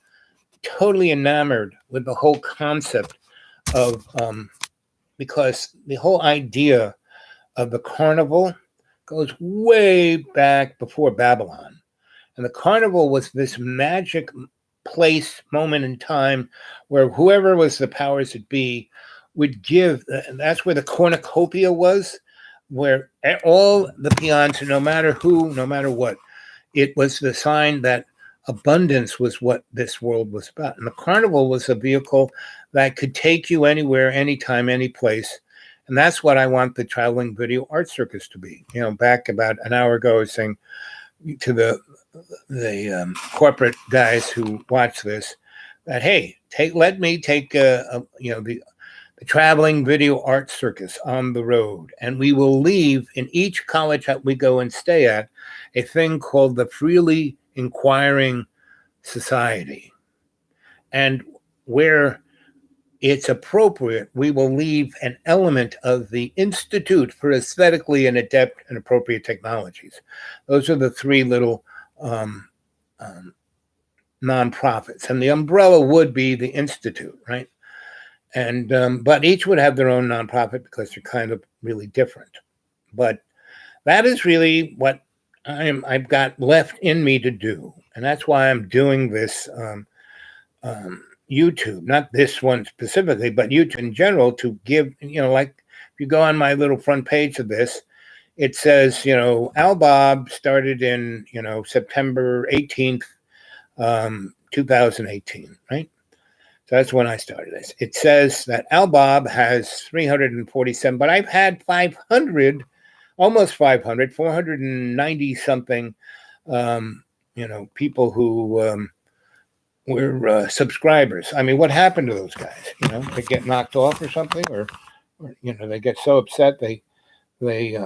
totally enamored with the whole concept of, because the whole idea of the carnival goes way back before Babylon. And the carnival was this magic place, moment in time where whoever was the powers that be would give, and that's where the cornucopia was, where all the peons, no matter who, no matter what, it was the sign that abundance was what this world was about. And the carnival was a vehicle that could take you anywhere, anytime, any place. And that's what I want the traveling video art circus to be. Back about an hour ago, I was saying to the corporate guys who watch this that, hey, let me take the traveling video art circus on the road. And we will leave in each college that we go and stay at a thing called the Freely Inquiring Society. And where it's appropriate, we will leave an element of the Institute for Aesthetically and Adept and Appropriate Technologies. Those are the three little nonprofits. And the umbrella would be the Institute, right? And but each would have their own nonprofit because they're kind of really different. But that is really what I've got left in me to do, and that's why I'm doing this YouTube, not this one specifically, but YouTube in general, to give, like if you go on my little front page of this, it says, Al Bob started in, September 18th, 2018, right? So that's when I started this. It says that Al Bob has 347, but I've had 500, almost 500, 490 something, people who were subscribers. I mean, what happened to those guys? They get knocked off or something, or they get so upset they they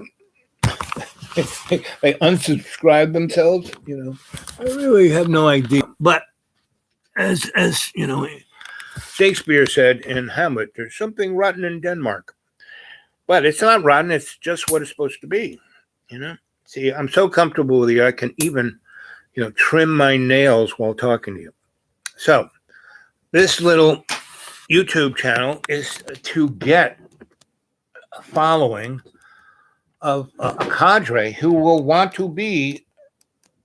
unsubscribe themselves. I really have no idea. But as Shakespeare said in Hamlet, there's something rotten in Denmark. But it's not rotten, it's just what it's supposed to be. See, I'm so comfortable with you, I can even, trim my nails while talking to you. So this little YouTube channel is to get a following of a cadre who will want to be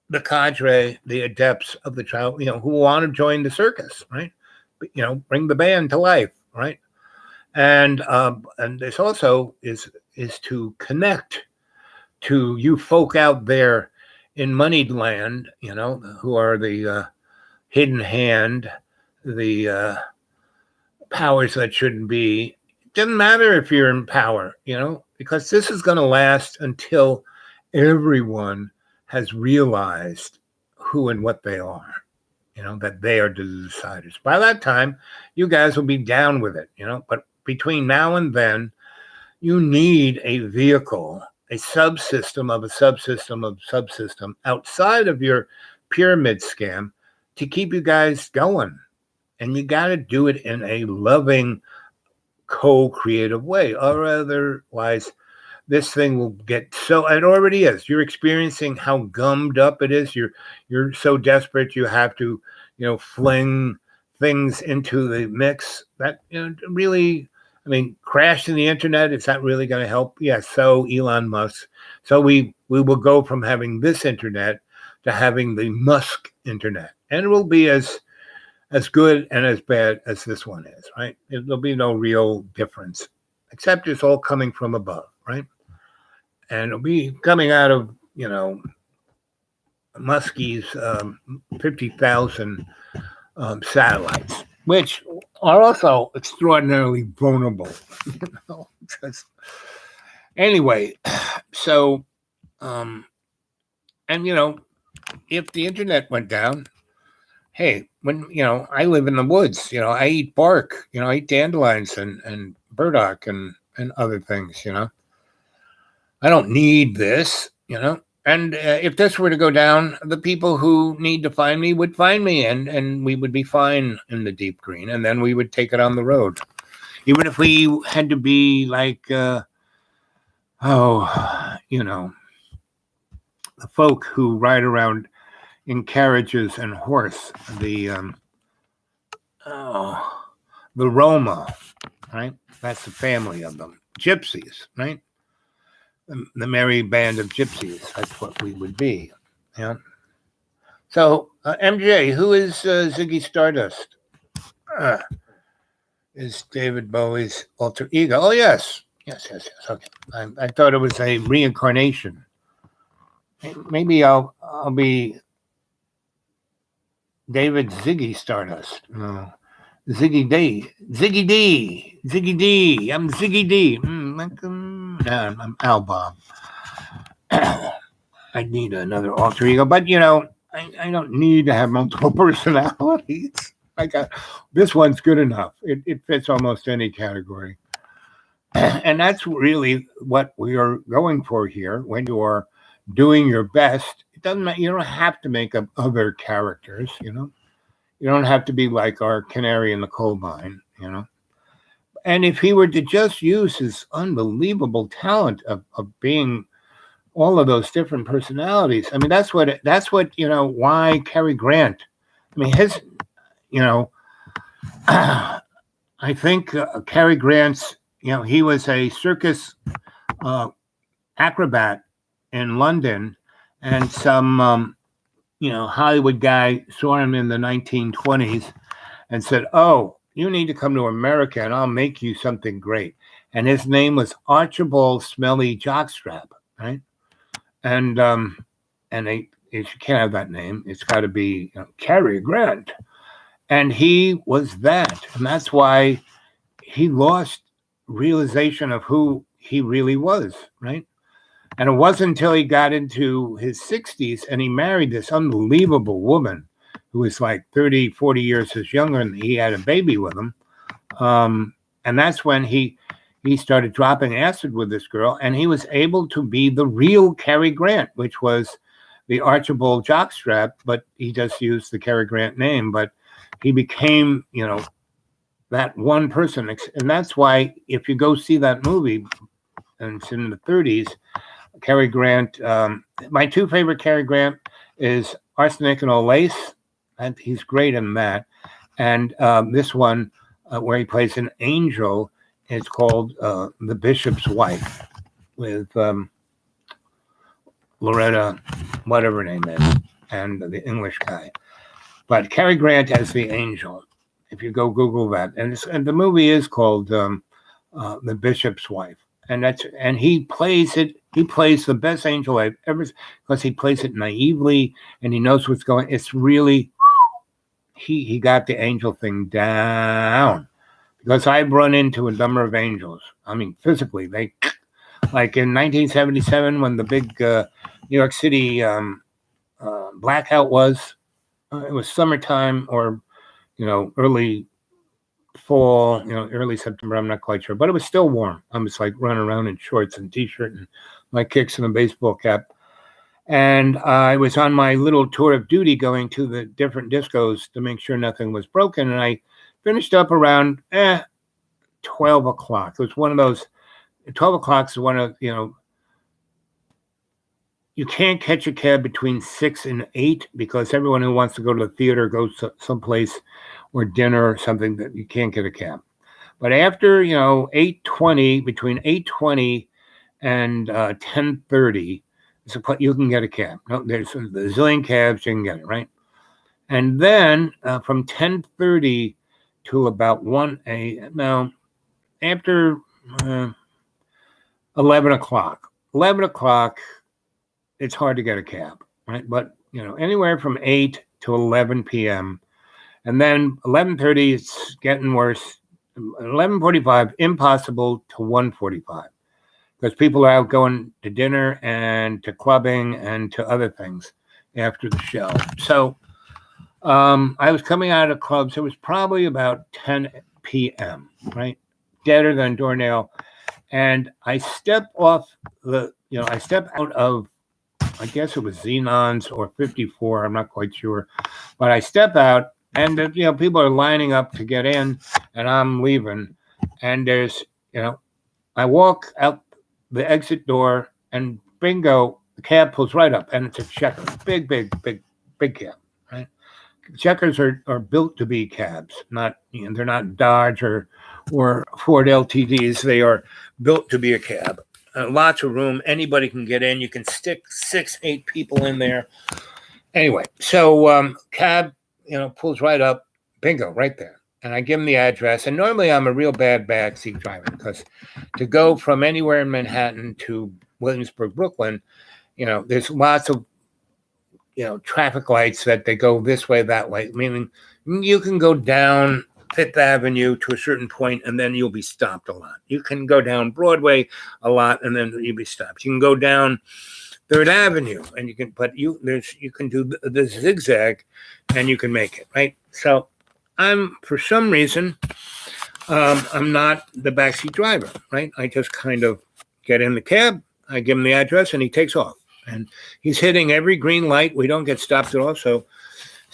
the cadre, the adepts of the child, who want to join the circus, right? Bring the band to life, right? And this also is to connect to you folk out there in moneyed land, who are the hidden hand, the powers that shouldn't be. It doesn't matter if you're in power, because this is going to last until everyone has realized who and what they are. That they are the deciders. By that time, you guys will be down with it, but between now and then, you need a vehicle, a subsystem of a subsystem of subsystem outside of your pyramid scam to keep you guys going. And you got to do it in a loving, co-creative way, or otherwise this thing will get so, it already is. You're experiencing how gummed up it is. You're so desperate you have to, fling things into the mix that, really, I mean, crashing the internet, is that really going to help? Yes, so Elon Musk. So we will go from having this internet to having the Musk internet. And it will be as good and as bad as this one is, right? There'll be no real difference, except it's all coming from above, right? And it'll be coming out of, Muskie's 50,000 satellites, which are also extraordinarily vulnerable. Anyway, so, and if the internet went down, hey, when, I live in the woods, I eat bark, I eat dandelions and burdock and other things, I don't need this, and if this were to go down, the people who need to find me would find me, and we would be fine in the deep green, and then we would take it on the road. Even if we had to be like, the folk who ride around in carriages and horse, the Roma, right? That's the family of them. Gypsies, right? The merry band of gypsies. That's what we would be. Yeah. So, MJ, who is Ziggy Stardust? Is David Bowie's alter ego? Oh, yes. Yes. Okay. I thought it was a reincarnation. Maybe I'll be David Ziggy Stardust. No. Ziggy D. I'm Ziggy D. I'm Al Bob. I need another alter ego, but I don't need to have multiple personalities. This one's good enough. It fits almost any category. And that's really what we are going for here. When you are doing your best, it doesn't matter. You don't have to make up other characters, You don't have to be like our canary in the coal mine, And if he were to just use his unbelievable talent of being all of those different personalities, I mean, that's what why Cary Grant. I mean, his, I think Cary Grant's, he was a circus acrobat in London, and some, Hollywood guy saw him in the 1920s and said, "Oh, you need to come to America and I'll make you something great." And his name was Archibald Smelly Jockstrap, right? And you can't have that name. It's got to be Cary Grant. And he was that. And that's why he lost realization of who he really was, right? And it wasn't until he got into his 60s and he married this unbelievable woman who was like 30, 40 years his younger, and he had a baby with him. And that's when he started dropping acid with this girl, and he was able to be the real Cary Grant, which was the Archibald Jockstrap, but he just used the Cary Grant name. But he became, that one person. And that's why if you go see that movie, and it's in the 30s, Cary Grant, my two favorite Cary Grant is Arsenic and Old Lace, and he's great in that. And this one, where he plays an angel, is called The Bishop's Wife, with Loretta, whatever her name is, and the English guy. But Cary Grant as the angel, if you go Google that. And the movie is called The Bishop's Wife. And he plays it. He plays the best angel I've ever, because he plays it naively and he knows what's going. It's really, he got the angel thing down, because I've run into a number of angels. I mean, physically, they, like in 1977 when the big New York City blackout was, it was summertime or early fall, early September, I'm not quite sure, but it was still warm. I was like running around in shorts and t-shirt and my kicks and a baseball cap. And I was on my little tour of duty going to the different discos to make sure nothing was broken. And I finished up around 12 o'clock. It was one of those, 12 o'clock is one of, you can't catch a cab between 6 and 8 because everyone who wants to go to the theater goes to someplace or dinner or something that you can't get a cab. But after 8:20, between 8:20 and 10:30, you can get a cab. No, there's a zillion cabs you can get it, right? And then from 10:30 to about 1 a.m. Now, after uh, 11 o'clock, 11 o'clock, it's hard to get a cab, right? But anywhere from 8 to 11 p.m. And then 11:30, it's getting worse. 11:45, impossible to 1:45, because people are out going to dinner and to clubbing and to other things after the show. So I was coming out of clubs. It was probably about 10 p.m., right? Deader than doornail. And I stepped off I stepped out of, I guess it was Xenon's or 54. I'm not quite sure. But I step out, and people are lining up to get in, and I'm leaving. And there's, I walk out the exit door, and bingo, the cab pulls right up, and it's a Checker. Big cab, right? Checkers are built to be cabs, they're not Dodge or Ford LTDs. They are built to be a cab. Lots of room. Anybody can get in. You can stick 6-8 people in there. Anyway, so cab, pulls right up. Bingo, right there. And I give him the address. And normally I'm a real bad backseat driver, because to go from anywhere in Manhattan to Williamsburg, Brooklyn, there's lots of traffic lights that they go this way, that way. Meaning you can go down Fifth Avenue to a certain point, and then you'll be stopped a lot. You can go down Broadway a lot, and then you'll be stopped. You can go down Third Avenue, and you can do the zigzag, and you can make it, right? So for some reason, I'm not the backseat driver, right? I just kind of get in the cab, I give him the address, and he takes off. And he's hitting every green light. We don't get stopped at all. So,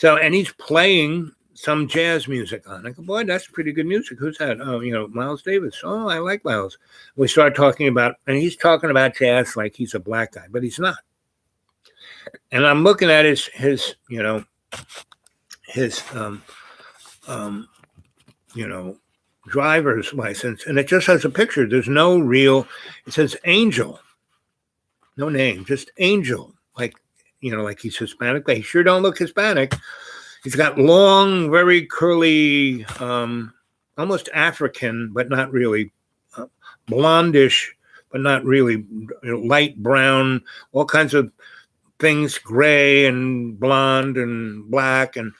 and he's playing some jazz music on. I go, boy, that's pretty good music. Who's that? Oh, Miles Davis. Oh, I like Miles. We start talking about, and he's talking about jazz like he's a black guy, but he's not. And I'm looking at his driver's license, and it just has a picture. There's no real. It says Angel. No name, just Angel. Like he's Hispanic. They sure don't look Hispanic. He's got long, very curly, almost African, but not really, blondish, but not really, light brown, all kinds of things, gray and blonde and black, and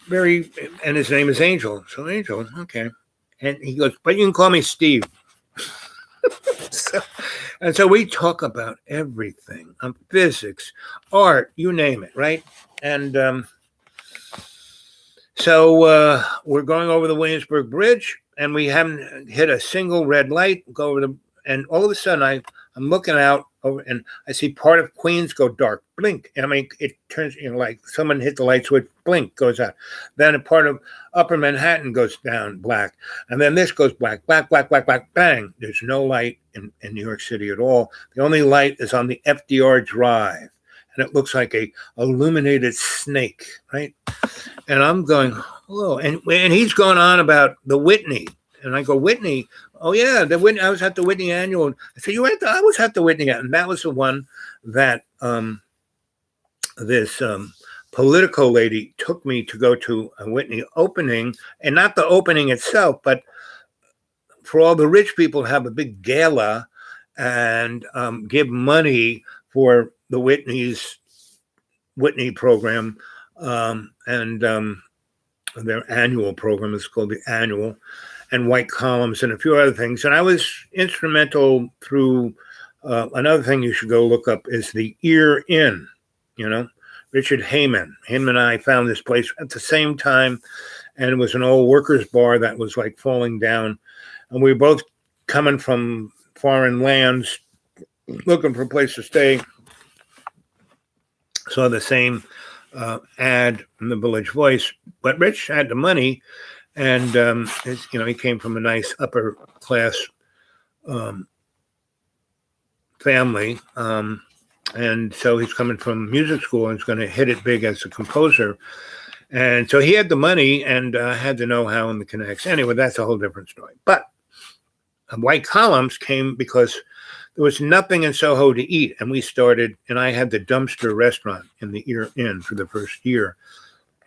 his name is Angel. So Angel, okay. And he goes, but you can call me Steve. So we talk about everything, physics, art, you name it, right? And so we're going over the Williamsburg Bridge, and we haven't hit a single red light. And all of a sudden, I'm looking out over, and I see part of Queens go dark, blink. I mean, it turns, like someone hit the light switch, blink, goes out. Then a part of Upper Manhattan goes down, black. And then this goes black, bang. There's no light in New York City at all. The only light is on the FDR Drive, and it looks like a illuminated snake, right? And I'm going, hello. And he's going on about the Whitney. And I go, Whitney? Oh, yeah, the Whitney. I was at the Whitney Annual. I said, I was at the Whitney. And that was the one that this Politico lady took me to go to a Whitney opening. And not the opening itself, but for all the rich people to have a big gala and give money for the Whitney program. And their annual program is called the Annual, and White Columns and a few other things. And I was instrumental through another thing you should go look up is the Ear Inn, Richard Heyman. Him and I found this place at the same time, and it was an old workers' bar that was like falling down. And we were both coming from foreign lands, looking for a place to stay. Saw the same ad in the Village Voice, but Rich had the money, and he came from a nice upper class family, and so he's coming from music school and he's going to hit it big as a composer. And so he had the money and had the know-how and the connects. Anyway, that's a whole different story. But White Columns came because there was nothing in Soho to eat. And we started, and I had the dumpster restaurant in the Ear Inn for the first year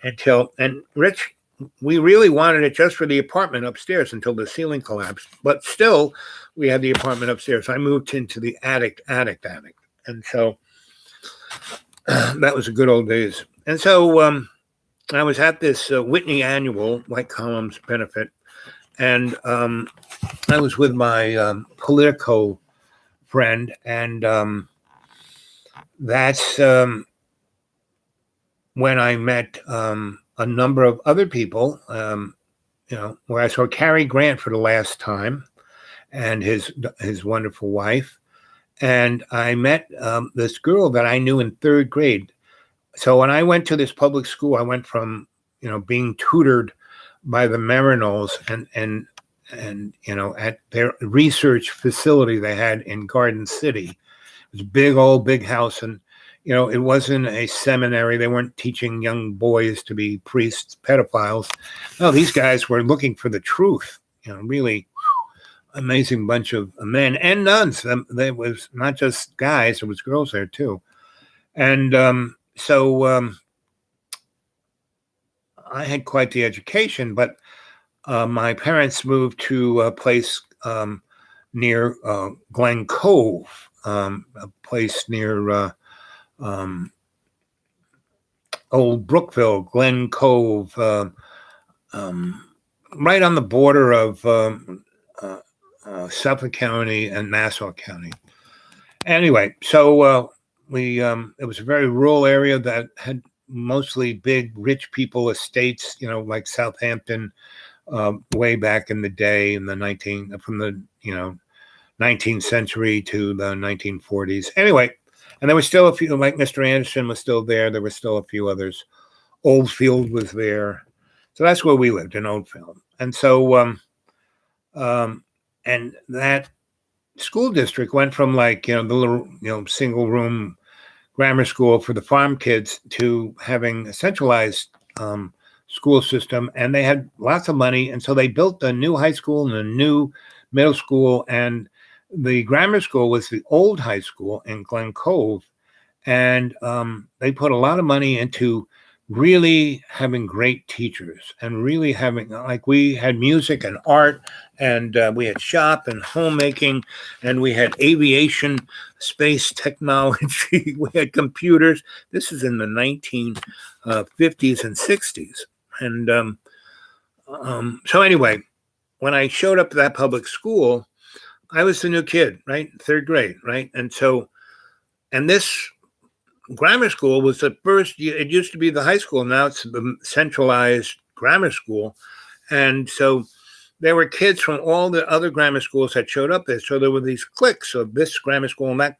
and Rich, we really wanted it just for the apartment upstairs until the ceiling collapsed. But still, we had the apartment upstairs. I moved into the attic. And so that was the good old days. And so I was at this Whitney annual White Columns benefit. And I was with my Politico friend. And that's when I met a number of other people, where I saw Cary Grant for the last time and his wonderful wife. And I met this girl that I knew in third grade. So when I went to this public school, I went from, being tutored by the Marinos and at their research facility they had in Garden City. It was a big house. And, it wasn't a seminary. They weren't teaching young boys to be priests, pedophiles. No, these guys were looking for the truth, really amazing bunch of men and nuns. There was not just guys, there was girls there too. And so I had quite the education, but my parents moved to a place near Glen Cove, a place near Old Brookville, Glen Cove, right on the border of Suffolk County and Nassau County. Anyway, so it was a very rural area that had mostly big, rich people estates, like Southampton, way back in the day from the 19th century to the 1940s. Anyway, and there were still a few, like Mr. Anderson was still there. There were still a few others. Oldfield was there. So that's where we lived, in Oldfield. And so, and that school district went from the little, single room grammar school for the farm kids to having a centralized school system. And they had lots of money. And so they built a new high school and a new middle school. And the grammar school was the old high school in Glen Cove. And they put a lot of money into really having great teachers and really having, we had music and art, and we had shop and homemaking, and we had aviation, space technology, we had computers. This is in the 1950s and 60s. And so anyway, when I showed up to that public school, I was the new kid, right? Third grade, right? And so, and this grammar school was the first, it used to be the high school. Now it's the centralized grammar school. And so there were kids from all the other grammar schools that showed up there. So there were these cliques of this grammar school and that,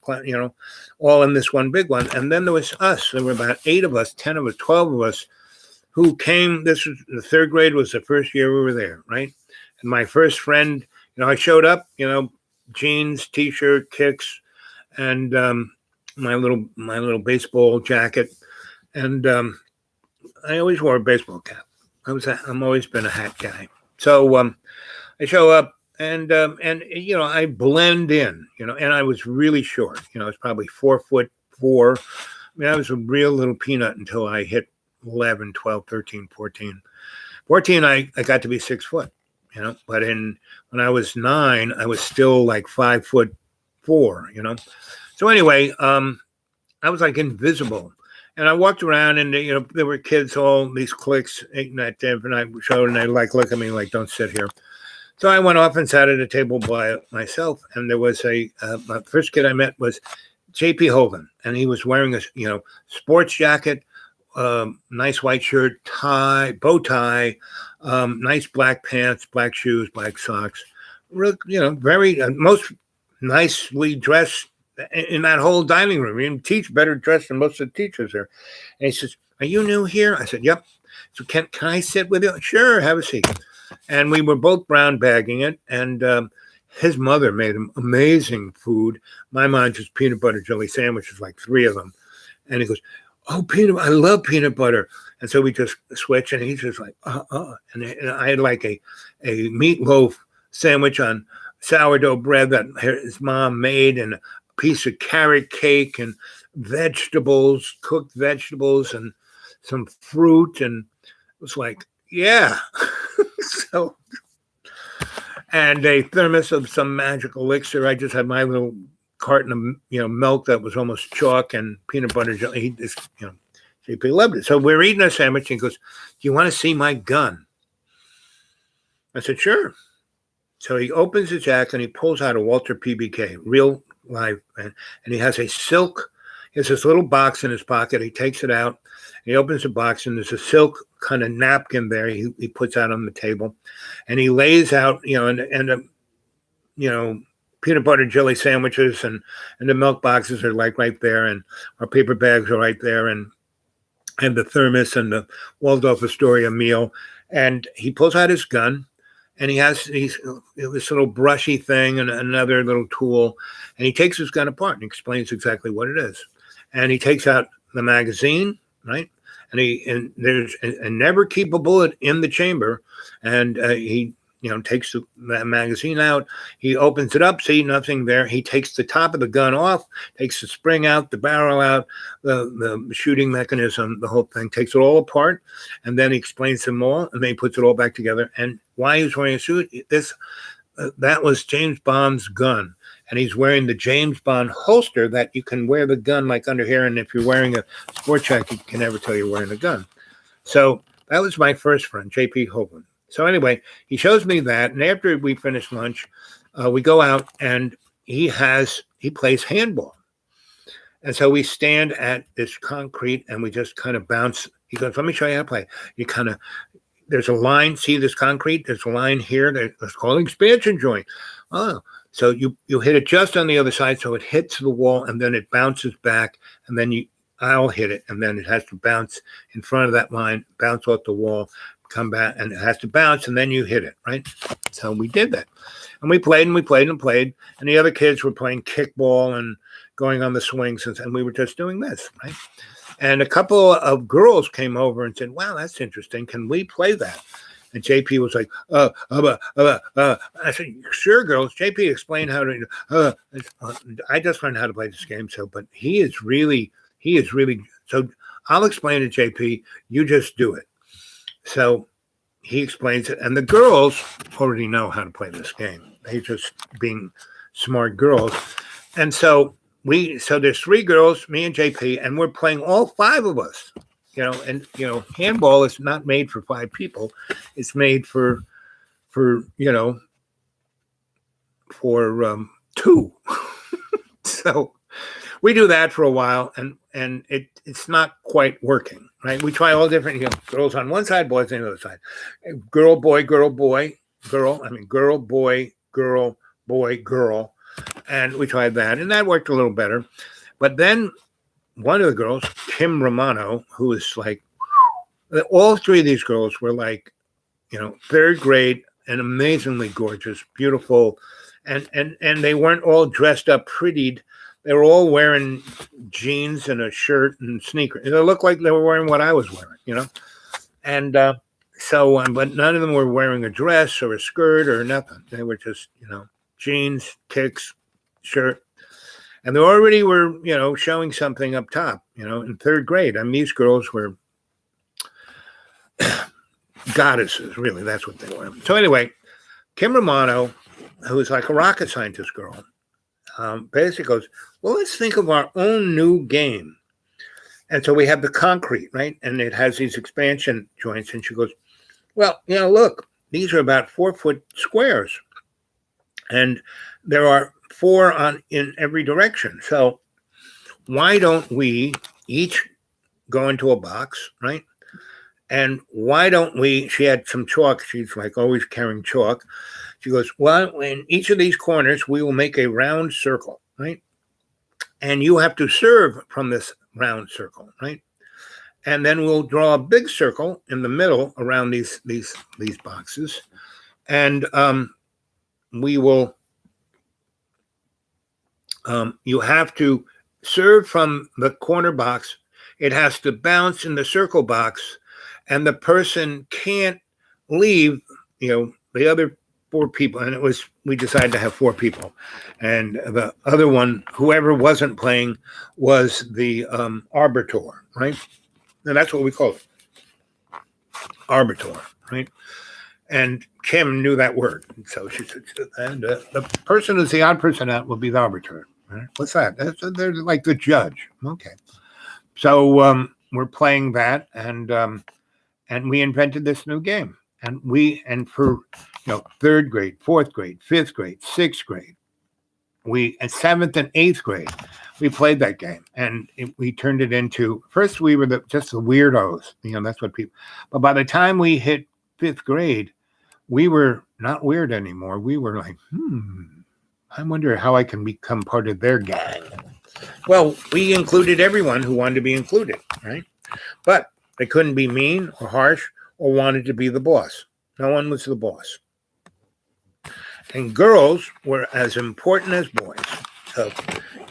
all in this one big one. And then there was us. There were about 8 of us, 10 of us, 12 of us who came. This was the third grade was the first year we were there, right? And my first friend, I showed up, jeans, t-shirt, kicks, and my little baseball jacket, and I always wore a baseball cap. I'm always been a hat guy. So I show up, and I blend in, and I was really short. I was probably 4'4". I mean, I was a real little peanut until I hit 11, 12, 13, 14. 14, I got to be 6 foot. But when I was 9, I was still like 5'4", So anyway, I was like invisible. And I walked around and, there were kids, all these cliques, and I showed, and they look at me like, don't sit here. So I went off and sat at a table by myself. And there was my first kid I met was J.P. Hogan. And he was wearing a, sports jacket, nice white shirt, tie, bow tie, nice black pants, black shoes, black socks. Very most nicely dressed in that whole dining room. You teach better dressed than most of the teachers there. And he says, "Are you new here?" I said, "Yep." So can I sit with you? Sure, have a seat. And we were both brown bagging it. And his mother made him amazing food. My mom just peanut butter jelly sandwiches, like 3 of them. And he goes, oh, I love peanut butter. And so we just switch, and he's just like, and I had like a meatloaf sandwich on sourdough bread that his mom made, and a piece of carrot cake, and vegetables, cooked vegetables, and some fruit, and it was like, yeah. So, and a thermos of some magic elixir. I just had my little carton of milk that was almost chalk and peanut butter jelly. He just JP loved it. So we're eating a sandwich, and he goes, "Do you want to see my gun?" I said, "Sure." So he opens his jacket and he pulls out a Walter PBK, real live, and he has a silk. He has this little box in his pocket. He takes it out. He opens the box, and there's a silk kind of napkin there. He puts out on the table, and he lays out, peanut butter jelly sandwiches, and the milk boxes are like right there, and our paper bags are right there, and the thermos and the Waldorf Astoria meal. And he pulls out his gun, and he has this little brushy thing and another little tool, and he takes his gun apart and explains exactly what it is. And he takes out the magazine, right? And there's never keep a bullet in the chamber, and he takes the magazine out. He opens it up, see nothing there. He takes the top of the gun off, takes the spring out, the barrel out, the shooting mechanism, the whole thing, takes it all apart, and then he explains them all, and then he puts it all back together. And why he's wearing a suit, that was James Bond's gun. And he's wearing the James Bond holster that you can wear the gun like under here. And if you're wearing a sports jacket, you can never tell you're wearing a gun. So that was my first friend, J.P. Hoagland. So anyway, he shows me that. And after we finish lunch, we go out, and he plays handball. And so we stand at this concrete, and we just kind of bounce. He goes, "Let me show you how to play." You kind of, there's a line. See this concrete? There's a line here. It's called expansion joint. Oh. So you hit it just on the other side, so it hits the wall, and then it bounces back, and then I'll hit it, and then it has to bounce in front of that line, bounce off the wall, come back, and it has to bounce, and then you hit it, right? So we did that, and we played, and we played, and played, and the other kids were playing kickball and going on the swings, and we were just doing this, right? And a couple of girls came over and said, "Wow, that's interesting. Can we play that?" And JP was like, I said, "Sure, girls." JP explained how to, I just learned how to play this game. So, but he is really, so I'll explain to JP, you just do it. So he explains it. And the girls already know how to play this game. They just being smart girls. And so there's three girls, me and JP, and we're playing all five of us. Handball is not made for five people. It's made for two. So we do that for a while, and it's not quite working, right? We try all different, girls on one side, boys on the other side. Girl, boy, girl, boy, girl. I mean, girl, boy, girl, boy, girl. And we tried that, and that worked a little better. But then one of the girls, Kim Romano, who is like, all three of these girls were like, third grade and amazingly gorgeous, beautiful. And they weren't all dressed up prettied. They were all wearing jeans and a shirt and sneakers. It looked like they were wearing what I was wearing, And but none of them were wearing a dress or a skirt or nothing. They were just, jeans, kicks, shirt. And they already were, showing something up top, in third grade. I mean, these girls were goddesses, really. That's what they were. So anyway, Kim Romano, who is like a rocket scientist girl, basically goes, "Well, let's think of our own new game." And so we have the concrete, right? And it has these expansion joints. And she goes, "Well, look, these are about 4-foot squares. And there are 4 in every direction. So why don't we each go into a box, right? And why don't we," she had some chalk. She's like always carrying chalk. She goes, "Well, in each of these corners, we will make a round circle, right? And you have to serve from this round circle, right? And then we'll draw a big circle in the middle around these boxes. And we will, you have to serve from the corner box. it has to bounce in the circle box, and the person can't leave, the other four people. And we decided to have four people. And the other one, whoever wasn't playing, was the arbiter, right? And that's what we call it, arbiter, right? And Kim knew that word. So she said, and the person who's the odd person out will be the arbiter. Right? What's that? They're like the judge. Okay. So we're playing that, and we invented this new game. And for third grade, fourth grade, fifth grade, sixth grade, and seventh and eighth grade, we played that game, and we turned it into, first we were just the weirdos, that's what people. But by the time we hit fifth grade, we were not weird anymore. We were like, I wonder how I can become part of their gang. Well, we included everyone who wanted to be included, right? But they couldn't be mean or harsh or wanted to be the boss. No one was the boss. And girls were as important as boys. So,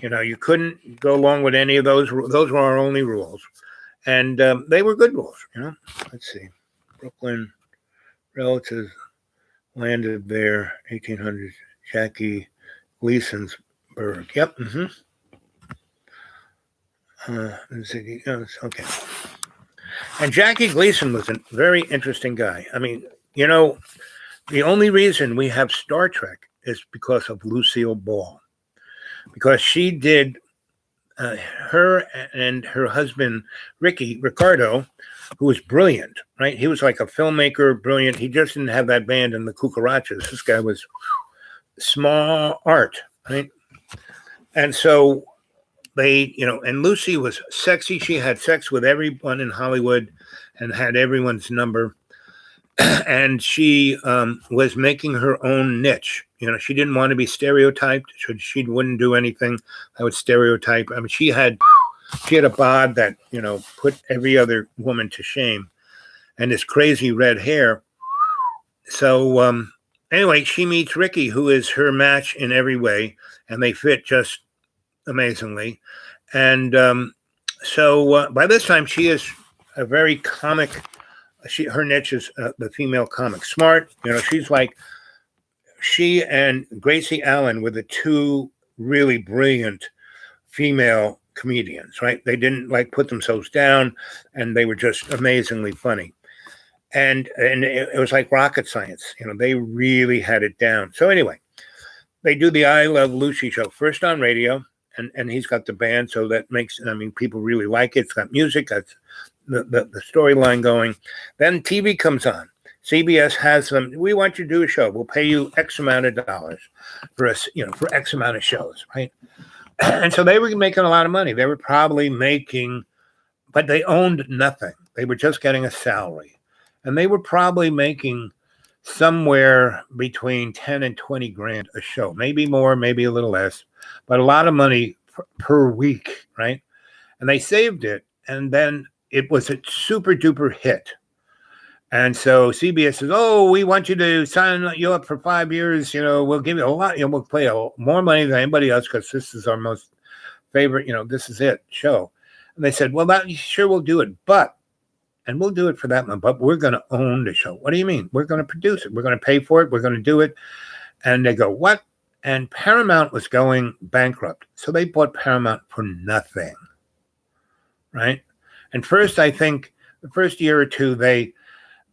you couldn't go along with any of those. Those were our only rules. And they were good rules, Let's see. Brooklyn relatives landed there, 1800s. Jackie Gleasonsburg. Yep. Okay. And Jackie Gleason was a very interesting guy. I mean, the only reason we have Star Trek is because of Lucille Ball, because she did her and her husband, Ricardo, who was brilliant, right? He was like a filmmaker, brilliant. He just didn't have that band in the Cucarachas. This guy was small art, right? And so they, and Lucy was sexy. She had sex with everyone in Hollywood and had everyone's number. And she was making her own niche. She didn't want to be stereotyped. She wouldn't do anything that would stereotype. I mean, she had a bod that, put every other woman to shame, and this crazy red hair. So anyway, she meets Ricky, who is her match in every way, and they fit just amazingly. And so by this time, she is a very comic. Her niche is the female comic. Smart, she's like, she and Gracie Allen were the two really brilliant female comedians, right? They didn't put themselves down, and they were just amazingly funny. And it was like rocket science. They really had it down. So anyway, they do the I Love Lucy show, first on radio, and he's got the band, so that makes, people really like it. It's got music, that's the storyline going. Then TV comes on. CBS has them. We want you to do a show. We'll pay you X amount of dollars for us, for X amount of shows, right? And so they were making a lot of money. They were probably making, but they owned nothing. They were just getting a salary, and they were probably making somewhere between 10 and 20 grand a show, maybe more, maybe a little less, but a lot of money per week, right? And they saved it, and then it was a super duper hit. And so CBS says, "Oh, we want you to sign you up for 5 years. We'll give you a lot. We'll pay more money than anybody else because this is our most favorite. This is it show." And they said, "Well, sure, we'll do it, and we'll do it for that month. But we're going to own the show." "What do you mean? We're going to produce it. We're going to pay for it. We're going to do it." And they go, "What?" And Paramount was going bankrupt, so they bought Paramount for nothing, right? And first, I think the first year or two,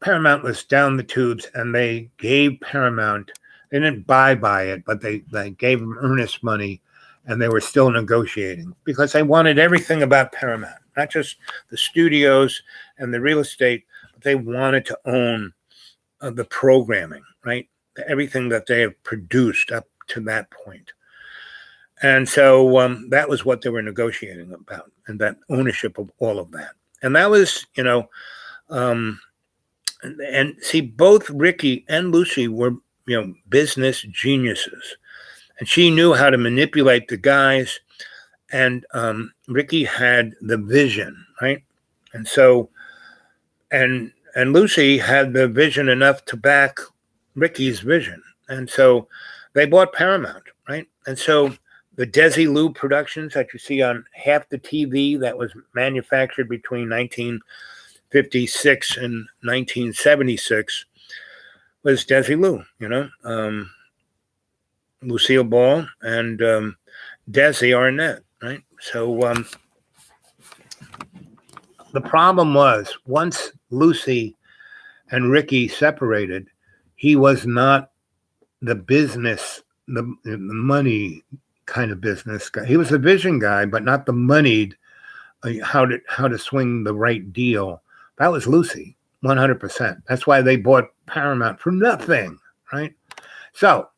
Paramount was down the tubes, and they gave Paramount, they didn't buy it, but they gave them earnest money, and they were still negotiating because they wanted everything about Paramount, not just the studios and the real estate, but they wanted to own the programming, right? Everything that they have produced up to that point. And so that was what they were negotiating about, and that ownership of all of that. And that was, and see, both Ricky and Lucy were, business geniuses. And she knew how to manipulate the guys. And Ricky had the vision, right? And so, and Lucy had the vision enough to back Ricky's vision. And so they bought Paramount, right? And so the Desilu productions that you see on half the TV that was manufactured between 1956 and 1976 was Desilu, Lucille Ball and Desi Arnett, right? So the problem was once Lucy and Ricky separated, he was not the business, the money kind of business guy. He was a vision guy, but not the moneyed how to swing the right deal. That was Lucy, 100%. That's why they bought Paramount for nothing, right? So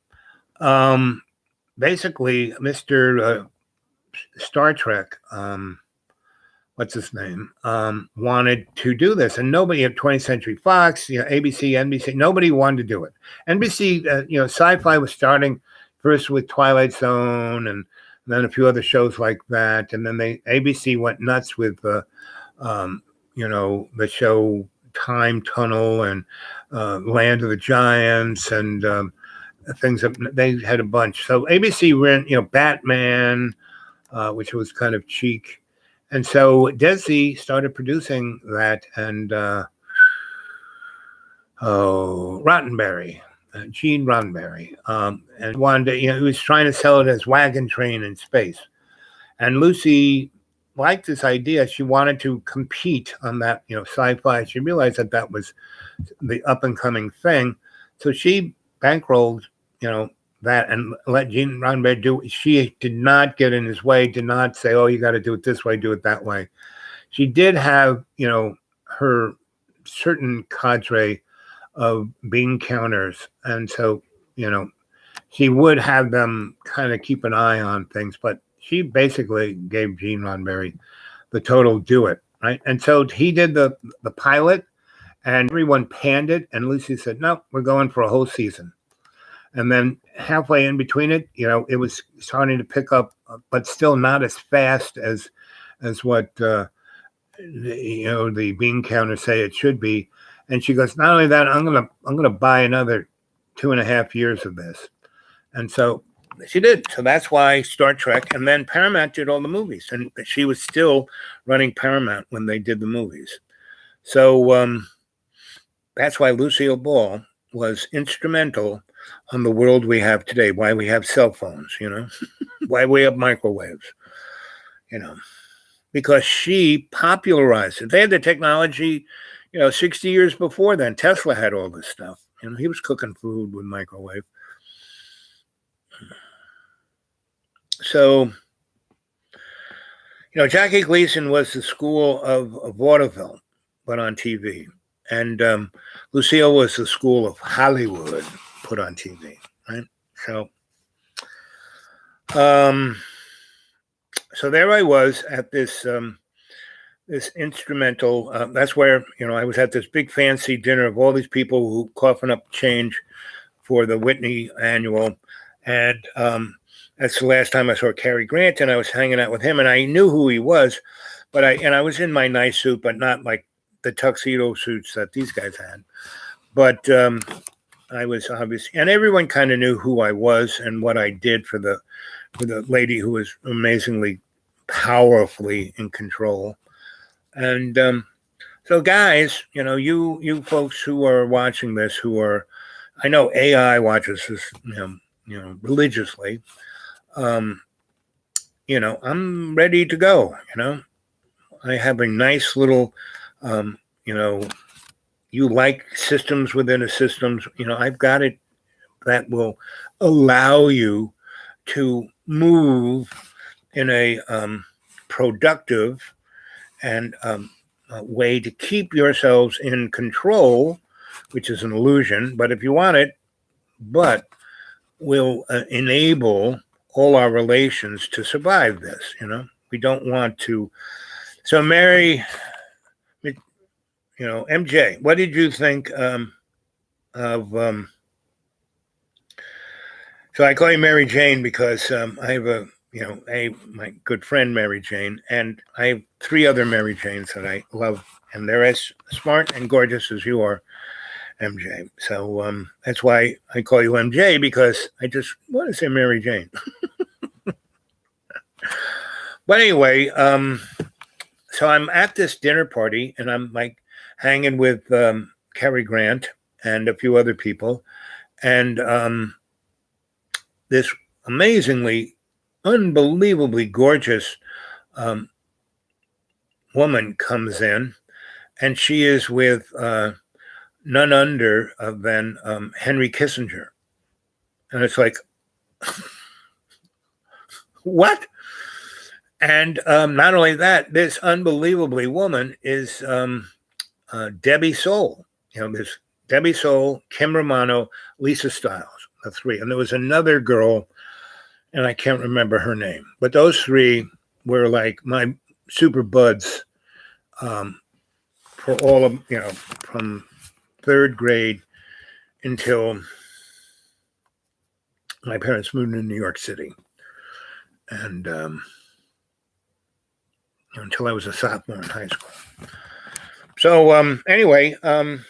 basically, Mr. Star Trek, what's his name, wanted to do this, and nobody at 20th Century Fox, ABC, NBC, nobody wanted to do it. NBC, Sci-Fi was starting first with Twilight Zone, and then a few other shows like that, and then ABC went nuts with the show Time Tunnel and Land of the Giants and things that they had a bunch. So ABC ran, Batman, which was kind of cheek. And so Desi started producing that, and Roddenberry, Gene Roddenberry, and wanted he was trying to sell it as Wagon Train in Space. And Lucy liked this idea. She wanted to compete on that, sci-fi. She realized that was the up and coming thing. So she bankrolled, that and let Gene Roddenberry do it. She did not get in his way, did not say, oh, you got to do it this way, do it that way. She did have, her certain cadre of bean counters. And so, she would have them kind of keep an eye on things, but she basically gave Gene Roddenberry the total do it, right? And so he did the pilot, and everyone panned it, and Lucy said, no, we're going for a whole season. And then halfway in between it, it was starting to pick up, but still not as fast as what the bean counters say it should be. And she goes, not only that, I'm gonna buy another 2.5 years of this. And so she did. So that's why Star Trek, and then Paramount did all the movies, and she was still running Paramount when they did the movies. So that's why Lucille Ball was instrumental on the world we have today, why we have cell phones, why we have microwaves, because she popularized it. They had the technology, 60 years before then. Tesla had all this stuff. He was cooking food with microwave. So, Jackie Gleason was the school of vaudeville, but on TV. And Lucille was the school of Hollywood, put on TV, right? So, so there I was at this this instrumental. That's where I was at this big fancy dinner of all these people who coughing up change for the Whitney annual, and that's the last time I saw Cary Grant, and I was hanging out with him, and I knew who he was, but I was in my nice suit, but not like the tuxedo suits that these guys had, but. I was obviously, and everyone kind of knew who I was and what I did for the lady who was amazingly powerfully in control. And so, guys, you folks who are watching this, I know AI watches this, religiously. I'm ready to go. I have a nice little, you like systems within a systems, I've got it that will allow you to move in a productive and way to keep yourselves in control, which is an illusion, but if you want it, but will enable all our relations to survive this, we don't want to. So Mary, MJ, what did you think of, so I call you Mary Jane because I have my good friend Mary Jane, and I have 3 other Mary Janes that I love, and they're as smart and gorgeous as you are, MJ. So that's why I call you MJ, because I just want to say Mary Jane. But anyway, so I'm at this dinner party and I'm like hanging with Cary Grant and a few other people. And this amazingly, unbelievably gorgeous um, woman comes in, and she is with none under than Henry Kissinger. And it's like, what? And not only that, this unbelievably woman is Debbie Soul. There's Debbie Soul, Kim Romano, Lisa Stiles, the three. And there was another girl, and I can't remember her name. But those three were like my super buds for all of, from third grade until my parents moved to New York City. And until I was a sophomore in high school. So anyway, I'm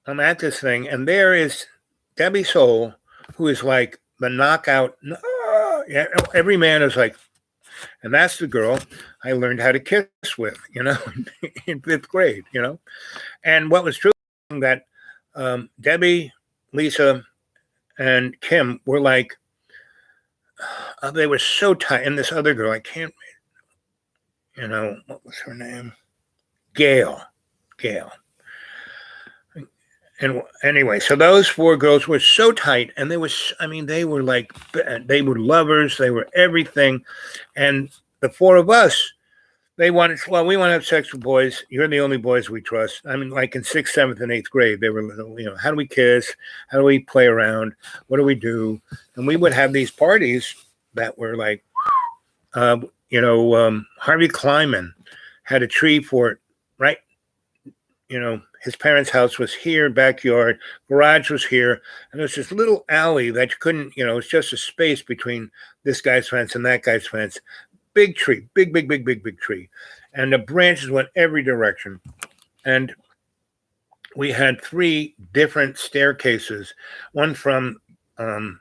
at this thing, and there is Debbie Soul, who is like the knockout. Every man is like, and that's the girl I learned how to kiss with, in fifth grade, And what was true that Debbie, Lisa, and Kim were like, they were so tight. And this other girl, I can't, what was her name? Gail. And anyway, so those four girls were so tight, and they were like, they were lovers, they were everything. And the four of us, we want to have sex with boys. You're the only boys we trust. I mean, like in 6th, 7th, and 8th grade, they were, how do we kiss? How do we play around? What do we do? And we would have these parties that were like, Harvey Kleiman had a tree fort, right? His parents' house was here, backyard, garage was here, and there was this little alley that you couldn't, it's just a space between this guy's fence and that guy's fence. Big tree, big tree. And the branches went every direction. And we had 3 different staircases, one from the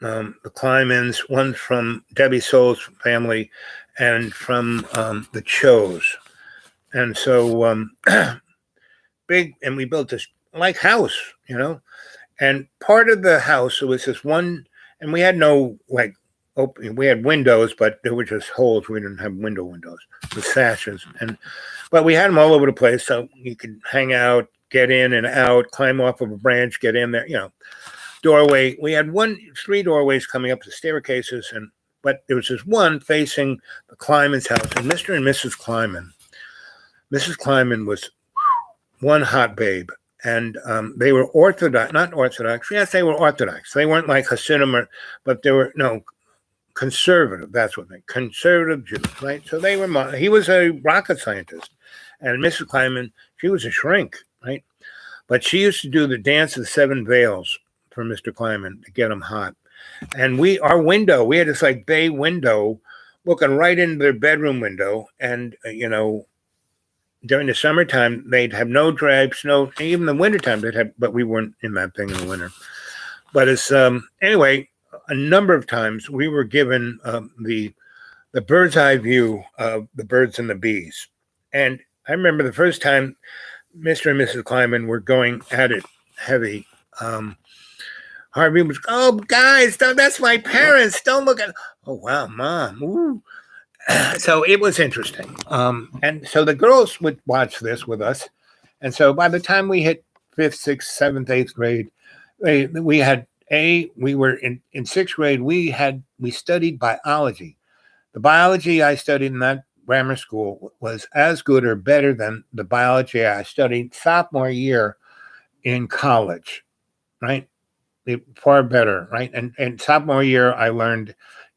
Klymans, one from Debbie Soul's family, and from the Chos. And so big, and we built this like house, and part of the house, it was this one, and we had no like open, we had windows, but they were just holes. We didn't have windows with sashes, but we had them all over the place, so you could hang out, get in and out, climb off of a branch, get in there, doorway. We had 3 doorways coming up the staircases, but there was this one facing the Kleiman's house, and Mr. and Mrs. Kleiman. Mrs. Kleiman was one hot babe, and they were not Orthodox. Yes, they were Orthodox. They weren't like Hasidim, but they were conservative. That's what conservative Jews, right? So they were. He was a rocket scientist, and Mrs. Kleiman, she was a shrink, right? But she used to do the dance of the 7 veils for Mr. Kleiman to get him hot. And we had this like bay window looking right into their bedroom window, and during the summertime, they'd have no drapes, even the wintertime they'd have, but we weren't in that thing in the winter. But it's, anyway, a number of times we were given the bird's eye view of the birds and the bees. And I remember the first time Mr. and Mrs. Kleiman were going at it heavy. Harvey was, oh, guys, that's my parents. Don't look at, oh, wow, Mom. Ooh. So it was interesting. And so the girls would watch this with us. And so by the time we hit 5th, 6th, 7th, 8th grade, we were in 6th grade, we studied biology. The biology I studied in that grammar school was as good or better than the biology I studied sophomore year in college, right? Far better, right? And sophomore year, I learned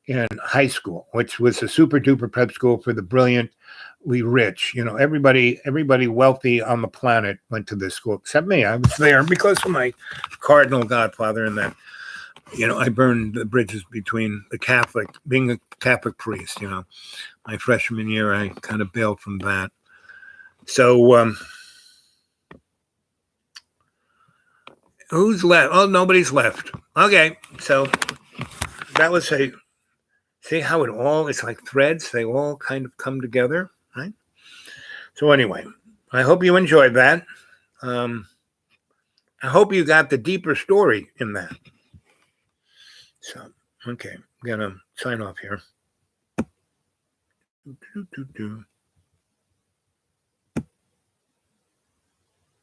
in high school, which was a super duper prep school for the brilliantly rich. Everybody wealthy on the planet went to this school, except me. I was there because of my cardinal godfather, and that, I burned the bridges between being a Catholic priest. My freshman year, I kind of bailed from that. So Who's left? Oh, nobody's left. Okay, so that was a. See how it all? It's like threads. They all kind of come together, right? So anyway, I hope you enjoyed that. I hope you got the deeper story in that. So, okay, I'm gonna sign off here.